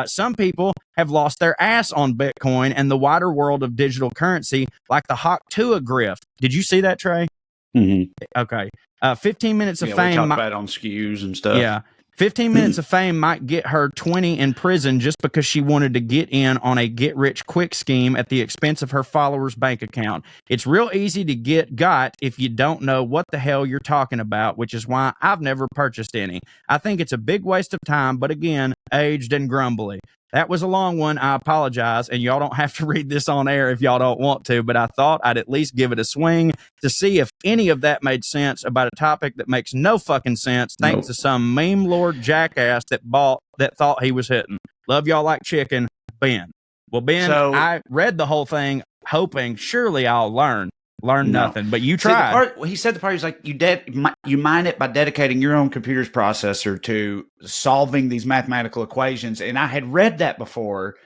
[SPEAKER 1] Some people have lost their ass on Bitcoin and the wider world of digital currency, like the Hawk Tua grift. Did you see that, Trae?
[SPEAKER 2] Mm-hmm.
[SPEAKER 1] Okay. 15 minutes of fame.
[SPEAKER 2] We talked about on skews and stuff.
[SPEAKER 1] Yeah. 15 minutes of fame might get her 20 in prison just because she wanted to get in on a get-rich-quick scheme at the expense of her followers' bank account. It's real easy to got if you don't know what the hell you're talking about, which is why I've never purchased any. I think it's a big waste of time, but again, aged and grumbly. That was a long one. I apologize, and y'all don't have to read this on air if y'all don't want to, but I thought I'd at least give it a swing to see if any of that made sense about a topic that makes no fucking sense thanks to some meme lord jackass that thought he was hitting. Love y'all like chicken, Ben. Well, Ben, I read the whole thing hoping surely I'll learn nothing, but you tried.
[SPEAKER 2] He said the part is like you mine it by dedicating your own computer's processor to solving these mathematical equations. And I had read that before,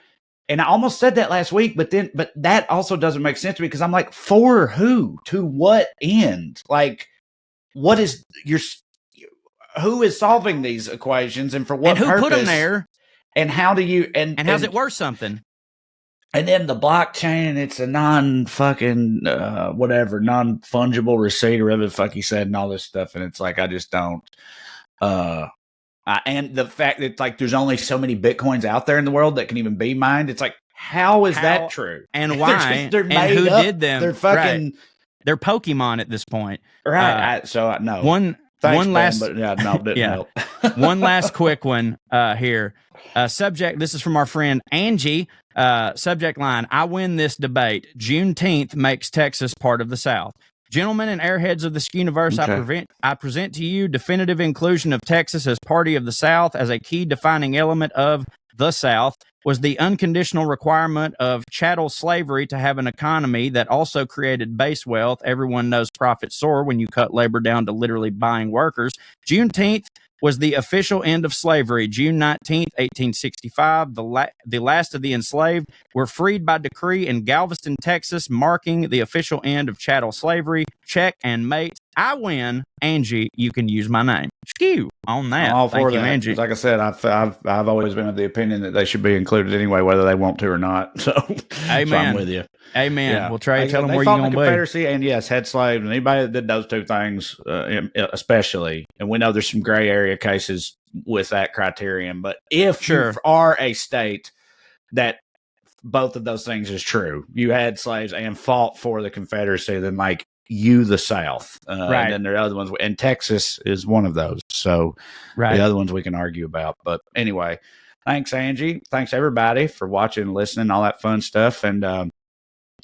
[SPEAKER 2] and I almost said that last week, but that also doesn't make sense to me because I'm like, for who? To what end? Like, what is who is solving these equations and for what purpose?
[SPEAKER 1] And who put them there?
[SPEAKER 2] And how do you and
[SPEAKER 1] how's it worth something?
[SPEAKER 2] And then the blockchain, it's a non-fucking, non-fungible receipt or whatever the fuck he said and all this stuff. And it's like, I just don't. And the fact that, like, there's only so many Bitcoins out there in the world that can even be mined. It's like, how is that true?
[SPEAKER 1] And why?
[SPEAKER 2] They're
[SPEAKER 1] and who did them?
[SPEAKER 2] They're fucking.
[SPEAKER 1] Right. They're Pokemon at this point.
[SPEAKER 2] Right. No.
[SPEAKER 1] One last.
[SPEAKER 2] But yeah, no, didn't help.
[SPEAKER 1] One last quick one here. Subject, this is from our friend Angie. Subject line, I win this debate. Juneteenth makes Texas part of the South. Gentlemen and airheads of the Skuniverse, I present to you definitive inclusion of Texas as party of the South as a key defining element of the South was the unconditional requirement of chattel slavery to have an economy that also created base wealth. Everyone knows profits soar when you cut labor down to literally buying workers. Juneteenth was the official end of slavery. June 19th, 1865, the last of the enslaved were freed by decree in Galveston, Texas, marking the official end of chattel slavery. Check and mate. I win. Angie, you can use my name. Skew on that.
[SPEAKER 2] All for
[SPEAKER 1] Thank you,
[SPEAKER 2] that.
[SPEAKER 1] Angie.
[SPEAKER 2] Like I said, I've always been of the opinion that they should be included anyway, whether they want to or not. So,
[SPEAKER 1] Amen.
[SPEAKER 2] So I'm with you.
[SPEAKER 1] Amen.
[SPEAKER 2] Yeah.
[SPEAKER 1] Well, Trae, tell them where you're
[SPEAKER 2] going
[SPEAKER 1] going
[SPEAKER 2] to
[SPEAKER 1] to be.
[SPEAKER 2] Confederacy, and yes, had slaves, and anybody that did those two things, especially. And we know there's some gray area cases with that criterion, but if you are a state that both of those things is true, you had slaves and fought for the Confederacy, then like you the South,
[SPEAKER 1] right?
[SPEAKER 2] And then there are other ones, and Texas is one of those. So the other ones we can argue about, but anyway. Thanks, Angie. Thanks, everybody, for watching, listening, all that fun stuff. And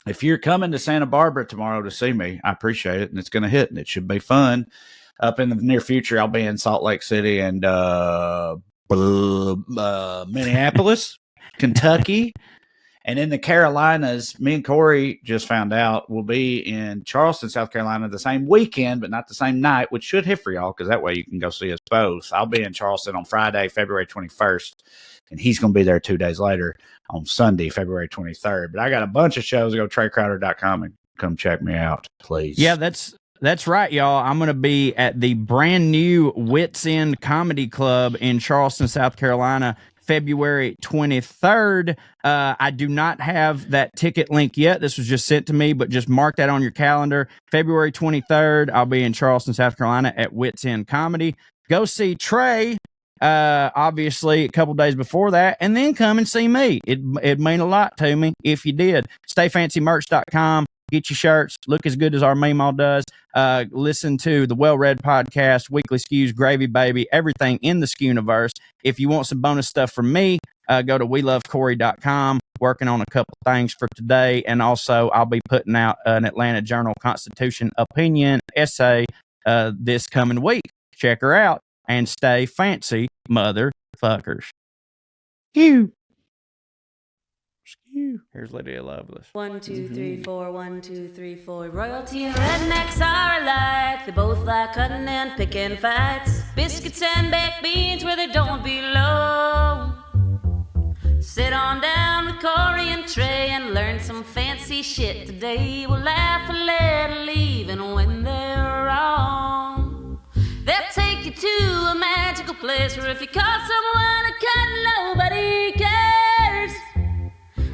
[SPEAKER 2] if you're coming to Santa Barbara tomorrow to see me, I appreciate it, and it's going to hit, and it should be fun. Up in the near future, I'll be in Salt Lake City and Minneapolis, Kentucky. And in the Carolinas, me and Corey just found out we'll be in Charleston, South Carolina the same weekend, but not the same night, which should hit for y'all because that way you can go see us both. I'll be in Charleston on Friday, February 21st, and he's going to be there 2 days later on Sunday, February 23rd. But I got a bunch of shows. Go to TraeCrowder.com and come check me out, please.
[SPEAKER 1] Yeah, that's right, y'all. I'm going to be at the brand new Wits End Comedy Club in Charleston, South Carolina, February 23rd. I do not have that ticket link yet. This was just sent to me, but just mark that on your calendar. February 23rd, I'll be in Charleston, South Carolina at Wits End Comedy. Go see Trae, obviously, a couple days before that, and then come and see me. It'd mean a lot to me if you did. StayFancyMerch.com. Get your shirts. Look as good as our Meemaw does. Listen to the Well Read podcast, Weekly Skews, Gravy Baby, everything in the Skuniverse. If you want some bonus stuff from me, go to WeLoveCorey.com. Working on a couple things for today. And also, I'll be putting out an Atlanta Journal-Constitution opinion essay this coming week. Check her out and stay fancy, motherfuckers. You. Here's Lydia Lovelace.
[SPEAKER 12] 1, 2, 3, 4, 1, 2, 3, 4. Royalty and rednecks are alike. They both like cutting and picking fights. Biscuits and baked beans where they don't belong. Sit on down with Corey and Trae and learn some fancy shit today. We'll laugh a little even when they're wrong. They'll take you to a magical place where if you call someone a cunt, nobody cares.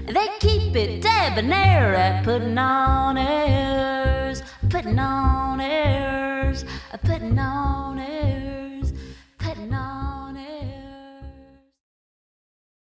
[SPEAKER 12] They keep it debonair at putting on airs, putting on airs, putting on airs.